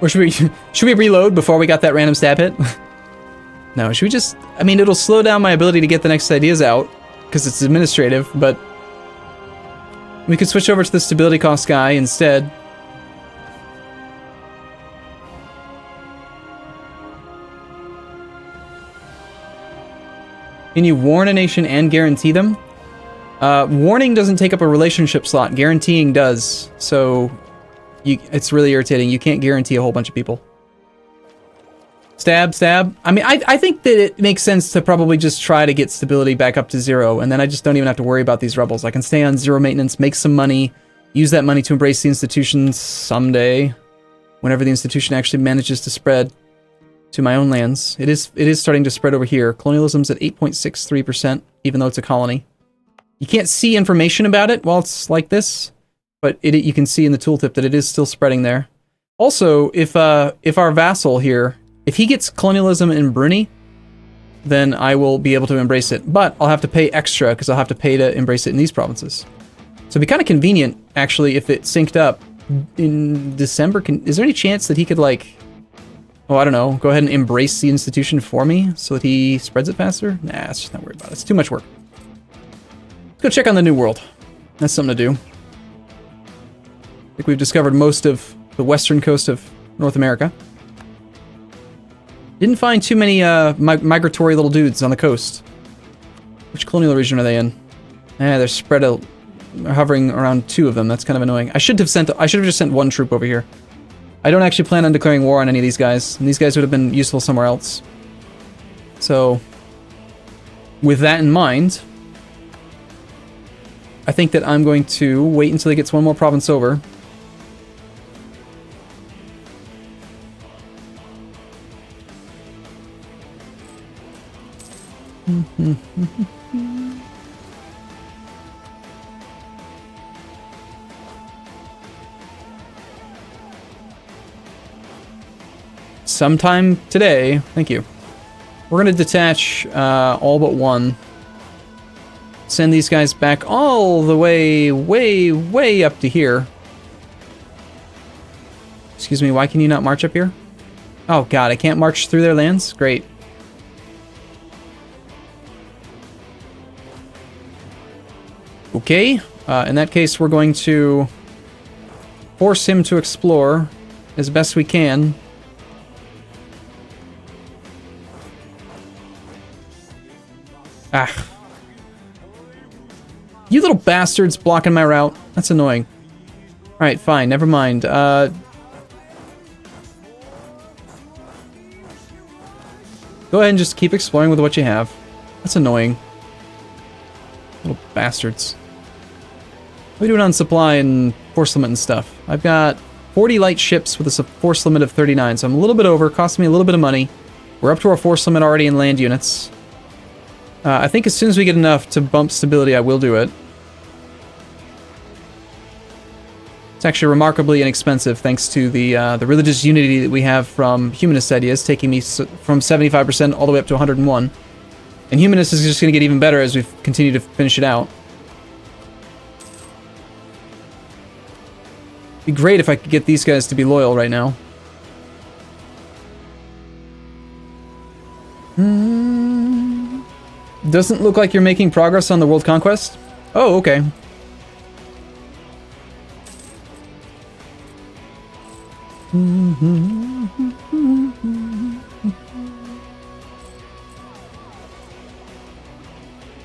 Or should we reload before we got that random stab hit? No, should we just... I mean, it'll slow down my ability to get the next ideas out, because it's administrative, but... we could switch over to the stability cost guy instead. Can you warn a nation and guarantee them? Warning doesn't take up a relationship slot. Guaranteeing does. So, it's really irritating. You can't guarantee a whole bunch of people. Stab, stab. I mean, I think that it makes sense to probably just try to get stability back up to 0, and then I just don't even have to worry about these rebels. I can stay on 0 maintenance, make some money, use that money to embrace the institution someday, whenever the institution actually manages to spread to my own lands. It is starting to spread over here. Colonialism's at 8.63%, even though it's a colony. You can't see information about it while it's like this, but you can see in the tooltip that it is still spreading there. Also, if our vassal here, if he gets colonialism in Brunei, then I will be able to embrace it. But I'll have to pay extra, because I'll have to pay to embrace it in these provinces. So it'd be kind of convenient, actually, if it synced up in December. Is there any chance that he could, like... oh, I don't know, go ahead and embrace the institution for me so that he spreads it faster? Nah, it's just not worried about it. It's too much work. Let's go check on the New World. That's something to do. I think we've discovered most of the western coast of North America. Didn't find too many migratory little dudes on the coast. Which colonial region are they in? They're spread out, hovering around 2 of them. That's kind of annoying. I should have just sent 1 troop over here. I don't actually plan on declaring war on any of these guys, and these guys would have been useful somewhere else. So, with that in mind, I think that I'm going to wait until he gets 1 more province over. Sometime today, thank you. We're going to detach all but 1. Send these guys back all the way, way up to here. Excuse me, why can you not march up here? Oh god, I can't march through their lands? Great. Okay, in that case we're going to force him to explore as best we can. Ah. You little bastards blocking my route. That's annoying. Alright, fine, never mind. Go ahead and just keep exploring with what you have. That's annoying. Little bastards. What are we doing on supply and force limit and stuff? I've got 40 light ships with a force limit of 39, so I'm a little bit over, costing me a little bit of money. We're up to our force limit already in land units. I think as soon as we get enough to bump stability, I will do it. It's actually remarkably inexpensive, thanks to the religious unity that we have from humanist ideas, taking me from 75% all the way up to 101. And humanist is just going to get even better as we continue to finish it out. It'd be great if I could get these guys to be loyal right now. Doesn't look like you're making progress on the world conquest? Oh, okay.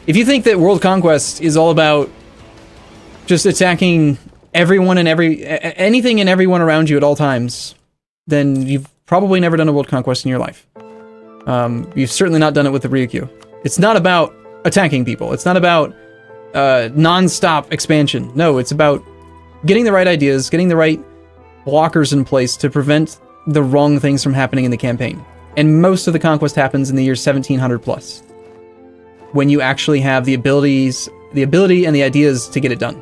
If you think that world conquest is all about just attacking everyone and anything and everyone around you at all times, then you've probably never done a world conquest in your life. You've certainly not done it with the Ryukyu. It's not about attacking people. It's not about non-stop expansion. No, it's about getting the right ideas, getting the right blockers in place to prevent the wrong things from happening in the campaign. And most of the conquest happens in the year 1700 plus, when you actually have the ability and the ideas to get it done.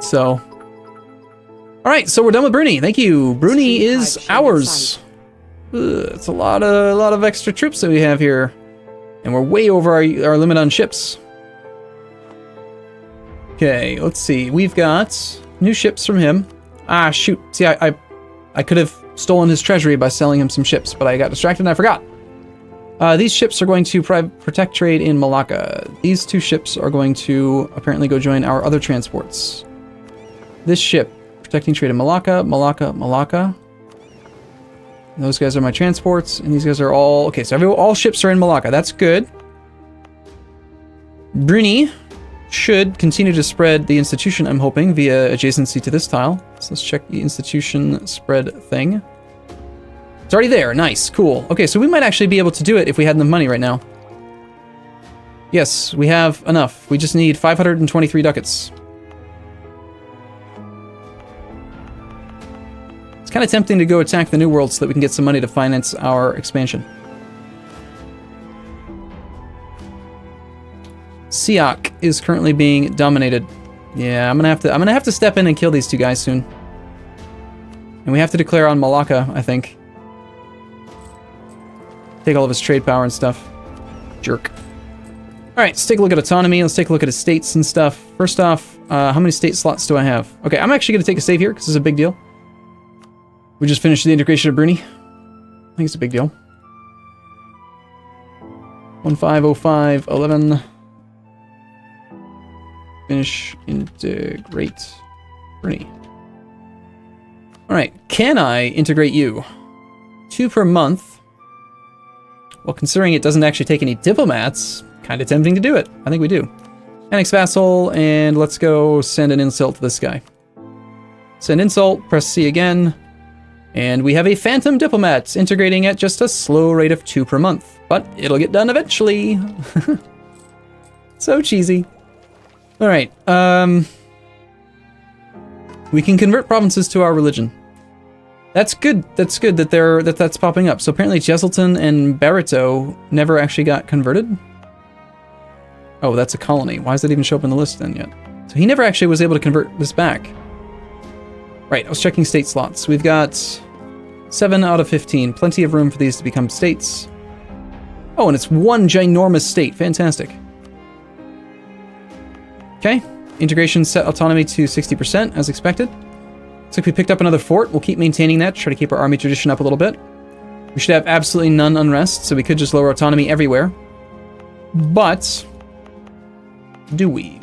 So, all right, so we're done with Bruni. Thank you. Bruni is ours. It's a lot of extra troops that we have here, and we're way over our limit on ships. Okay, let's see. We've got new ships from him. Ah, shoot. See, I could have stolen his treasury by selling him some ships, but I got distracted and I forgot. These ships are going to protect trade in Malacca. These two ships are going to apparently go join our other transports. This ship, protecting trade in Malacca, Malacca. And those guys are my transports, and these guys are all... Okay, so all ships are in Malacca. That's good. Bruni should continue to spread the institution, I'm hoping, via adjacency to this tile. So let's check the institution spread thing. It's already there. Nice. Cool. Okay, so we might actually be able to do it if we had enough money right now. Yes, we have enough. We just need 523 ducats. It's kind of tempting to go attack the New World so that we can get some money to finance our expansion. Siak is currently being dominated. Yeah, I'm gonna have to step in and kill these two guys soon. And we have to declare on Malacca, I think. Take all of his trade power and stuff. Jerk. Alright, let's take a look at autonomy. Let's take a look at his states and stuff. First off, how many state slots do I have? Okay, I'm actually gonna take a save here, because this is a big deal. We just finished the integration of Bruni. I think it's a big deal. 1505 11. Finish, integrate, Bruni. Alright, can I integrate you? 2 per month. Well, considering it doesn't actually take any diplomats, kind of tempting to do it. I think we do. Annex vassal, and let's go send an insult to this guy. Send insult, press C again, and we have a phantom diplomat integrating at just a slow rate of 2 per month. But it'll get done eventually. So cheesy. Alright, we can convert provinces to our religion. That's good. That's good that that's popping up. So apparently Jesselton and Barito never actually got converted. Oh, that's a colony. Why does that even show up in the list then yet? So he never actually was able to convert this back. Right, I was checking state slots. We've got 7 out of 15. Plenty of room for these to become states. Oh, and it's one ginormous state. Fantastic. Okay, integration set autonomy to 60% as expected. Looks like we picked up another fort. We'll keep maintaining that, try to keep our army tradition up a little bit. We should have absolutely none unrest, so we could just lower autonomy everywhere. But do we?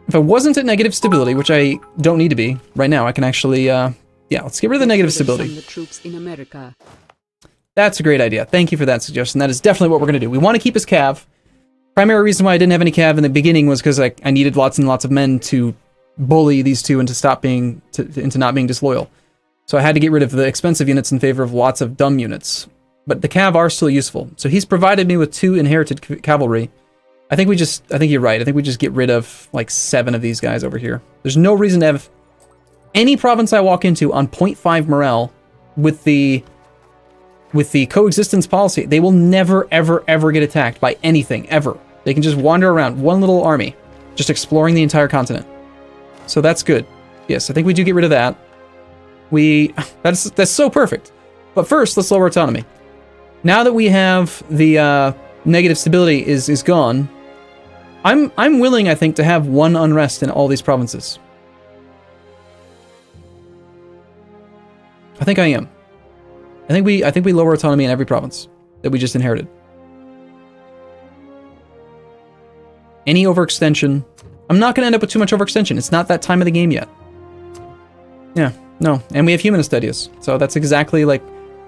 If I wasn't at negative stability, which I don't need to be right now, I can actually, yeah, let's get rid of the negative stability. The troops in America. That's a great idea. Thank you for that suggestion. That is definitely what we're going to do. We want to keep his cav. Primary reason why I didn't have any cav in the beginning was because I needed lots and lots of men to bully these two into into not being disloyal. So I had to get rid of the expensive units in favor of lots of dumb units. But the cav are still useful. So he's provided me with 2 inherited cavalry. I think you're right. I think we just get rid of like 7 of these guys over here. There's no reason to have any province I walk into on 0.5 morale with the coexistence policy. They will never, ever, ever get attacked by anything, ever. They can just wander around, one little army, just exploring the entire continent. So that's good. Yes, I think we do get rid of that. That's so perfect. But first, let's lower autonomy. Now that we have the negative stability is gone, I'm willing, I think, to have 1 unrest in all these provinces. I think I am. I think we lower autonomy in every province that we just inherited. Any overextension. I'm not going to end up with too much overextension. It's not that time of the game yet. Yeah, no. And we have humanist ideas. So that's exactly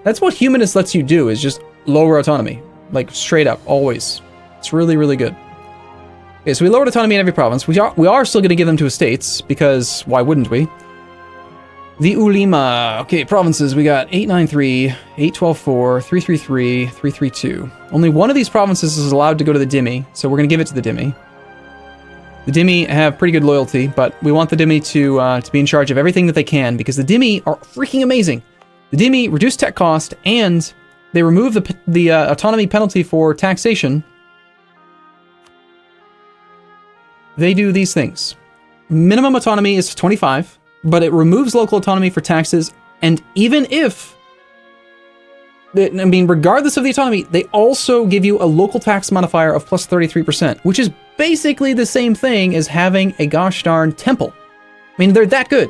that's what humanist lets you do, is just lower autonomy. Like straight up, always. It's really, really good. Okay, so we lowered autonomy in every province. We are still going to give them to estates, because why wouldn't we? The Ulima. Okay, provinces. We got 893, 812-4, 333, 332. Only one of these provinces is allowed to go to the Dhimmi, so we're going to give it to the Dhimmi. The Dhimmi have pretty good loyalty, but we want the Dhimmi to be in charge of everything that they can, because the Dhimmi are freaking amazing. The Dhimmi reduce tech cost, and they remove the autonomy penalty for taxation. They do these things. Minimum autonomy is 25, but it removes local autonomy for taxes, and even if, regardless of the autonomy, they also give you a local tax modifier of plus 33%, which is basically the same thing as having a gosh darn temple. I mean, they're that good.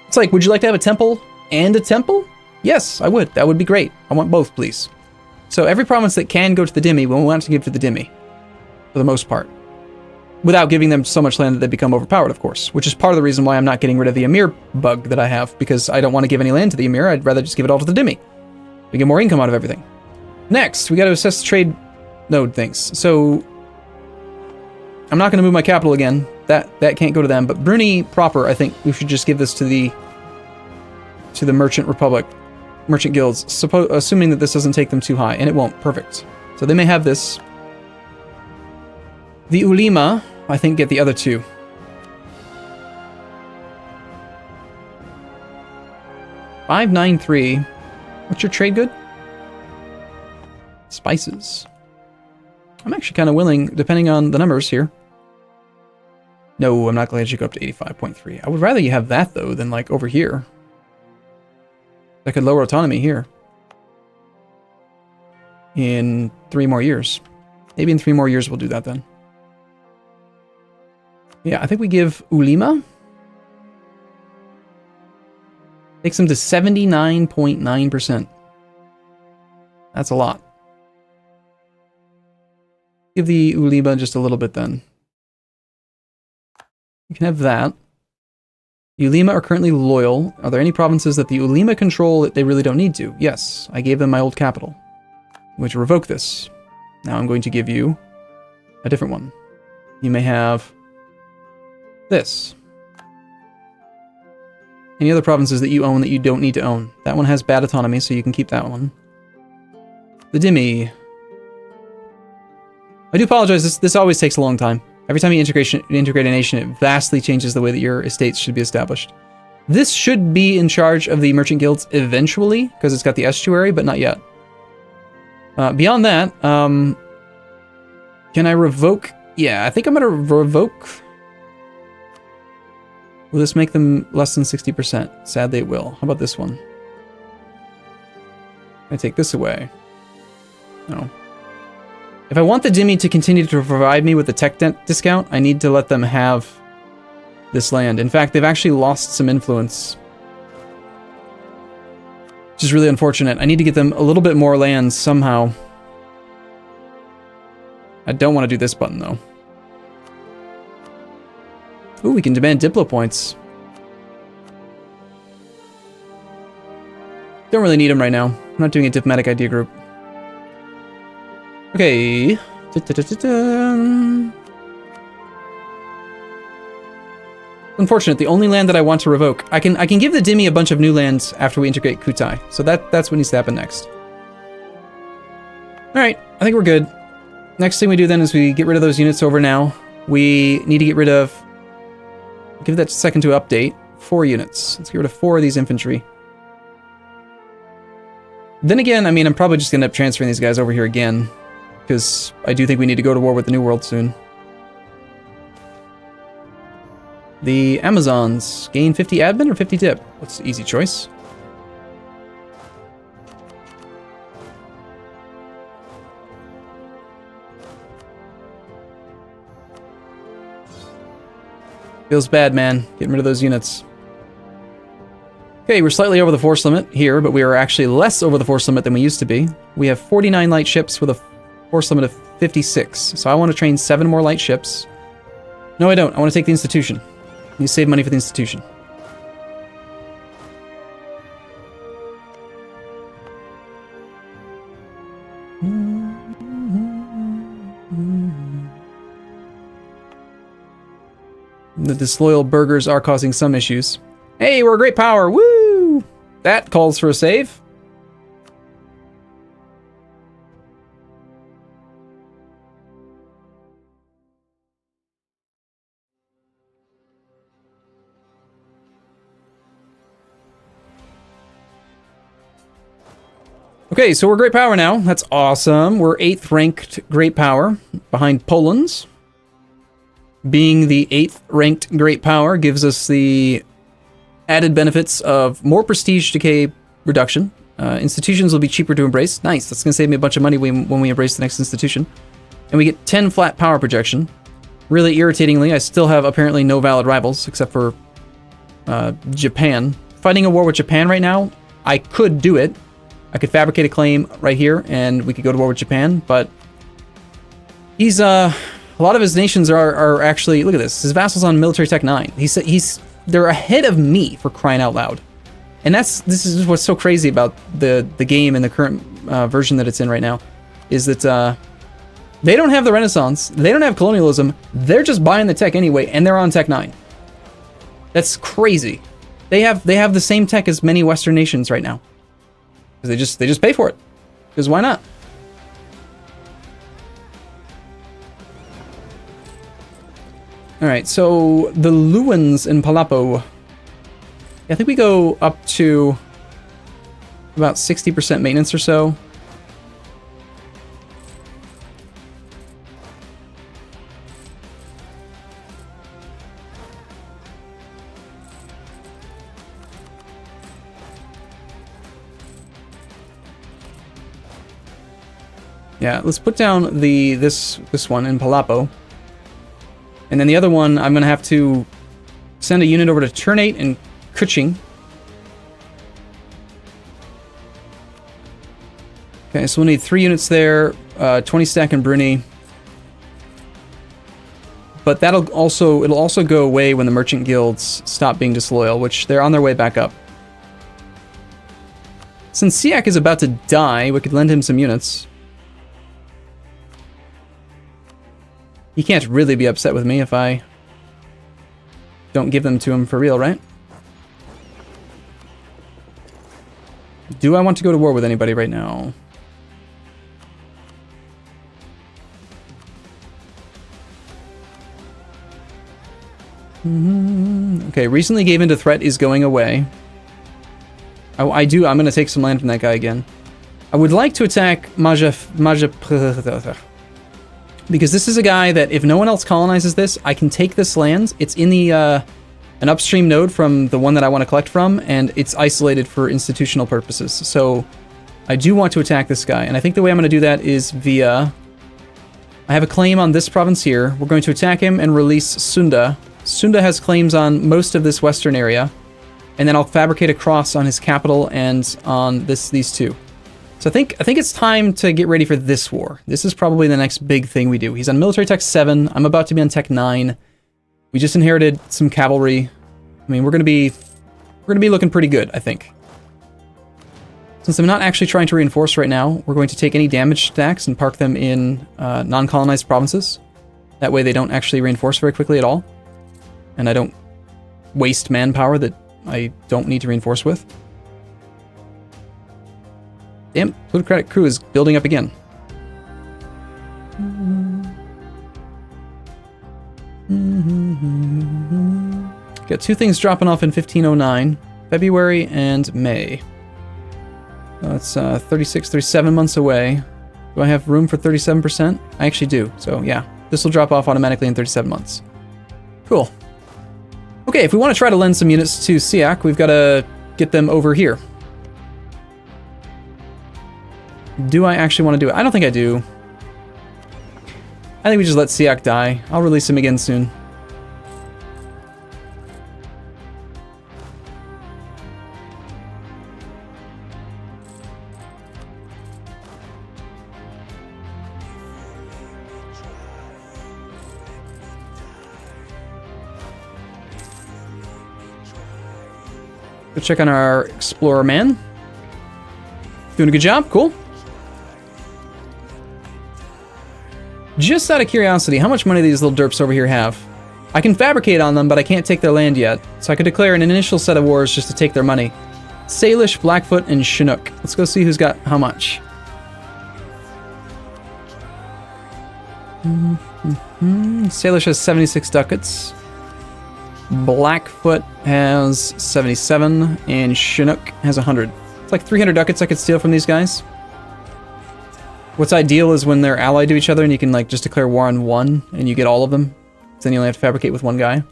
It's like, would you like to have a temple and a temple? Yes, I would. That would be great. I want both, please. So every province that can go to the Dhimmi, we want to give to the Dhimmi, for the most part. Without giving them so much land that they become overpowered, of course, which is part of the reason why I'm not getting rid of the Emir bug that I have, because I don't want to give any land to the Emir. I'd rather just give it all to the Dhimmi. We get more income out of everything. Next, we got to assess the trade node things. So I'm not going to move my capital again. That can't go to them. But Bruni proper, I think we should just give this to the Merchant Republic, Merchant Guilds, assuming that this doesn't take them too high, and it won't. Perfect. So they may have this. The Ulima, I think, get the other two. $593. What's your trade good? Spices. I'm actually kind of willing, depending on the numbers here. No, I'm not glad you go up to 85.3. I would rather you have that, though, than, like, over here. That could lower autonomy here. In 3 more years. Maybe in 3 more years we'll do that, then. Yeah, I think we give Ulima. Takes them to 79.9%. That's a lot. Give the Ulima just a little bit then. You can have that. The Ulima are currently loyal. Are there any provinces that the Ulima control that they really don't need to? Yes, I gave them my old capital. I'm going to revoke this. Now I'm going to give you a different one. You may have this. Any other provinces that you own that you don't need to own? That one has bad autonomy, so you can keep that one. The Dhimmi. I do apologize, this always takes a long time. Every time you integrate a nation, it vastly changes the way that your estates should be established. This should be in charge of the merchant guilds eventually, because it's got the estuary, but not yet. Beyond that, can I revoke? Yeah, I think I'm going to revoke. Will this make them less than 60%? Sadly, it will. How about this one? I take this away. No. If I want the Dhimmi to continue to provide me with the tech discount, I need to let them have this land. In fact, they've actually lost some influence, which is really unfortunate. I need to get them a little bit more land somehow. I don't want to do this button, though. Ooh, we can demand Diplo points. Don't really need them right now. I'm not doing a diplomatic idea group. Okay. Unfortunate, the only land that I want to revoke. I can give the Dhimmi a bunch of new lands after we integrate Kutai. So that's what needs to happen next. Alright, I think we're good. Next thing we do then is we get rid of those units over now. We need to get rid of... Give that a second to update. 4 units. Let's get rid of 4 of these infantry. Then again, I mean, I'm probably just going to end up transferring these guys over here again, because I do think we need to go to war with the New World soon. The Amazons gain 50 admin or 50 dip? What's the easy choice? Feels bad, man. Getting rid of those units. Okay, we're slightly over the force limit here, but we are actually less over the force limit than we used to be. We have 49 light ships with a force limit of 56. So I want to train 7 more light ships. No, I don't. I want to take the institution. I need to save money for the institution. The disloyal burghers are causing some issues. Hey, we're a great power! Woo! That calls for a save. Okay, so we're great power now. That's awesome. We're 8th ranked great power behind Poland's. Being the 8th ranked great power gives us the added benefits of more prestige decay reduction. Institutions will be cheaper to embrace. Nice, that's going to save me a bunch of money when we embrace the next institution. And we get 10 flat power projection. Really irritatingly, I still have apparently no valid rivals, except for Japan. Fighting a war with Japan right now, I could do it. I could fabricate a claim right here, and we could go to war with Japan, but he's, a lot of his nations are actually, look at this, his vassals on military tech 9. They're ahead of me, for crying out loud. And this is what's so crazy about the game and the current version that it's in right now, is that they don't have the Renaissance, they don't have colonialism, they're just buying the tech anyway, and they're on tech 9. That's crazy. They have the same tech as many Western nations right now. Because they just pay for it. Because why not? Alright, so the Luwans in Palapo. I think we go up to about 60% maintenance or so. Yeah, let's put down this one in Palapo. And then the other one, I'm going to have to send a unit over to Ternate and Kuching. Okay, so we'll need 3 units there, 20 stack in Bruni. But it'll also go away when the merchant guilds stop being disloyal, which they're on their way back up. Since Siak is about to die, we could lend him some units. He can't really be upset with me if I don't give them to him for real, right? Do I want to go to war with anybody right now? Okay, recently gave into threat is going away. I'm going to take some land from that guy again. I would like to attack Maja because this is a guy that if no one else colonizes this, I can take this land. It's in the an upstream node from the one that I want to collect from, and it's isolated for institutional purposes. So I do want to attack this guy, and I think the way I'm going to do that is via... I have a claim on this province here. We're going to attack him and release Sunda. Sunda has claims on most of this western area, and then I'll fabricate a cross on his capital and on these two. So I think it's time to get ready for this war. This is probably the next big thing we do. He's on military tech 7. I'm about to be on tech 9. We just inherited some cavalry. I mean, we're gonna be looking pretty good, I think. Since I'm not actually trying to reinforce right now, we're going to take any damage stacks and park them in non-colonized provinces. That way they don't actually reinforce very quickly at all. And I don't waste manpower that I don't need to reinforce with. Damn, plutocratic crew is building up again. Got 2 things dropping off in 1509. February and May. That's 36, 37 months away. Do I have room for 37%? I actually do, so yeah. This will drop off automatically in 37 months. Cool. Okay, if we want to try to lend some units to Siak, we've got to get them over here. Do I actually want to do it? I don't think I do. I think we just let Siak die. I'll release him again soon. Go check on our Explorer man. Doing a good job, cool. Just out of curiosity, how much money do these little derps over here have? I can fabricate on them, but I can't take their land yet. So I could declare an initial set of wars just to take their money. Salish, Blackfoot, and Chinook. Let's go see who's got how much. Salish has 76 ducats. Blackfoot has 77, and Chinook has 100. It's like 300 ducats I could steal from these guys. What's ideal is when they're allied to each other and you can like just declare war on one and you get all of them. Then you only have to fabricate with one guy.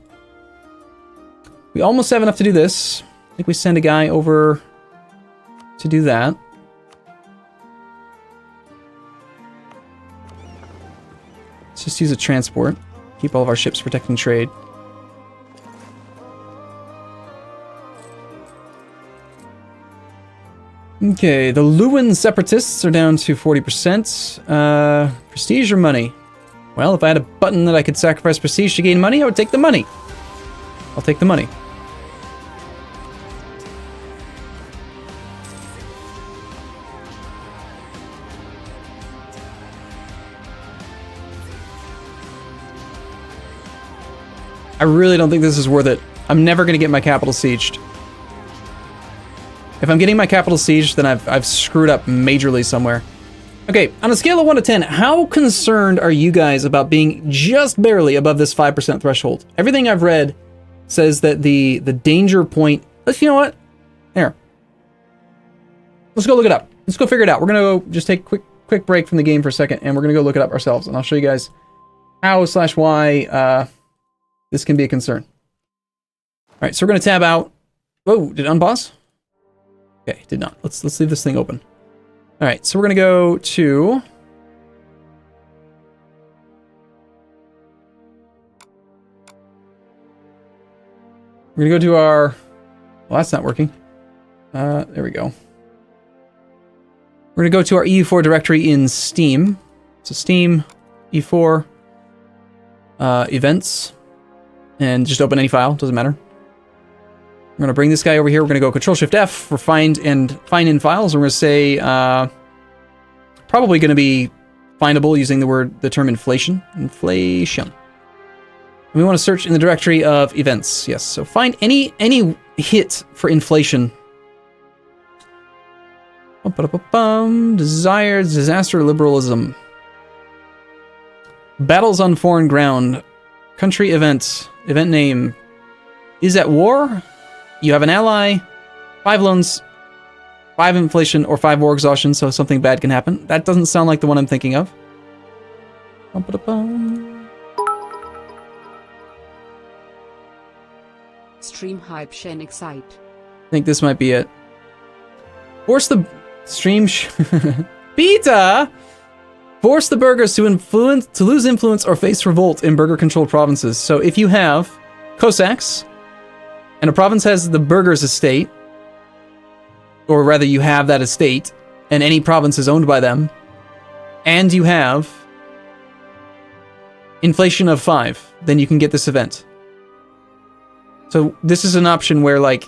We almost have enough to do this. I think we send a guy over to do that. Let's just use a transport. Keep all of our ships protecting trade. Okay, the Lewin separatists are down to 40%. Prestige or money? Well, if I had a button that I could sacrifice prestige to gain money, I would take the money. I'll take the money. I really don't think this is worth it. I'm never going to get my capital sieged. If I'm getting my capital sieged, then I've screwed up majorly somewhere. Okay, on a scale of 1 to 10, how concerned are you guys about being just barely above this 5% threshold? Everything I've read says that the danger point... You know what? Here. Let's go look it up. Let's go figure it out. We're going to go just take a quick break from the game for a second, and we're going to go look it up ourselves, and I'll show you guys how/why this can be a concern. All right, so we're going to tab out... Whoa, did it unpause? Okay, did not. Let's leave this thing open. All right, so we're going to go to... We're going to go to our... Well, that's not working. There we go. We're going to go to our EU4 directory in Steam. So Steam, EU4, events, and just open any file, doesn't matter. We're going to bring this guy over here. We're going to go Control-Shift-F for find in files. And we're going to say, probably going to be findable using the term inflation. Inflation. And we want to search in the directory of events. Yes, so find any hit for inflation. Desired disaster liberalism. Battles on foreign ground. Country event. Event name. Is at war? You have an ally, 5 loans, 5 inflation, or 5 war exhaustion, so something bad can happen. That doesn't sound like the one I'm thinking of. Stream hype Shen excite. I think this might be it. Force the stream Beta! Force the burghers to lose influence or face revolt in burgher-controlled provinces. So if you have Cossacks, and a province has the burghers' estate, or rather you have that estate, and any province is owned by them, and you have inflation of 5, then you can get this event. So this is an option where, like,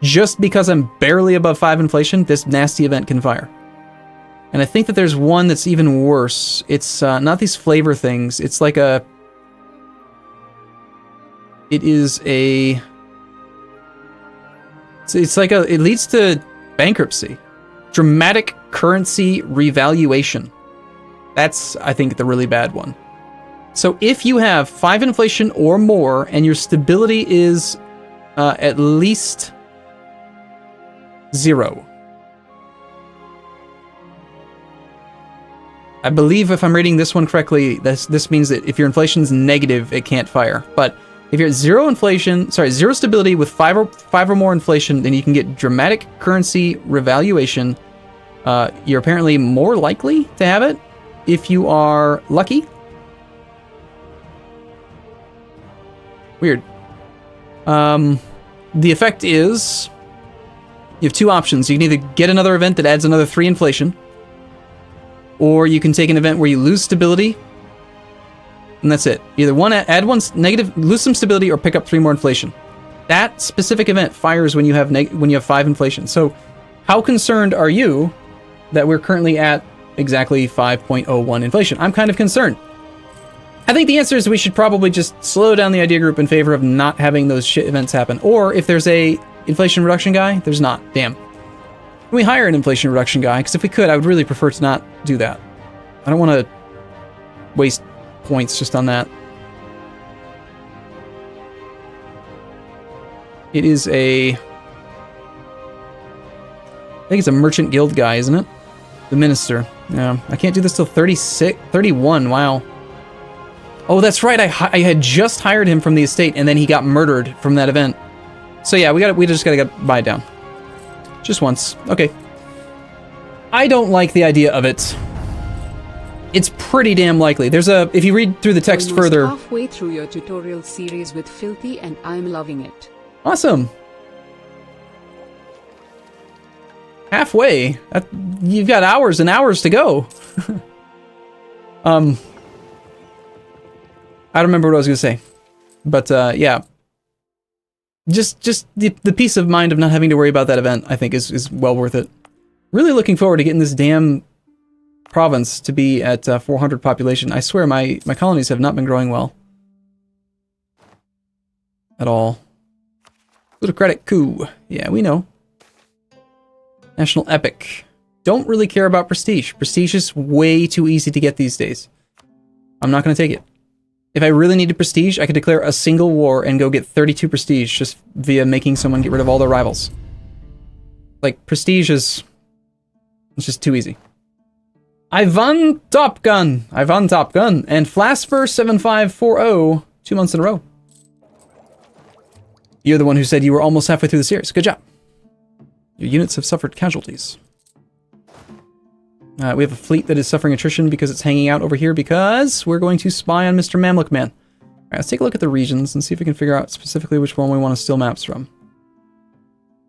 just because I'm barely above 5 inflation, this nasty event can fire. And I think that there's one that's even worse. It's not these flavor things. It's like a... It is a... It's like it leads to bankruptcy. Dramatic currency revaluation. That's, I think, the really bad one. So if you have 5 inflation or more, and your stability is at least 0. I believe if I'm reading this one correctly, this means that if your inflation is negative, it can't fire. But if you're at 0 stability with 5 or more inflation, then you can get dramatic currency revaluation. You're apparently more likely to have it if you are lucky. Weird. The effect is you have 2 options. You can either get another event that adds another 3 inflation, or you can take an event where you lose stability, and that's it. Either add one negative, lose some stability, or pick up 3 more inflation. That specific event fires when you have 5 inflation. So, how concerned are you that we're currently at exactly 5.01 inflation? I'm kind of concerned. I think the answer is we should probably just slow down the idea group in favor of not having those shit events happen. Or if there's a inflation reduction guy, there's not. Damn. Can we hire an inflation reduction guy? Because if we could, I would really prefer to not do that. I don't want to waste points just on that. It is a... I think it's a merchant guild guy, isn't it? The minister. Yeah, I can't do this till 36, 31, wow. Oh, that's right, I had just hired him from the estate, and then he got murdered from that event. So yeah, we just gotta buy it down. Just once. Okay. I don't like the idea of it. It's pretty damn likely. There's a... If you read through the text Almost further... halfway through your tutorial series with Filthy, and I'm loving it. Awesome. Halfway. You've got hours and hours to go. I don't remember what I was going to say. But, yeah. Just the peace of mind of not having to worry about that event, I think, is well worth it. Really looking forward to getting this damn province to be at 400 population. I swear my colonies have not been growing well. At all. Plutocratic coup. Yeah, we know. National epic. Don't really care about prestige. Prestige is way too easy to get these days. I'm not going to take it. If I really needed prestige, I could declare a single war and go get 32 prestige just via making someone get rid of all their rivals. Like, prestige is... It's just too easy. I won Top Gun! I won Top Gun! And Flasper 7540, 2 months in a row. You're the one who said you were almost halfway through the series. Good job. Your units have suffered casualties. We have a fleet that is suffering attrition because it's hanging out over here because we're going to spy on Mr. Mamluk Man. Alright, let's take a look at the regions and see if we can figure out specifically which one we want to steal maps from.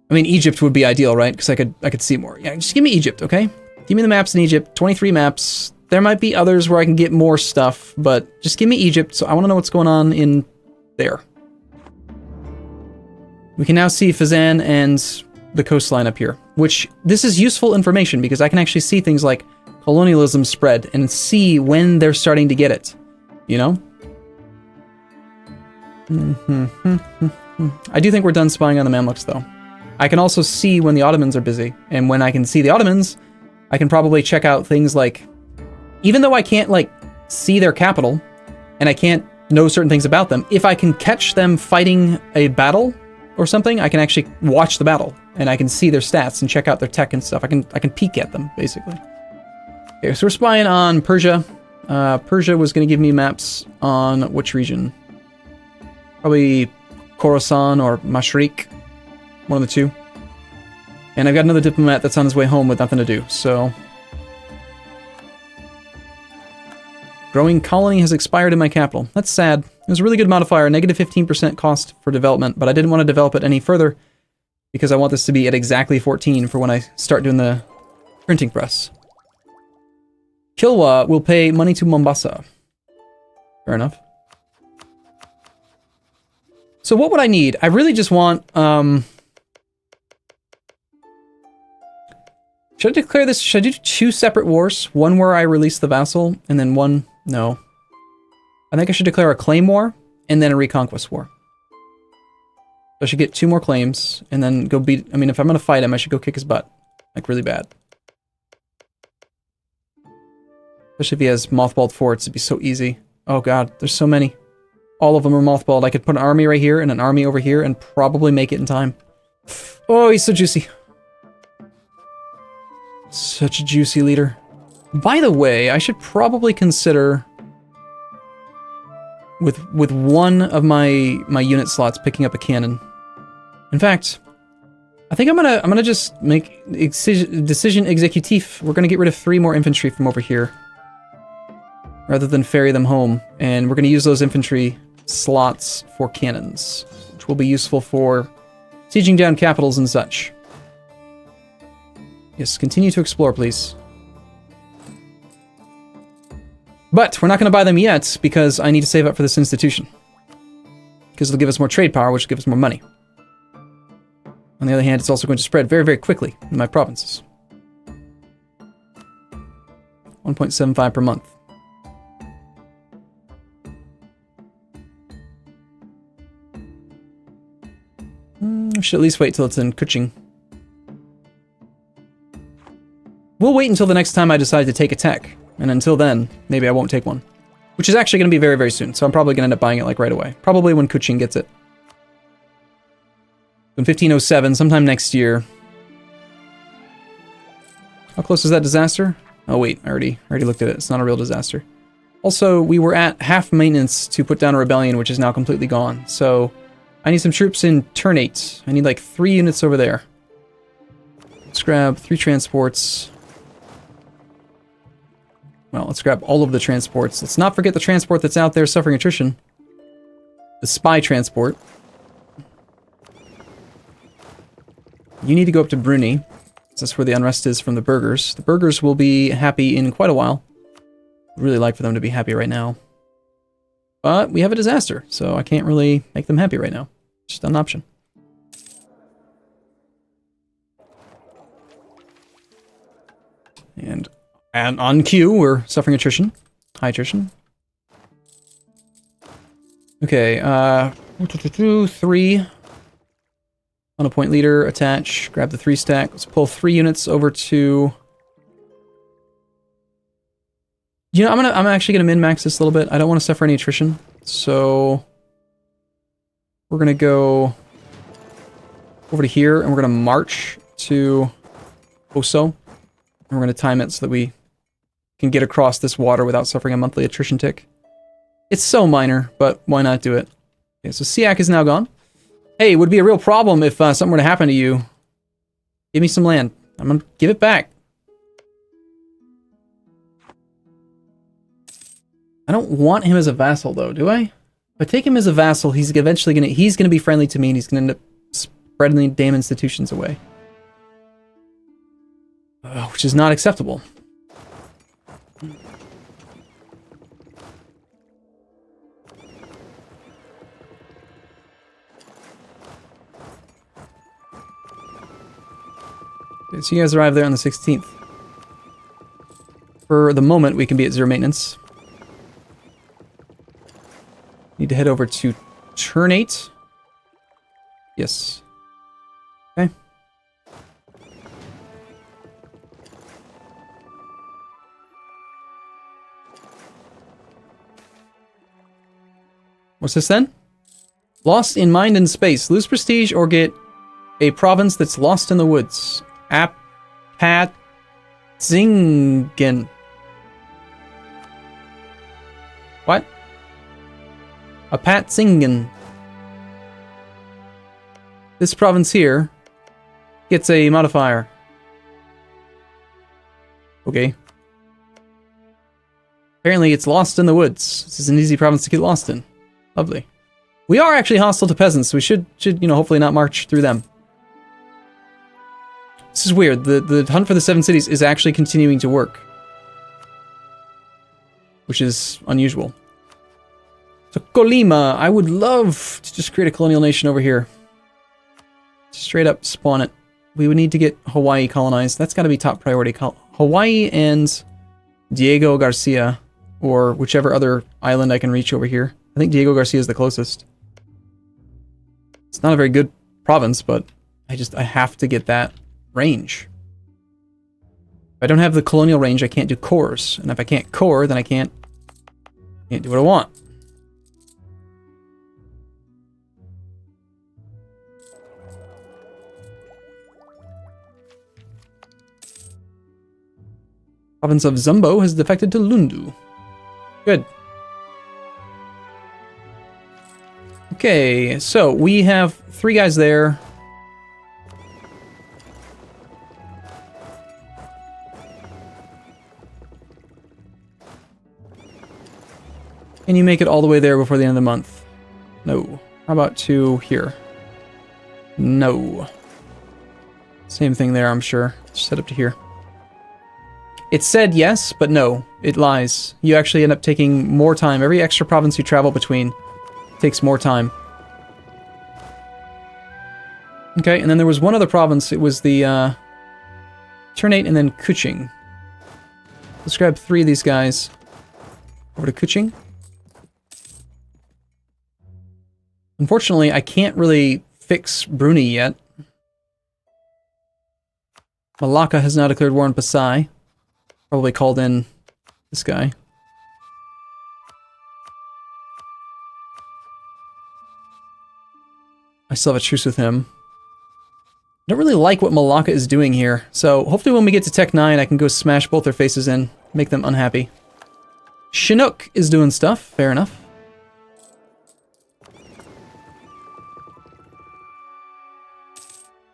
I mean, Egypt would be ideal, right? Because I could see more. Yeah, just give me Egypt, okay? Give me the maps in Egypt. 23 maps. There might be others where I can get more stuff, but just give me Egypt. So I want to know what's going on in there. We can now see Fazan and the coastline up here, which this is useful information because I can actually see things like colonialism spread and see when they're starting to get it, you know? I do think we're done spying on the Mamluks, though. I can also see when the Ottomans are busy, and when I can see the Ottomans, I can probably check out things like, even though I can't, like, see their capital, and I can't know certain things about them, if I can catch them fighting a battle or something, I can actually watch the battle, and I can see their stats and check out their tech and stuff. I can peek at them, basically. Okay, so we're spying on Persia. Persia was going to give me maps on which region? Probably Khorasan or Mashriq. One of the two. And I've got another diplomat that's on his way home with nothing to do, so... Growing colony has expired in my capital. That's sad. It was a really good modifier, negative 15% cost for development, but I didn't want to develop it any further because I want this to be at exactly 14 for when I start doing the printing press. Kilwa will pay money to Mombasa. Fair enough. So what would I need? I really just want, should I declare this? Should I do 2 separate wars? One where I release the vassal, and then one... No. I think I should declare a claim war, and then a reconquest war. So I should get 2 more claims, and then go beat... I mean, if I'm gonna fight him, I should go kick his butt. Like, really bad. Especially if he has mothballed forts, it'd be so easy. Oh god, there's so many. All of them are mothballed. I could put an army right here, and an army over here, and probably make it in time. Oh, he's so juicy. Such a juicy leader. By the way, I should probably consider with one of my unit slots picking up a cannon. In fact, I think I'm gonna just make decision executif. We're gonna get rid of 3 more infantry from over here rather than ferry them home, and we're gonna use those infantry slots for cannons, which will be useful for sieging down capitals and such. Yes, continue to explore, please. But we're not going to buy them yet because I need to save up for this institution. Because it'll give us more trade power, which will give us more money. On the other hand, it's also going to spread very, very quickly in my provinces. 1.75 per month. should at least wait till it's in Kuching. We'll wait until the next time I decide to take a tech. And until then, maybe I won't take one. Which is actually going to be very, very soon. So I'm probably going to end up buying it like right away. Probably when Kuching gets it. In 1507, sometime next year. How close is that disaster? Oh wait, I already looked at it. It's not a real disaster. Also, we were at half maintenance to put down a rebellion, which is now completely gone. So I need some troops in turn 8. I need like 3 units over there. Let's grab 3 transports. Well, let's grab all of the transports. Let's not forget the transport that's out there suffering attrition. The spy transport. You need to go up to Bruni. That's where the unrest is from the burghers. The burghers will be happy in quite a while. I'd really like for them to be happy right now. But we have a disaster, so I can't really make them happy right now. It's just not an option. And on cue, we're suffering attrition. High attrition. Okay, 3. On a point leader, attach, grab the 3 stack. Let's pull 3 units over to... You know, I'm actually gonna min-max this a little bit. I don't want to suffer any attrition. So we're gonna go over to here and we're gonna march to Oso. And we're gonna time it so that we can get across this water without suffering a monthly attrition tick. It's so minor, but why not do it? Okay, so Siak is now gone. Hey, it would be a real problem if something were to happen to you. Give me some land. I'm gonna give it back. I don't want him as a vassal, though, do I? If I take him as a vassal, he's eventually gonna be friendly to me, and he's gonna end up spreading the damn institutions away, which is not acceptable. Okay, so you guys arrive there on the 16th. For the moment, we can be at 0 maintenance. Need to head over to turn 8. Yes. Okay. What's this then? Lost in mind and space. Lose prestige or get a province that's lost in the woods. Zingen. What? A Patzingen. This province here gets a modifier. Okay. Apparently it's lost in the woods. This is an easy province to get lost in. Lovely. We are actually hostile to peasants, so we should hopefully not march through them. This is weird. The hunt for the 7 cities is actually continuing to work, which is unusual. So Colima, I would love to just create a colonial nation over here. Straight up spawn it. We would need to get Hawaii colonized. That's got to be top priority. Hawaii and Diego Garcia, or whichever other island I can reach over here. I think Diego Garcia is the closest. It's not a very good province, but I have to get that range. If I don't have the colonial range, I can't do cores. And if I can't core, then I can't do what I want. Province of Zumbo has defected to Lundu. Good. Okay, so we have 3 guys there. Can you make it all the way there before the end of the month? No. How about 2 here? No. Same thing there, I'm sure. Just set up to here. It said yes, but no. It lies. You actually end up taking more time. Every extra province you travel between takes more time. Okay, and then there was one other province. It was the Ternate and then Kuching. Let's grab 3 of these guys over to Kuching. Unfortunately, I can't really fix Bruni yet. Malacca has now declared war on Pasai. Probably called in this guy. I still have a truce with him. I don't really like what Malacca is doing here, so hopefully when we get to Tech 9 I can go smash both their faces in, make them unhappy. Chinook is doing stuff, fair enough.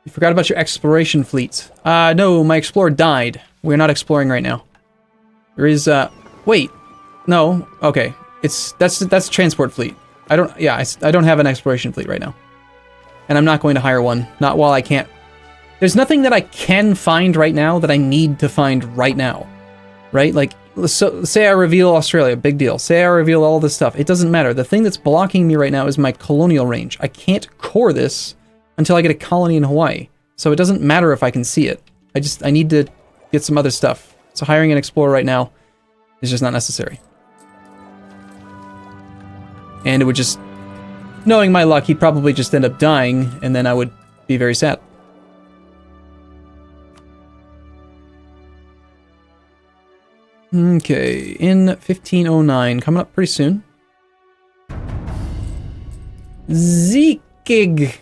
You forgot about your exploration fleet. No, my explorer died. We're not exploring right now. There is, wait. No, okay. That's transport fleet. I don't have an exploration fleet right now. And I'm not going to hire one. Not while I can't. There's nothing that I can find right now that I need to find right now. Right? Like, so, say I reveal Australia, big deal. Say I reveal all this stuff. It doesn't matter. The thing that's blocking me right now is my colonial range. I can't core this until I get a colony in Hawaii. So it doesn't matter if I can see it. I need to get some other stuff. So hiring an explorer right now is just not necessary. And it would just... Knowing my luck, he'd probably just end up dying, and then I would be very sad. Okay, in 1509, coming up pretty soon. Zekig.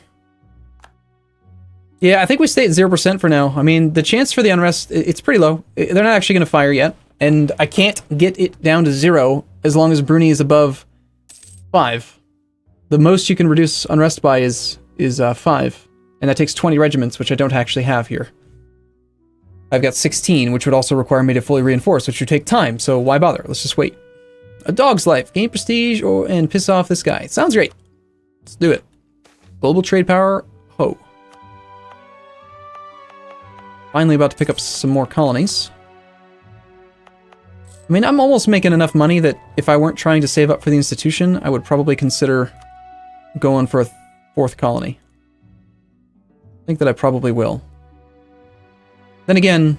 Yeah, I think we stay at 0% for now. I mean, the chance for the unrest, it's pretty low. They're not actually going to fire yet, and I can't get it down to 0 as long as Bruni is above 5. The most you can reduce unrest by is 5, and that takes 20 regiments, which I don't actually have here. I've got 16, which would also require me to fully reinforce, which would take time, so why bother? Let's just wait. A dog's life, gain prestige, and piss off this guy. Sounds great. Let's do it. Global trade power, ho. Finally about to pick up some more colonies. I mean, I'm almost making enough money that if I weren't trying to save up for the institution, I would probably consider going for a 4th colony. I think that I probably will. Then again,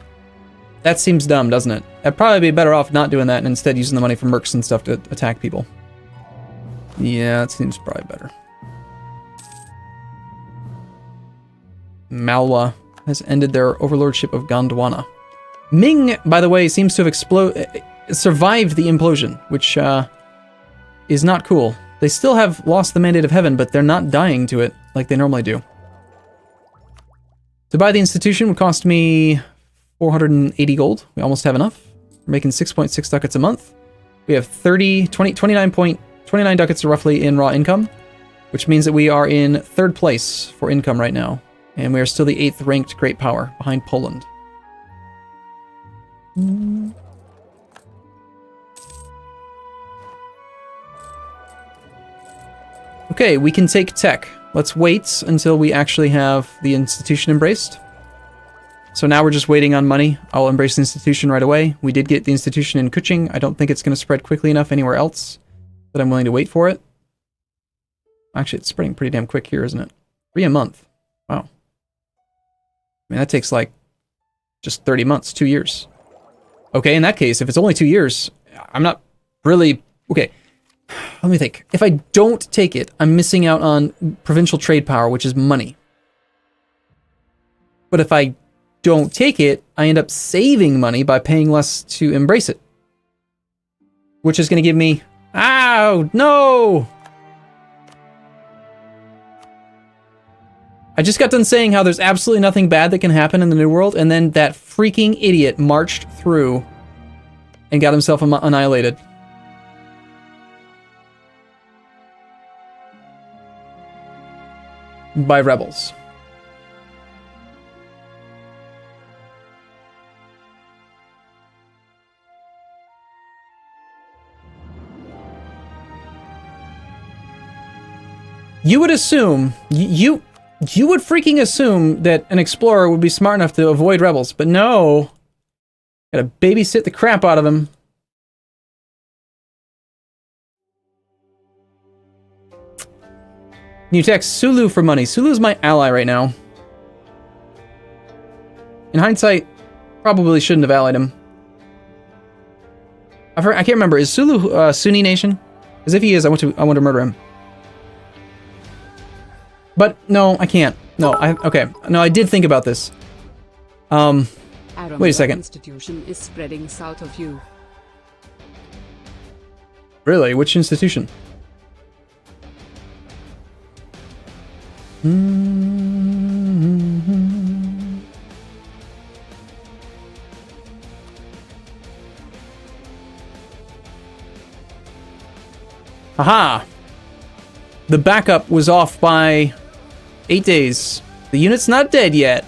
that seems dumb, doesn't it? I'd probably be better off not doing that and instead using the money for mercs and stuff to attack people. Yeah, that seems probably better. Malwa has ended their overlordship of Gondwana. Ming, by the way, seems to have survived the implosion, which is not cool. They still have lost the Mandate of Heaven, but they're not dying to it like they normally do. To buy the institution would cost me 480 gold. We almost have enough. We're making 6.6 ducats a month. We have 29 ducats roughly in raw income, which means that we are in 3rd place for income right now. And we are still the 8th ranked great power behind Poland. Okay, we can take tech. Let's wait until we actually have the institution embraced. So now we're just waiting on money. I'll embrace the institution right away. We did get the institution in Kuching. I don't think it's going to spread quickly enough anywhere else that I'm willing to wait for it. Actually, it's spreading pretty damn quick here, isn't it? 3 a month. Wow. I mean, that takes like just 30 months, 2 years. Okay, in that case, if it's only 2 years, I'm not really... Okay, let me think. If I don't take it, I'm missing out on provincial trade power, which is money. But if I don't take it, I end up saving money by paying less to embrace it. Which is going to give me... Ow! No! I just got done saying how there's absolutely nothing bad that can happen in the New World, and then that freaking idiot marched through and got himself annihilated. By rebels. You would assume, you would freaking assume that an explorer would be smart enough to avoid rebels, but no. Gotta babysit the crap out of them. New text, Sulu for money. Sulu's my ally right now. In hindsight, probably shouldn't have allied him. I can't remember. Is Sulu Sunni nation? Because if he is, I want to murder him. But no, I can't. No, okay. No, I did think about this. Arumba Wait a second. institution is spreading south of you. Really? Which institution? Aha! The backup was off by 8 days. The unit's not dead yet.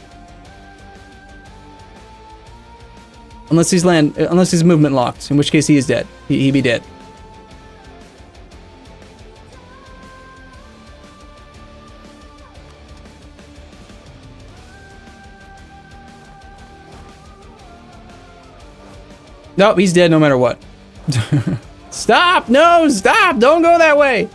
Unless he's movement locked, in which case he is dead. He'd be dead. Nope, he's dead no matter what. Stop! No, stop! Don't go that way!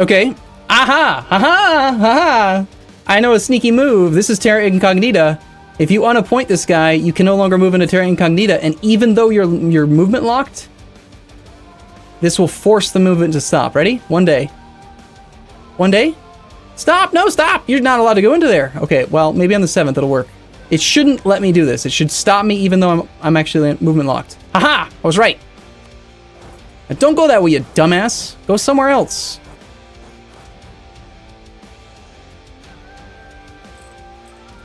Okay. Aha! Aha! Aha! I know a sneaky move. This is Terra Incognita. If you unappoint this guy, you can no longer move into Terra Incognita, and even though you're movement locked, this will force the movement to stop. Ready? One day. One day? Stop! No, stop! You're not allowed to go into there. Okay, well, maybe on the 7th it'll work. It shouldn't let me do this. It should stop me even though I'm actually movement locked. Haha! I was right. Now don't go that way, you dumbass. Go somewhere else.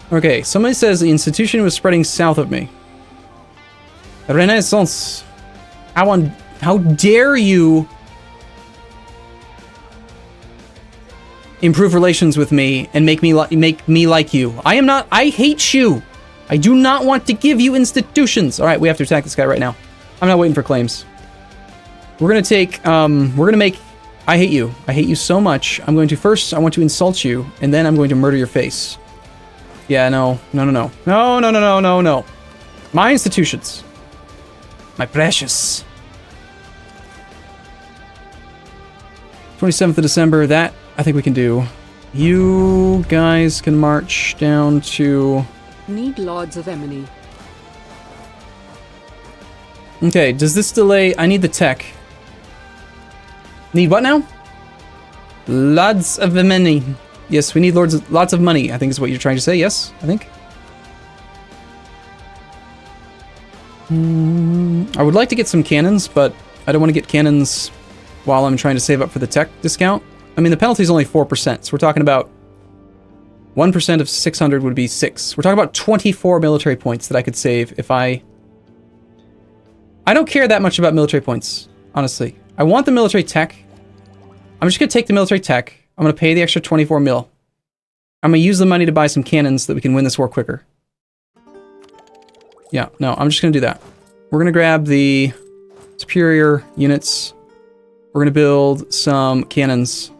Okay, somebody says the institution was spreading south of me. Renaissance. How dare you improve relations with me and make me like you. I hate you. I do not want to give you institutions. All right, we have to attack this guy right now. I'm not waiting for claims. We're going to take, we're going to make, I hate you. I hate you so much. I want to insult you, and then I'm going to murder your face. Yeah, no. My institutions. My precious. 27th of December, that I think we can do. You guys can march down to... Need Lords of Emily. Okay, does this delay... I need the tech. Need what now? Lots of money. Yes, we need lots of money, I think is what you're trying to say. Yes, I think. I would like to get some cannons, but I don't want to get cannons while I'm trying to save up for the tech discount. I mean, the penalty is only 4%, so we're talking about 1% of 600 would be 6. We're talking about 24 military points that I could save if I don't care that much about military points, honestly. I want the military tech. I'm just going to take the military tech. I'm going to pay the extra 24 mil. I'm going to use the money to buy some cannons so that we can win this war quicker. Yeah, no, I'm just going to do that. We're going to grab the superior units. We're going to build some cannons.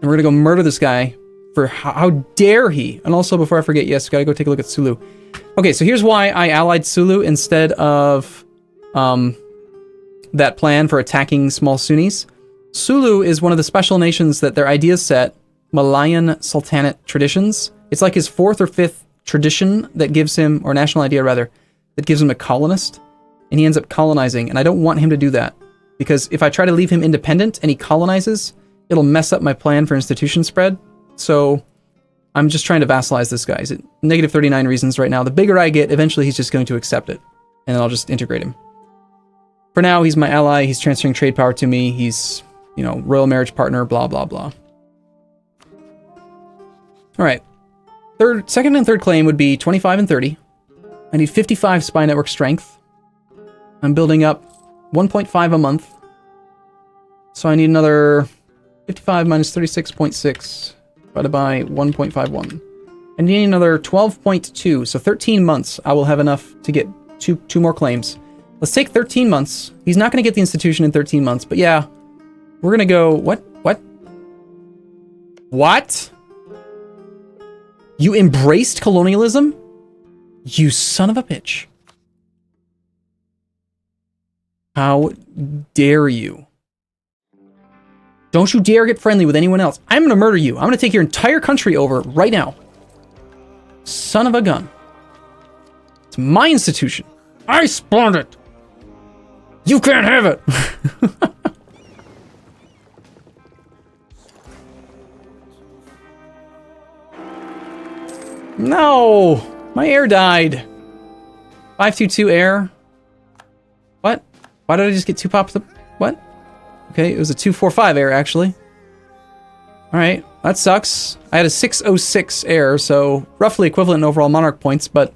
And we're going to go murder this guy for how dare he. And also, before I forget, yes, got to go take a look at Sulu. Okay, so here's why I allied Sulu instead of that plan for attacking small Sunnis. Sulu is one of the special nations that their ideas set Malayan Sultanate traditions. It's like his 4th or 5th tradition that gives him, or national idea rather, that gives him a colonist. And he ends up colonizing, and I don't want him to do that. Because if I try to leave him independent and he colonizes, it'll mess up my plan for institution spread. So I'm just trying to vassalize this guy. He's at negative 39 reasons right now. The bigger I get, eventually he's just going to accept it. And then I'll just integrate him. For now, he's my ally. He's transferring trade power to me. He's, you know, royal marriage partner, blah, blah, blah. All right. Second and third claim would be 25 and 30. I need 55 spy network strength. I'm building up 1.5 a month. So I need another 55 minus 36.6 divided by 1.51. I need another 12.2. So 13 months, I will have enough to get two more claims. Let's take 13 months. He's not going to get the institution in 13 months, but yeah. We're going to go... What? What? You embraced colonialism? You son of a bitch. How dare you? Don't you dare get friendly with anyone else. I'm going to murder you. I'm going to take your entire country over right now. Son of a gun. It's my institution. I spawned it. You can't have it. No! My air died. 522 air. What? Why did I just get 2 pops up? What? Okay, it was a 245 air, actually. Alright, that sucks. I had a 606 air, so roughly equivalent in overall Monarch points, but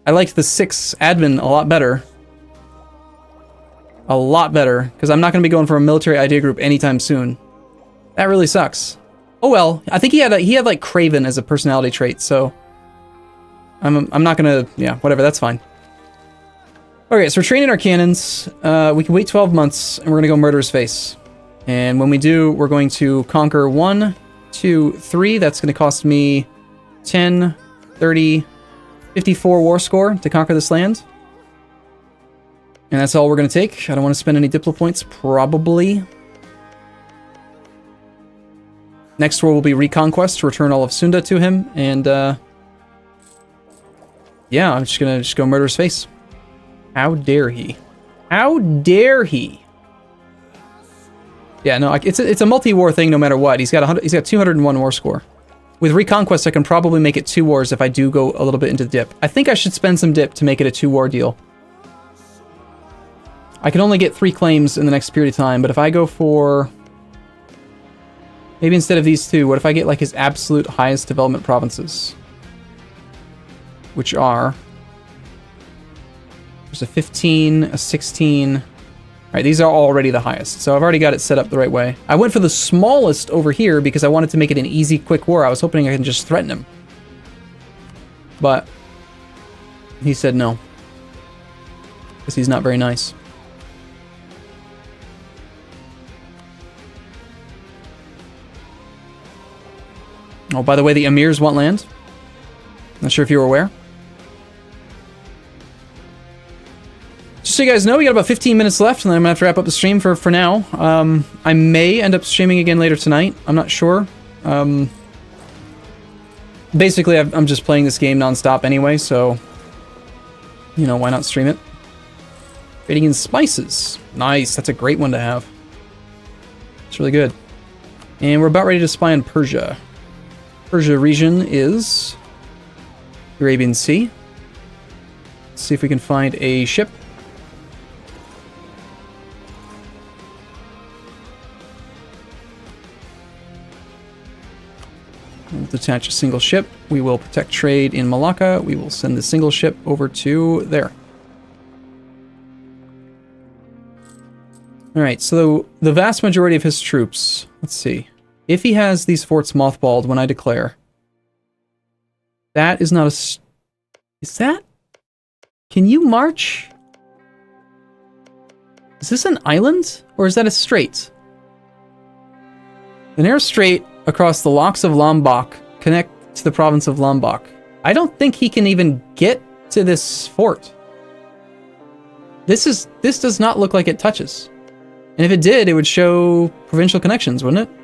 I liked the 6 admin a lot better. A lot better, because I'm not going to be going for a military idea group anytime soon. That really sucks. Oh well, I think he had like Craven as a personality trait, so I'm not gonna, yeah, whatever, that's fine. Okay, so we're training our cannons. We can wait 12 months, and we're gonna go Murderer's Face. And when we do, we're going to conquer 1, 2, 3. That's gonna cost me 10, 30, 54 war score to conquer this land. And that's all we're gonna take. I don't want to spend any Diplo points, probably. Next war will be Reconquest to return all of Sunda to him, and yeah, I'm just gonna go Murderer's Face. How dare he? How dare he? Yeah, no, it's a multi-war thing no matter what. He's got 201 war score. With Reconquest, I can probably make it 2 wars if I do go a little bit into the dip. I think I should spend some dip to make it a 2-war deal. I can only get 3 claims in the next period of time, but if I go for... maybe instead of these 2, what if I get like his absolute highest development provinces? Which are... there's a 15, a 16... Alright, these are already the highest, so I've already got it set up the right way. I went for the smallest over here because I wanted to make it an easy, quick war. I was hoping I could just threaten him. But... he said no. Because he's not very nice. Oh, by the way, the Emirs want land. Not sure if you were aware. Just so you guys know, we got about 15 minutes left, and then I'm going to have to wrap up the stream for now. I may end up streaming again later tonight. I'm not sure. Basically, I'm just playing this game non-stop anyway, so... you know, why not stream it? Trading in spices. Nice, that's a great one to have. It's really good. And we're about ready to spy on Persia. Persia region is Arabian Sea. Let's see if we can find a ship. We'll detach a single ship. We will protect trade in Malacca. We will send the single ship over to there. Alright, so the vast majority of his troops, let's see. If he has these forts mothballed when I declare, that is not a... is that? Can you march? Is this an island? Or is that a strait? The narrow strait across the locks of Lombok connect to the province of Lombok. I don't think he can even get to this fort. This does not look like it touches. And if it did, it would show provincial connections, wouldn't it?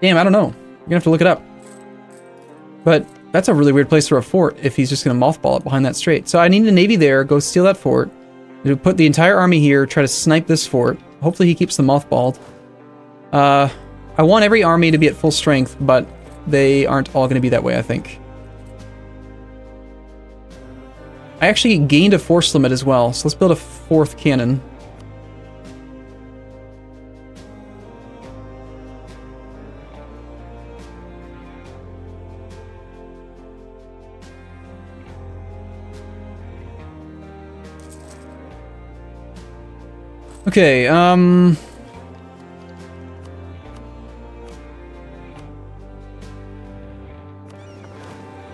Damn, I don't know. You're gonna have to look it up. But that's a really weird place for a fort if he's just gonna mothball it behind that strait. So I need a navy there, go steal that fort. Put the entire army here, try to snipe this fort. Hopefully he keeps them mothballed. I want every army to be at full strength, but they aren't all gonna be that way, I think. I actually gained a force limit as well, so let's build a 4th cannon. Okay,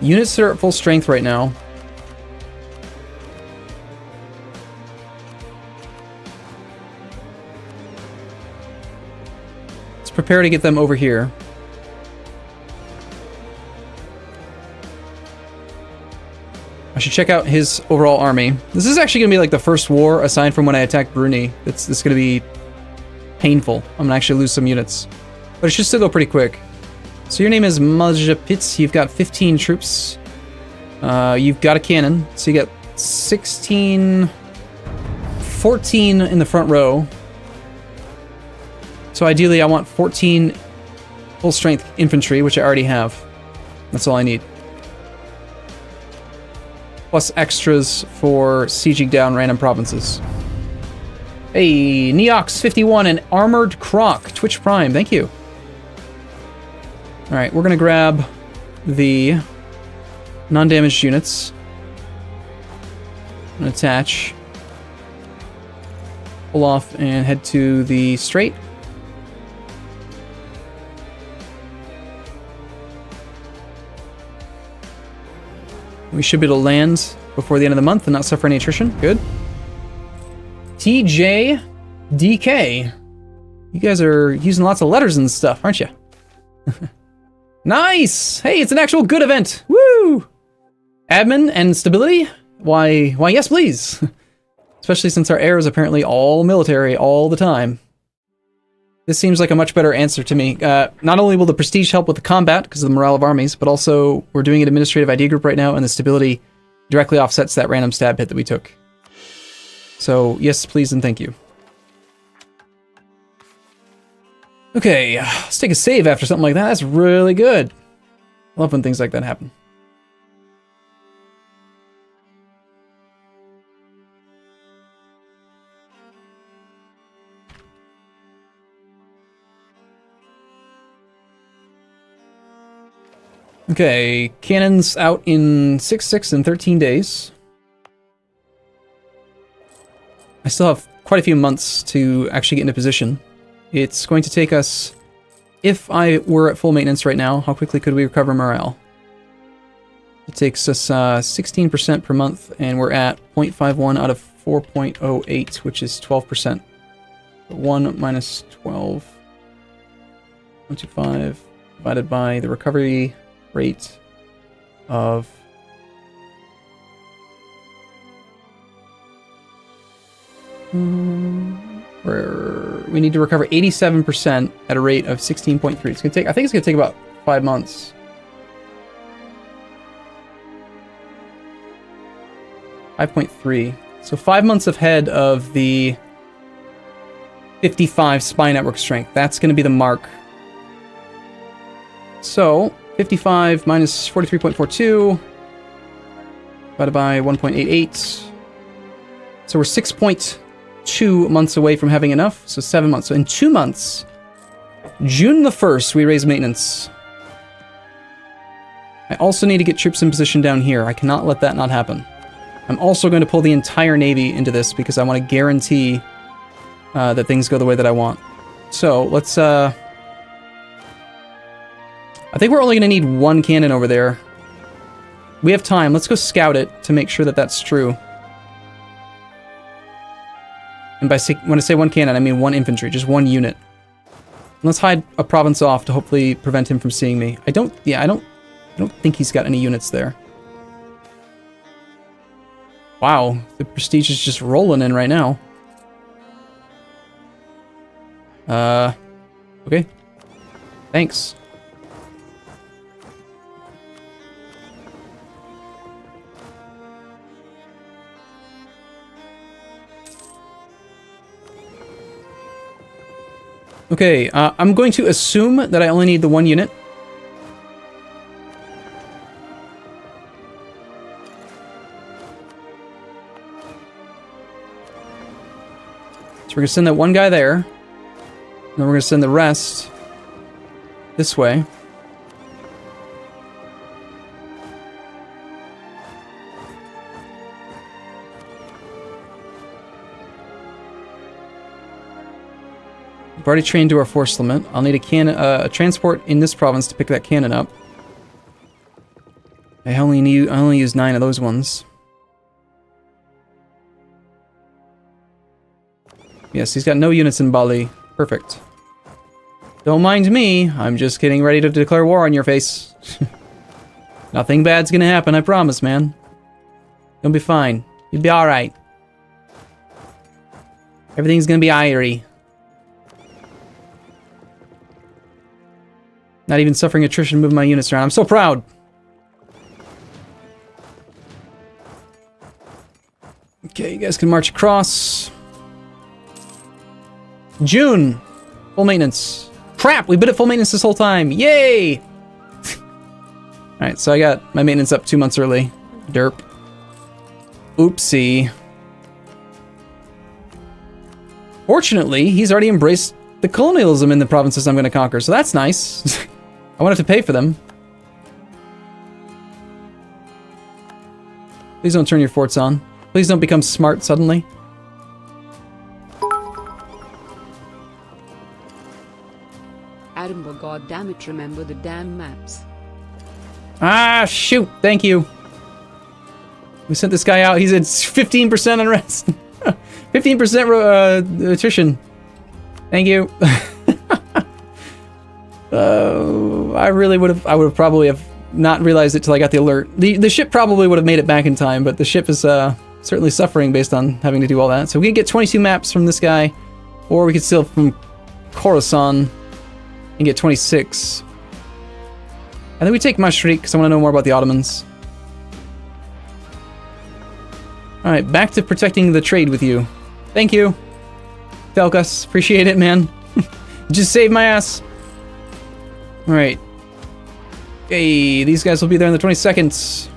units that are at full strength right now. Let's prepare to get them over here. I should check out his overall army. This is actually going to be like the first war, aside from when I attacked Brunei. It's going to be painful. I'm going to actually lose some units. But it should still go pretty quick. So your name is Majapitz. You've got 15 troops. You've got a cannon. So you got 16... 14 in the front row. So ideally I want 14 full strength infantry, which I already have. That's all I need. Plus extras for sieging down random provinces. Hey, Neox51 and Armored Croc, Twitch Prime, thank you. Alright, we're gonna grab the non-damaged units. And attach. Pull off and head to the strait. We should be able to land before the end of the month and not suffer any attrition. Good. TJDK. You guys are using lots of letters and stuff, aren't you? Nice! Hey, it's an actual good event! Woo! Admin and stability? Why yes, please. Especially since our air is apparently all military all the time. This seems like a much better answer to me. Not only will the prestige help with the combat because of the morale of armies, but also we're doing an administrative idea group right now, and the stability directly offsets that random stab hit that we took. So, yes, please, and thank you. Okay, let's take a save after something like that. That's really good. I love when things like that happen. Okay, cannons out in 6 and 13 days. I still have quite a few months to actually get into position. It's going to take us, if I were at full maintenance right now, how quickly could we recover morale? It takes us 16% per month, and we're at 0.51 out of 4.08, which is 12%. 1 minus 12, 125, divided by the recovery rate of we need to recover 87% at a rate of 16.3. It's gonna take, I think it's gonna take about 5 months. 5.3. So 5 months ahead of the 55 spy network strength. That's gonna be the mark. So 55 minus 43.42 divided by 1.88. So we're 6.2 months away from having enough. So 7 months. So in 2 months, June the 1st, we raise maintenance. I also need to get troops in position down here. I cannot let that not happen. I'm also going to pull the entire Navy into this because I want to guarantee that things go the way that I want. So let's... I think we're only going to need 1 cannon over there. We have time. Let's go scout it to make sure that that's true. And when I say 1 cannon, I mean 1 infantry, just 1 unit. Let's hide a province off to hopefully prevent him from seeing me. I don't think he's got any units there. Wow, the prestige is just rolling in right now. Okay. Thanks. Okay, I'm going to assume that I only need the 1 unit. So we're going to send that 1 guy there. And then we're going to send the rest this way. We've already trained to our force limit. I'll need a transport in this province to pick that cannon up. I only use 9 of those ones. Yes, he's got no units in Bali. Perfect. Don't mind me. I'm just getting ready to declare war on your face. Nothing bad's gonna happen, I promise, man. You'll be fine. You'll be alright. Everything's gonna be irie. Not even suffering attrition moving my units around. I'm so proud. Okay, you guys can march across. June. Full maintenance. Crap, we've been at full maintenance this whole time. Yay! Alright, so I got my maintenance up 2 months early. Derp. Oopsie. Fortunately, he's already embraced the colonialism in the provinces I'm going to conquer, so that's nice. I won't have to pay for them. Please don't turn your forts on. Please don't become smart suddenly. Arumba, goddammit, remember the damn maps. Ah, shoot. Thank you. We sent this guy out. He's at 15% unrest. 15% attrition. Thank you. I would have probably have not realized it till I got the alert. The ship probably would have made it back in time, but the ship is certainly suffering based on having to do all that. So we can get 22 maps from this guy, or we could steal from Khorasan and get 26. I think we take Mashriq because I want to know more about the Ottomans. Alright, back to protecting the trade with you. Thank you, Felkas. Appreciate it, man. Just saved my ass. Alright. Okay, these guys will be there in the 22nd.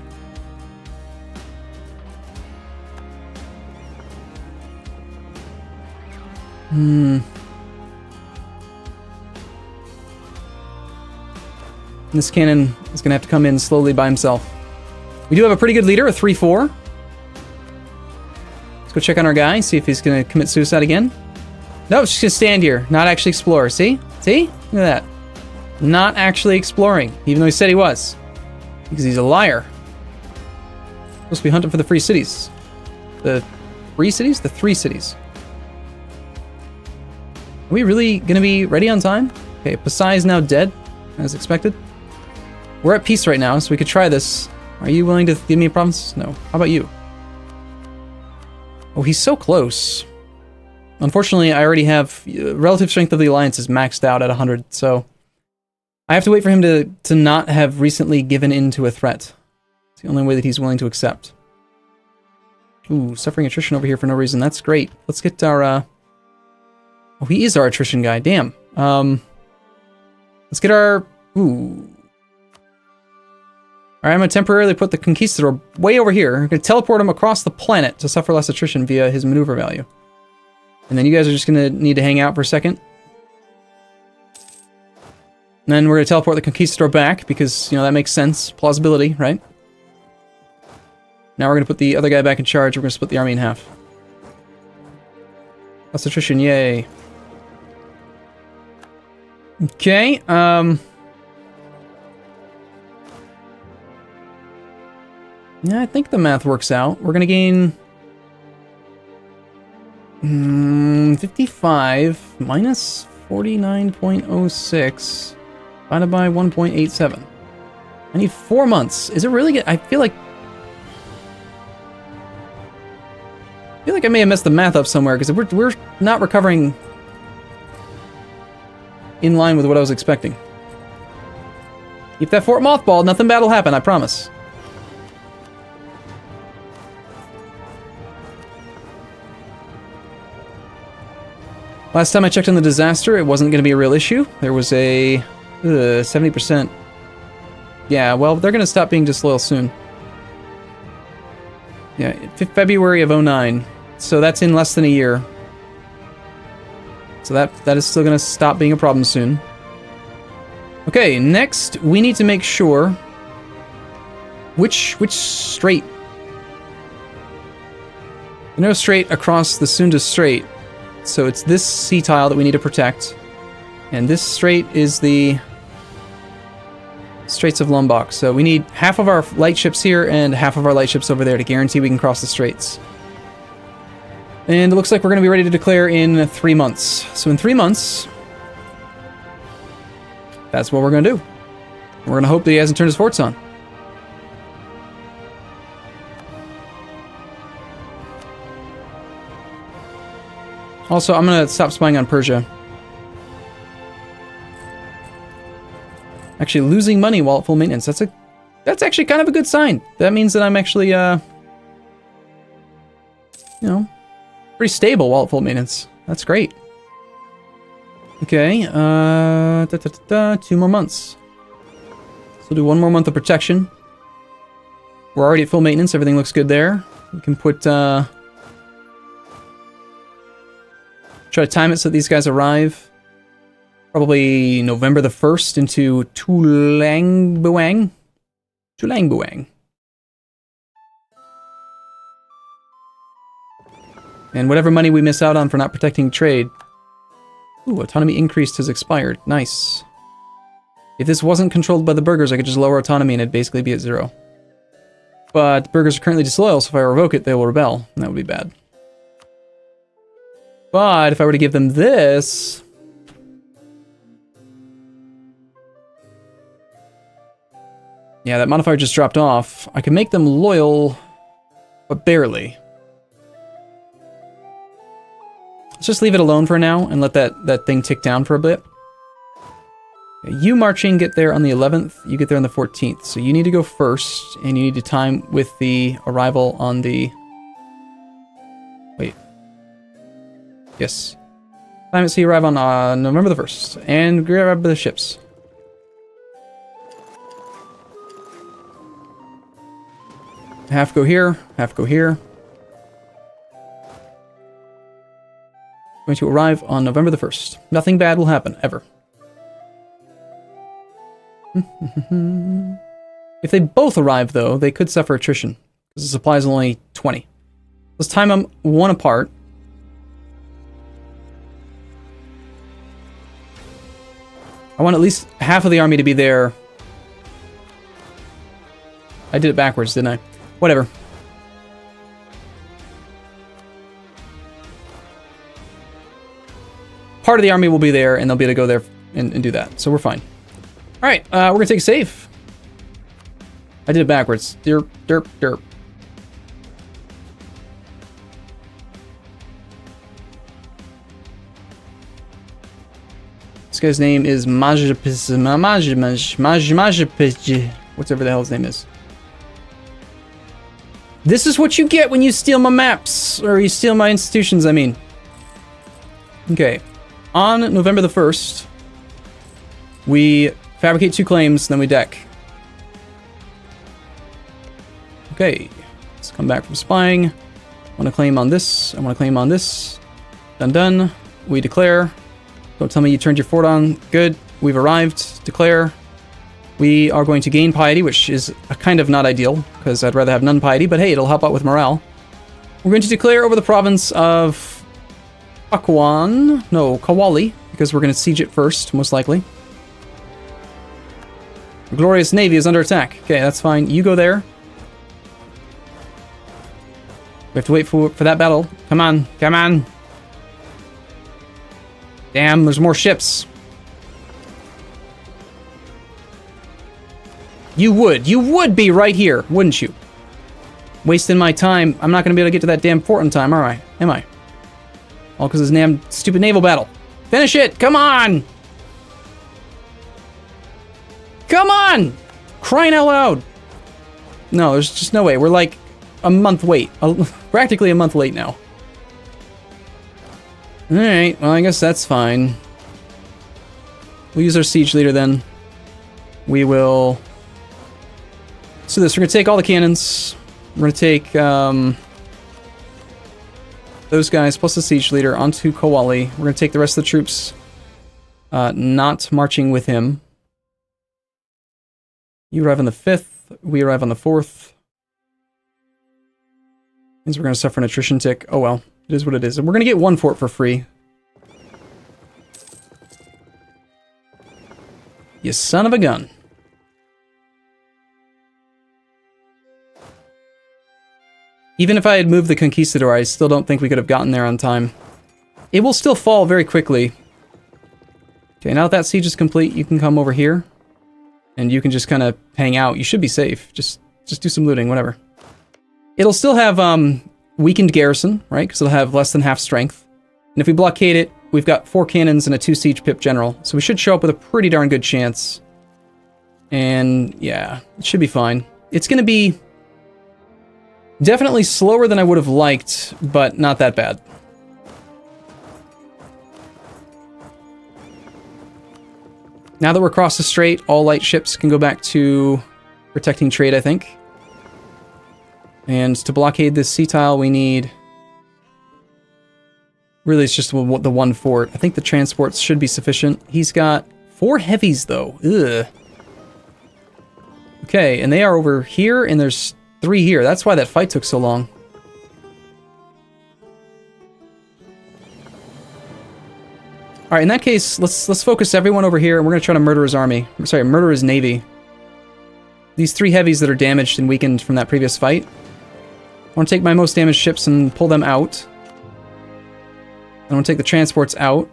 This cannon is going to have to come in slowly by himself. We do have a pretty good leader, a 3-4. Let's go check on our guy, see if he's going to commit suicide again. No, she's going to stand here, not actually explore. See? See? Look at that. Not actually exploring, even though he said he was. Because he's a liar. Supposed to be hunting for the free cities. The free cities? The 3 cities. Are we really going to be ready on time? Okay, Pasai is now dead, as expected. We're at peace right now, so we could try this. Are you willing to give me a province? No. How about you? Oh, he's so close. Unfortunately, I already have... relative strength of the alliance is maxed out at 100, so... I have to wait for him to not have recently given in to a threat. It's the only way that he's willing to accept. Ooh, suffering attrition over here for no reason. That's great. Let's get our... Oh, he is our attrition guy. Damn. Let's get our... Ooh... Alright, I'm going to temporarily put the Conquistador way over here. I'm going to teleport him across the planet to suffer less attrition via his maneuver value. And then you guys are just going to need to hang out for a second. And then we're going to teleport the Conquistador back, because, you know, that makes sense. Plausibility, right? Now we're going to put the other guy back in charge. We're going to split the army in half. Less attrition, yay. Okay, yeah, I think the math works out. We're going to gain... 55 minus 49.06 divided by 1.87. I need 4 months. Is it really good? I feel like I may have messed the math up somewhere, because we're not recovering in line with what I was expecting. Keep that fort mothballed, nothing bad will happen, I promise. Last time I checked on the disaster, it wasn't going to be a real issue. There was a 70%. Yeah, well, they're going to stop being disloyal soon. Yeah, February of 09. So that's in less than a year. So that is still going to stop being a problem soon. Okay, next we need to make sure which strait. No strait across the Sunda Strait. So it's this sea tile that we need to protect. And this strait is the Straits of Lombok. So we need half of our light ships here and half of our light ships over there to guarantee we can cross the straits. And it looks like we're going to be ready to declare in 3 months. So in 3 months, that's what we're going to do. We're going to hope that he hasn't turned his forts on. Also, I'm going to stop spying on Persia. Actually, losing money while at full maintenance. That's actually kind of a good sign. That means that I'm actually, you know, pretty stable while at full maintenance. That's great. Okay, 2 more months. So we'll do 1 more month of protection. We're already at full maintenance, everything looks good there. We can put, try to time it so these guys arrive. Probably November the 1st into Tulangbuang. And whatever money we miss out on for not protecting trade. Ooh, autonomy increased has expired. Nice. If this wasn't controlled by the burghers, I could just lower autonomy and it'd basically be at 0. But the burghers are currently disloyal, so if I revoke it, they will rebel, and that would be bad. But if I were to give them this... Yeah, that modifier just dropped off. I can make them loyal, but barely. Let's just leave it alone for now and let that thing tick down for a bit. You marching get there on the 11th, you get there on the 14th. So you need to go first, and you need to time with the arrival on the... Wait. Yes. Time it so you arrive on November the 1st, and grab the ships. Half go here, half go here. Going to arrive on November the 1st. Nothing bad will happen, ever. If they both arrive, though, they could suffer attrition, because the supply is only 20. Let's time them 1 apart. I want at least half of the army to be there. I did it backwards, didn't I? Whatever. Part of the army will be there, and they'll be able to go there and do that, so we're fine. Alright, we're gonna take a save. I did it backwards. Derp, derp, derp. This guy's name is whatever the hell his name is. This is what you get when you steal my maps, or you steal my institutions, I mean. Okay. On November the 1st, we fabricate 2 claims, then we deck. Okay, let's come back from spying. I want to claim on this, I want to claim on this. Done, done. We declare. Don't tell me you turned your fort on. Good, we've arrived. Declare. We are going to gain piety, which is kind of not ideal, because I'd rather have none piety, but hey, it'll help out with morale. We're going to declare over the province of Kawali, because we're going to siege it first, most likely. The glorious navy is under attack. Okay, that's fine. You go there. We have to wait for that battle. Come on, come on. Damn, there's more ships. You would be right here, wouldn't you? Wasting my time. I'm not going to be able to get to that damn fort in time, am I? All because of this damn stupid naval battle. Finish it! Come on! Come on! Crying out loud! No, there's just no way. We're like a month late. Practically a month late now. Alright, well I guess that's fine. We'll use our siege leader then. We will... So this, we're going to take all the cannons. We're going to take those guys plus the siege leader onto Kawali. We're going to take the rest of the troops not marching with him. You arrive on the 5th. We arrive on the 4th. Means we're going to suffer an attrition tick. Oh well, it is what it is. And we're going to get 1 fort for free. You son of a gun. Even if I had moved the Conquistador, I still don't think we could have gotten there on time. It will still fall very quickly. Okay, now that siege is complete, you can come over here. And you can just kind of hang out. You should be safe. Just do some looting, whatever. It'll still have weakened garrison, right? Because it'll have less than half strength. And if we blockade it, we've got 4 cannons and a 2 siege pip general. So we should show up with a pretty darn good chance. And yeah, it should be fine. It's going to be... definitely slower than I would have liked, but not that bad. Now that we're across the strait, all light ships can go back to protecting trade, I think. And to blockade this sea tile, we need... Really, it's just the one fort. I think the transports should be sufficient. He's got 4 heavies, though. Ugh. Okay, and they are over here, and there's 3 here. That's why that fight took so long. Alright, in that case, let's focus everyone over here, and we're going to try to murder his army. Sorry, murder his navy. These 3 heavies that are damaged and weakened from that previous fight. I want to take my most damaged ships and pull them out. I want to take the transports out.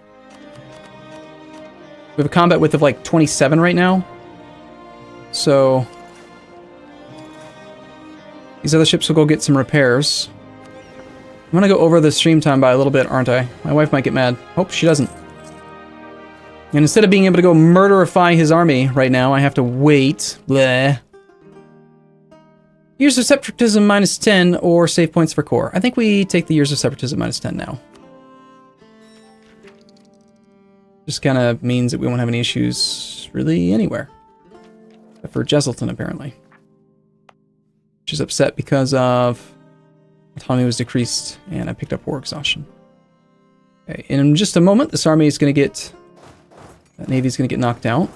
We have a combat width of like 27 right now. So... these other ships will go get some repairs. I'm going to go over the stream time by a little bit, aren't I? My wife might get mad. Hope she doesn't. And instead of being able to go murderify his army right now, I have to wait. Bleh. Years of Separatism minus 10 or save points for core. I think we take the Years of Separatism minus 10 now. Just kind of means that we won't have any issues really anywhere. Except for Jesselton, apparently. Which is upset because of autonomy was decreased and I picked up war exhaustion. Okay, in just a moment, this army is going to get... that navy is going to get knocked out.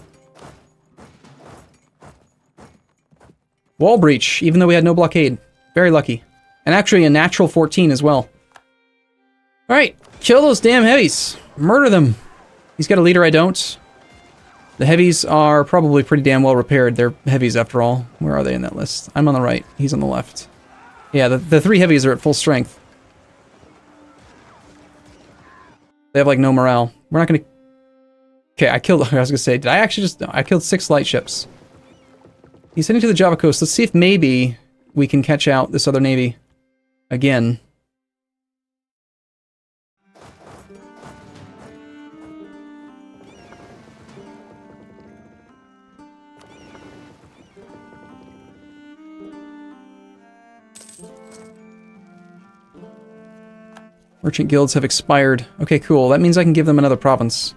Wall breach, even though we had no blockade. Very lucky. And actually a natural 14 as well. Alright, kill those damn heavies. Murder them. He's got a leader, I don't. The heavies are probably pretty damn well repaired. They're heavies after all. Where are they in that list? I'm on the right. He's on the left. Yeah, the 3 heavies are at full strength. They have like no morale. We're not gonna... Okay, I was gonna say, did I actually just... I killed 6 light ships. He's heading to the Java coast. Let's see if maybe we can catch out this other navy again. Merchant guilds have expired. Okay, cool. That means I can give them another province.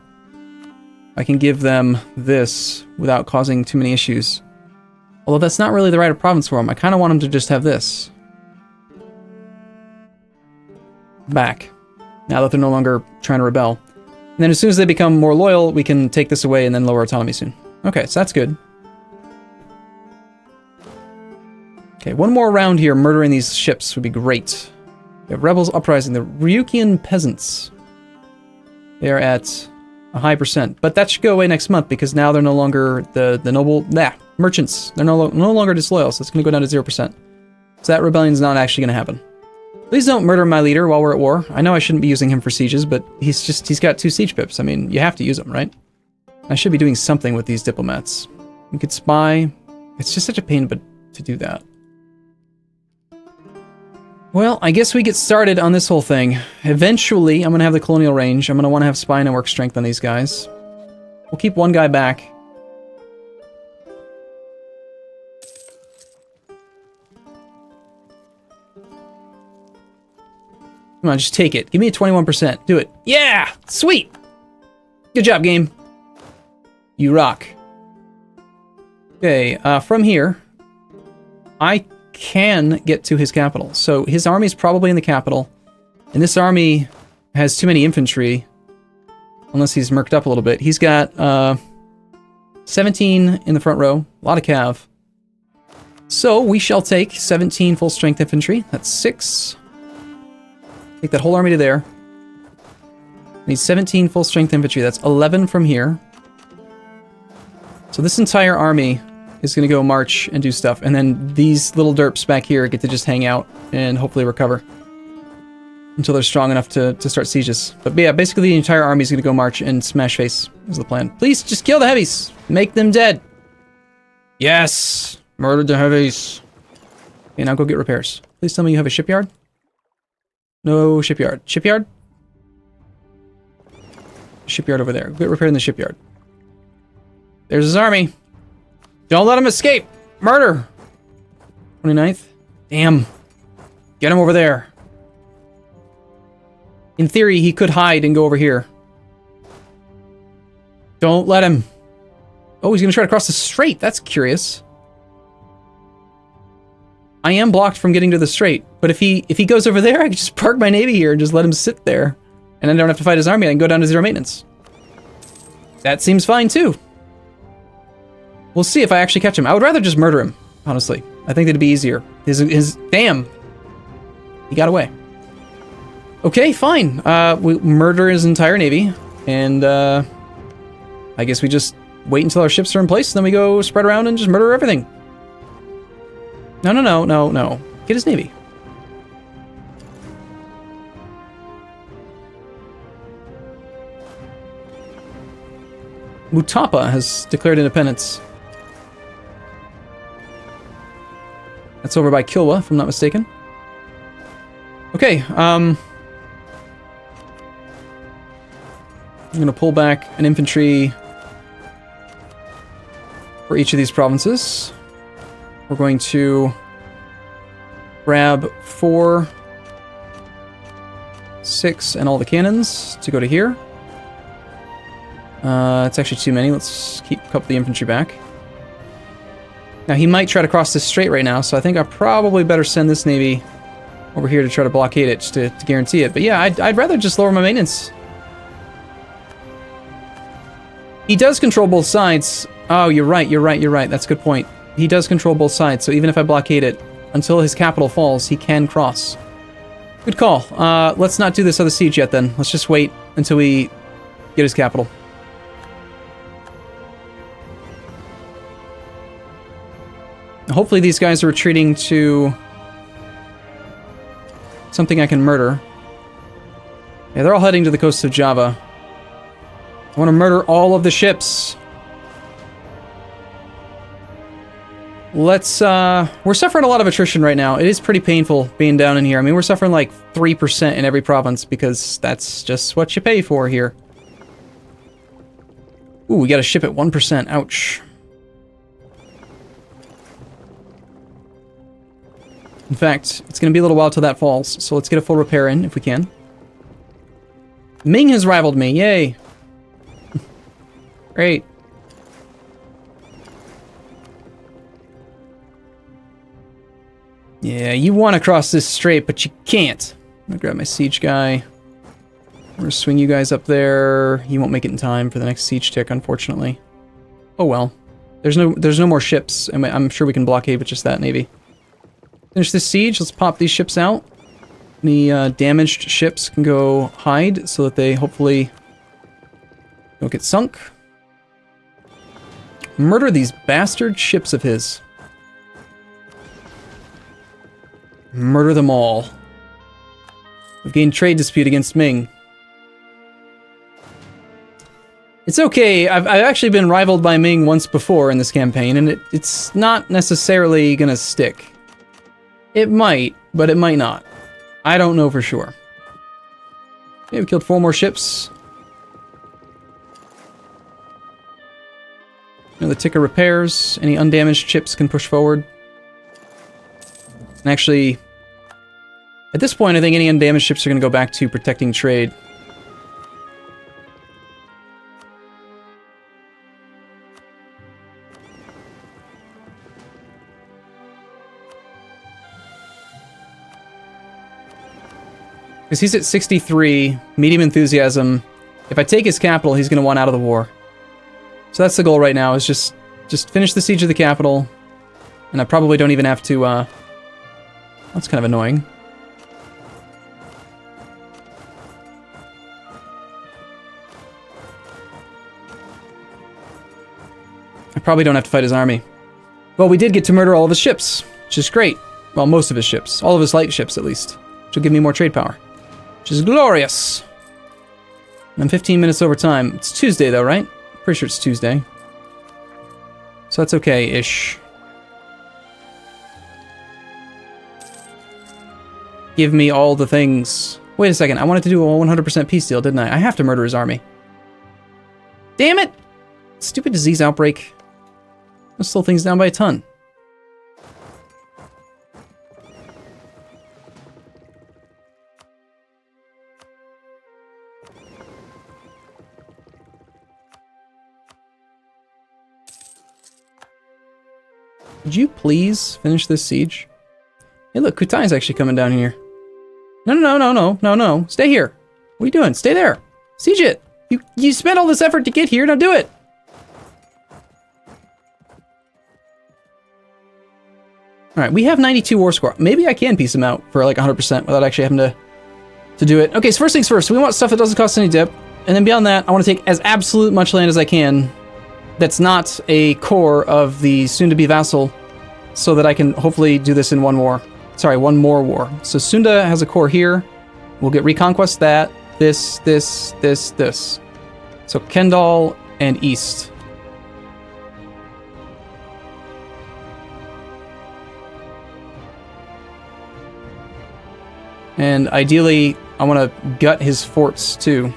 I can give them this without causing too many issues. Although that's not really the right province for them. I kind of want them to just have this. Back. Now that they're no longer trying to rebel. And then as soon as they become more loyal, we can take this away and then lower autonomy soon. Okay, so that's good. Okay, one more round here murdering these ships would be great. We have rebels uprising, the Ryukyu peasants. They are at a high percent, but that should go away next month because now they're no longer the noble merchants. They're no longer disloyal, so it's going to go down to 0%. So that rebellion is not actually going to happen. Please don't murder my leader while we're at war. I know I shouldn't be using him for sieges, but he's got 2 siege pips. I mean, you have to use them, right? I should be doing something with these diplomats. We could spy. It's just such a pain to do that. Well, I guess we get started on this whole thing. Eventually, I'm going to have the colonial range. I'm going to want to have spy network strength on these guys. We'll keep one guy back. Come on, just take it. Give me a 21%. Do it. Yeah! Sweet! Good job, game. You rock. Okay, from here, I can get to his capital. So his army is probably in the capital, and this army has too many infantry, unless he's murked up a little bit. He's got 17 in the front row, a lot of cav. So we shall take 17 full strength infantry. That's 6. Take that whole army to there. Need 17 full strength infantry. That's 11 from here. So this entire army is going to go march and do stuff, and then these little derps back here get to just hang out and hopefully recover until they're strong enough to start sieges. But yeah, basically the entire army is going to go march and smash face is the plan. Please, just kill the heavies. Make them dead. Yes! Murdered the heavies. Okay, now go get repairs. Please tell me you have a shipyard. No shipyard. Shipyard? Shipyard over there. Get repaired in the shipyard. There's his army. Don't let him escape! Murder! 29th? Damn. Get him over there. In theory, he could hide and go over here. Don't let him. Oh, he's gonna try to cross the strait. That's curious. I am blocked from getting to the strait, but if he goes over there, I can just park my navy here and just let him sit there. And I don't have to fight his army, I can go down to 0 maintenance. That seems fine too. We'll see if I actually catch him. I would rather just murder him, honestly. I think that'd be easier. Damn! He got away. Okay, fine. We murder his entire navy, and I guess we just wait until our ships are in place, and then we go spread around and just murder everything. No. Get his navy. Mutapa has declared independence. That's over by Kilwa, if I'm not mistaken. Okay, I'm gonna pull back an infantry for each of these provinces. We're going to grab 4, 6, and all the cannons to go to here. It's actually too many. Let's keep a couple of the infantry back. Now, he might try to cross this strait right now, so I think I probably better send this navy over here to try to blockade it, just to guarantee it. But yeah, I'd rather just lower my maintenance. He does control both sides. Oh, you're right. That's a good point. He does control both sides, so even if I blockade it, until his capital falls, he can cross. Good call. Let's not do this other siege yet, then. Let's just wait until we get his capital. Hopefully these guys are retreating to something I can murder. Yeah, they're all heading to the coast of Java. I want to murder all of the ships. Let's, we're suffering a lot of attrition right now. It is pretty painful being down in here. I mean, we're suffering like 3% in every province because that's just what you pay for here. Ooh, we got a ship at 1%. Ouch. In fact, it's going to be a little while till that falls, so let's get a full repair in if we can. Ming has rivaled me. Yay. Great. Yeah, you want to cross this strait, but you can't. I'm gonna grab my siege guy. I'm gonna swing you guys up there. You won't make it in time for the next siege tick, unfortunately. Oh well. There's no more ships, and I'm sure we can blockade with just that navy. Finish this siege. Let's pop these ships out. Any damaged ships can go hide so that they hopefully don't get sunk. Murder these bastard ships of his. Murder them all. We've gained trade dispute against Ming. It's okay. I've actually been rivaled by Ming once before in this campaign, and it's not necessarily gonna stick. It might, but it might not. I don't know for sure. Okay, we killed 4 more ships. The ticker repairs. Any undamaged ships can push forward. And actually, at this point, I think any undamaged ships are going to go back to protecting trade. Because he's at 63, medium enthusiasm. If I take his capital, he's going to want out of the war. So that's the goal right now, is just finish the siege of the capital. And I probably don't even have to, that's kind of annoying. I probably don't have to fight his army. Well, we did get to murder all of his ships, which is great. Well, most of his ships. All of his light ships, at least. Which will give me more trade power. Which is glorious. And I'm 15 minutes over time. It's Tuesday, though, right? Pretty sure it's Tuesday. So that's okay-ish. Give me all the things. Wait a second. I wanted to do a 100% peace deal, didn't I? I have to murder his army. Damn it! Stupid disease outbreak. Let's slow things down by a ton. Would you please finish this siege? Hey, look, Kutai's actually coming down here. No. Stay here. What are you doing? Stay there. Siege it. You spent all this effort to get here. Now do it. All right, we have 92 war score. Maybe I can piece them out for like 100% without actually having to do it. Okay, so first things first. We want stuff that doesn't cost any dip. And then beyond that, I want to take as absolute much land as I can that's not a core of the soon-to-be vassal so that I can hopefully do this in one war. Sorry, one more war. So Sunda has a core here. We'll get Reconquest that. This. So Kendall and East. And ideally, I want to gut his forts too.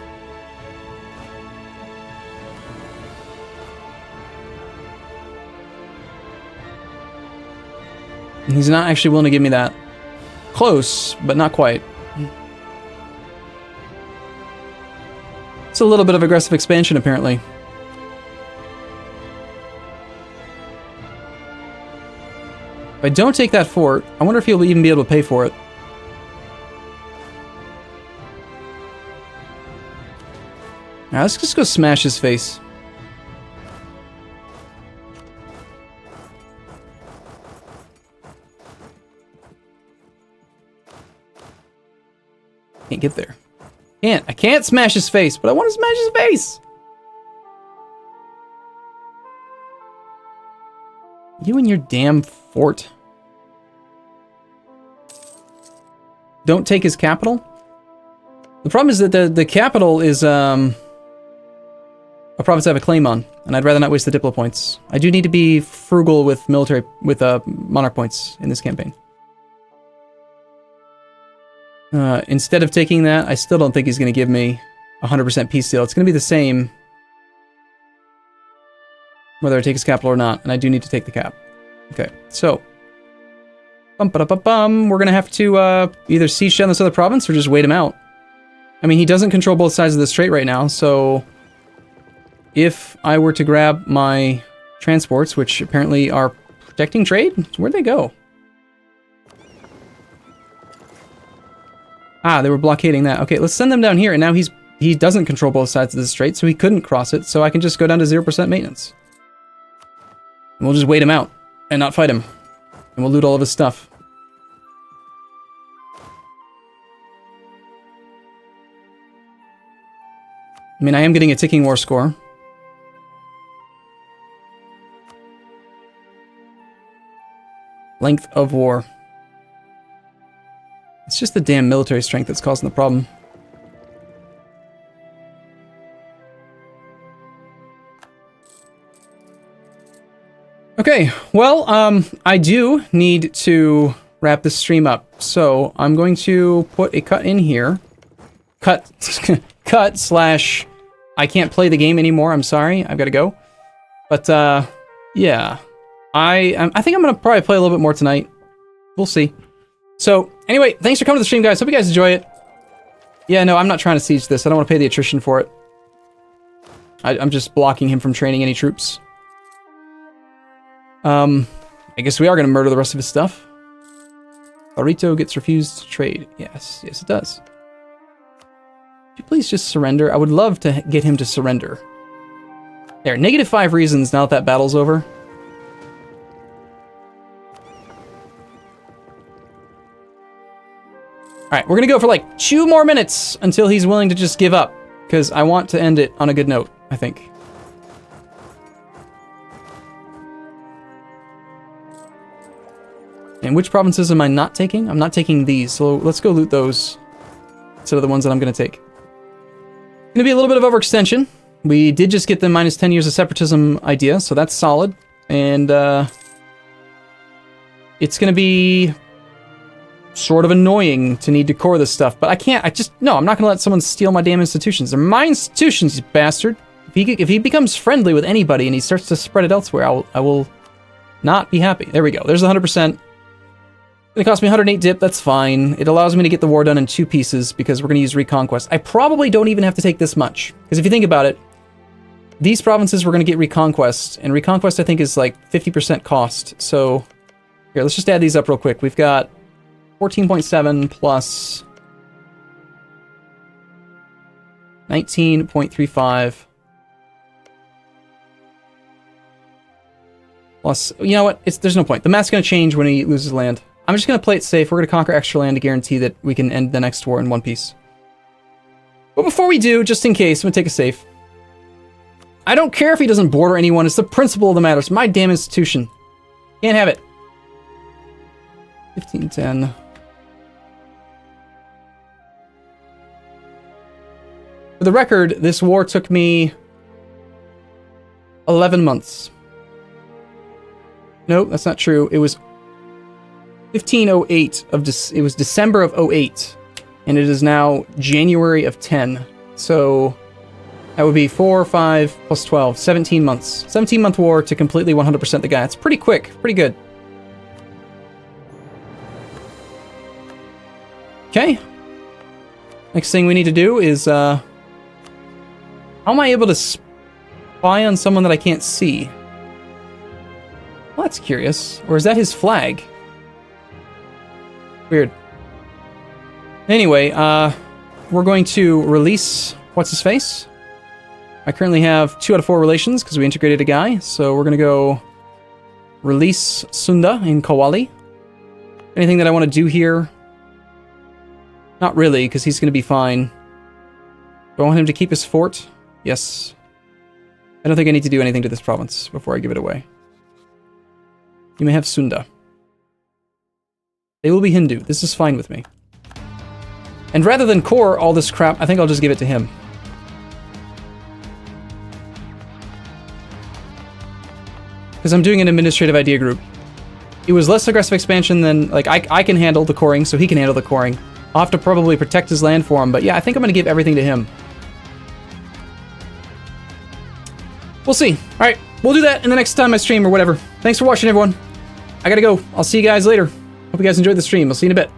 He's not actually willing to give me that. Close, but not quite. It's a little bit of aggressive expansion, apparently. If I don't take that fort, I wonder if he'll even be able to pay for it. Now, let's just go smash his face. Can't get there. I can't smash his face, but I want to smash his face. You and your damn fort. Don't take his capital? The problem is that the capital is a province I have a claim on, and I'd rather not waste the Diplo points. I do need to be frugal with monarch points in this campaign. Instead of taking that, I still don't think he's going to give me 100% peace deal. It's going to be the same whether I take his capital or not, and I do need to take the cap. Okay, so we're going to have to either siege down this other province or just wait him out. I mean, he doesn't control both sides of the strait right now, so if I were to grab my transports, which apparently are protecting trade, where'd they go? Ah, they were blockading that. Okay, let's send them down here, and now he doesn't control both sides of the strait, so he couldn't cross it, so I can just go down to 0% maintenance. And we'll just wait him out, and not fight him. And we'll loot all of his stuff. I mean, I am getting a ticking war score. Length of war. It's just the damn military strength that's causing the problem. Okay, well, I do need to wrap this stream up, so I'm going to put a cut in here. Cut slash I can't play the game anymore, I'm sorry, I've got to go. But, yeah. I think I'm going to probably play a little bit more tonight. We'll see. So, anyway, thanks for coming to the stream, guys. Hope you guys enjoy it. Yeah, no, I'm not trying to siege this. I don't want to pay the attrition for it. I'm just blocking him from training any troops. I guess we are going to murder the rest of his stuff. Barito gets refused to trade. Yes, it does. Could you please just surrender? I would love to get him to surrender. There, -5 reasons now that battle's over. Alright, we're gonna go for like 2 more minutes until he's willing to just give up, because I want to end it on a good note, I think. And which provinces am I not taking? I'm not taking these, so let's go loot those instead of the ones that I'm gonna take. Gonna be a little bit of overextension. We did just get the -10 years of separatism idea, so that's solid. And it's gonna be sort of annoying to need to core this stuff, but I'm not gonna let someone steal my damn institutions. They're my institutions, you bastard. If he becomes friendly with anybody and he starts to spread it elsewhere, I will not be happy. There we go. There's 100%. It cost me 108 dip, that's fine. It allows me to get the war done in 2 pieces because we're gonna use Reconquest. I probably don't even have to take this much, because if you think about it, these provinces we're going to get Reconquest, and Reconquest I think is like 50% cost. So here, let's just add these up real quick. We've got 14.7 plus 19.35 plus, you know what? There's no point. The math's going to change when he loses land. I'm just going to play it safe. We're going to conquer extra land to guarantee that we can end the next war in one piece. But before we do, just in case, I'm going to take a safe. I don't care if he doesn't border anyone. It's the principle of the matter. It's my damn institution. Can't have it. 1510. For the record, this war took me 11 months. Nope, that's not true. It was 1508 it was December of 08, and it is now January of 10. So that would be 4, 5 plus 12, 17 months. 17-month war to completely 100% the guy. It's pretty quick, pretty good. Okay. Next thing we need to do is, how am I able to spy on someone that I can't see? Well, that's curious. Or is that his flag? Weird. Anyway, we're going to release what's-his-face. I currently have 2 out of 4 relations because we integrated a guy. So we're going to go release Sunda in Kawali. Anything that I want to do here? Not really, because he's going to be fine. Do I want him to keep his fort? Yes. I don't think I need to do anything to this province before I give it away. You may have Sunda. They will be Hindu. This is fine with me. And rather than core all this crap, I think I'll just give it to him. Because I'm doing an administrative idea group. It was less aggressive expansion than, like, I can handle the coring, so he can handle the coring. I'll have to probably protect his land for him, but yeah, I think I'm going to give everything to him. We'll see. Alright, we'll do that in the next time I stream or whatever. Thanks for watching, everyone. I gotta go. I'll see you guys later. Hope you guys enjoyed the stream. I'll see you in a bit.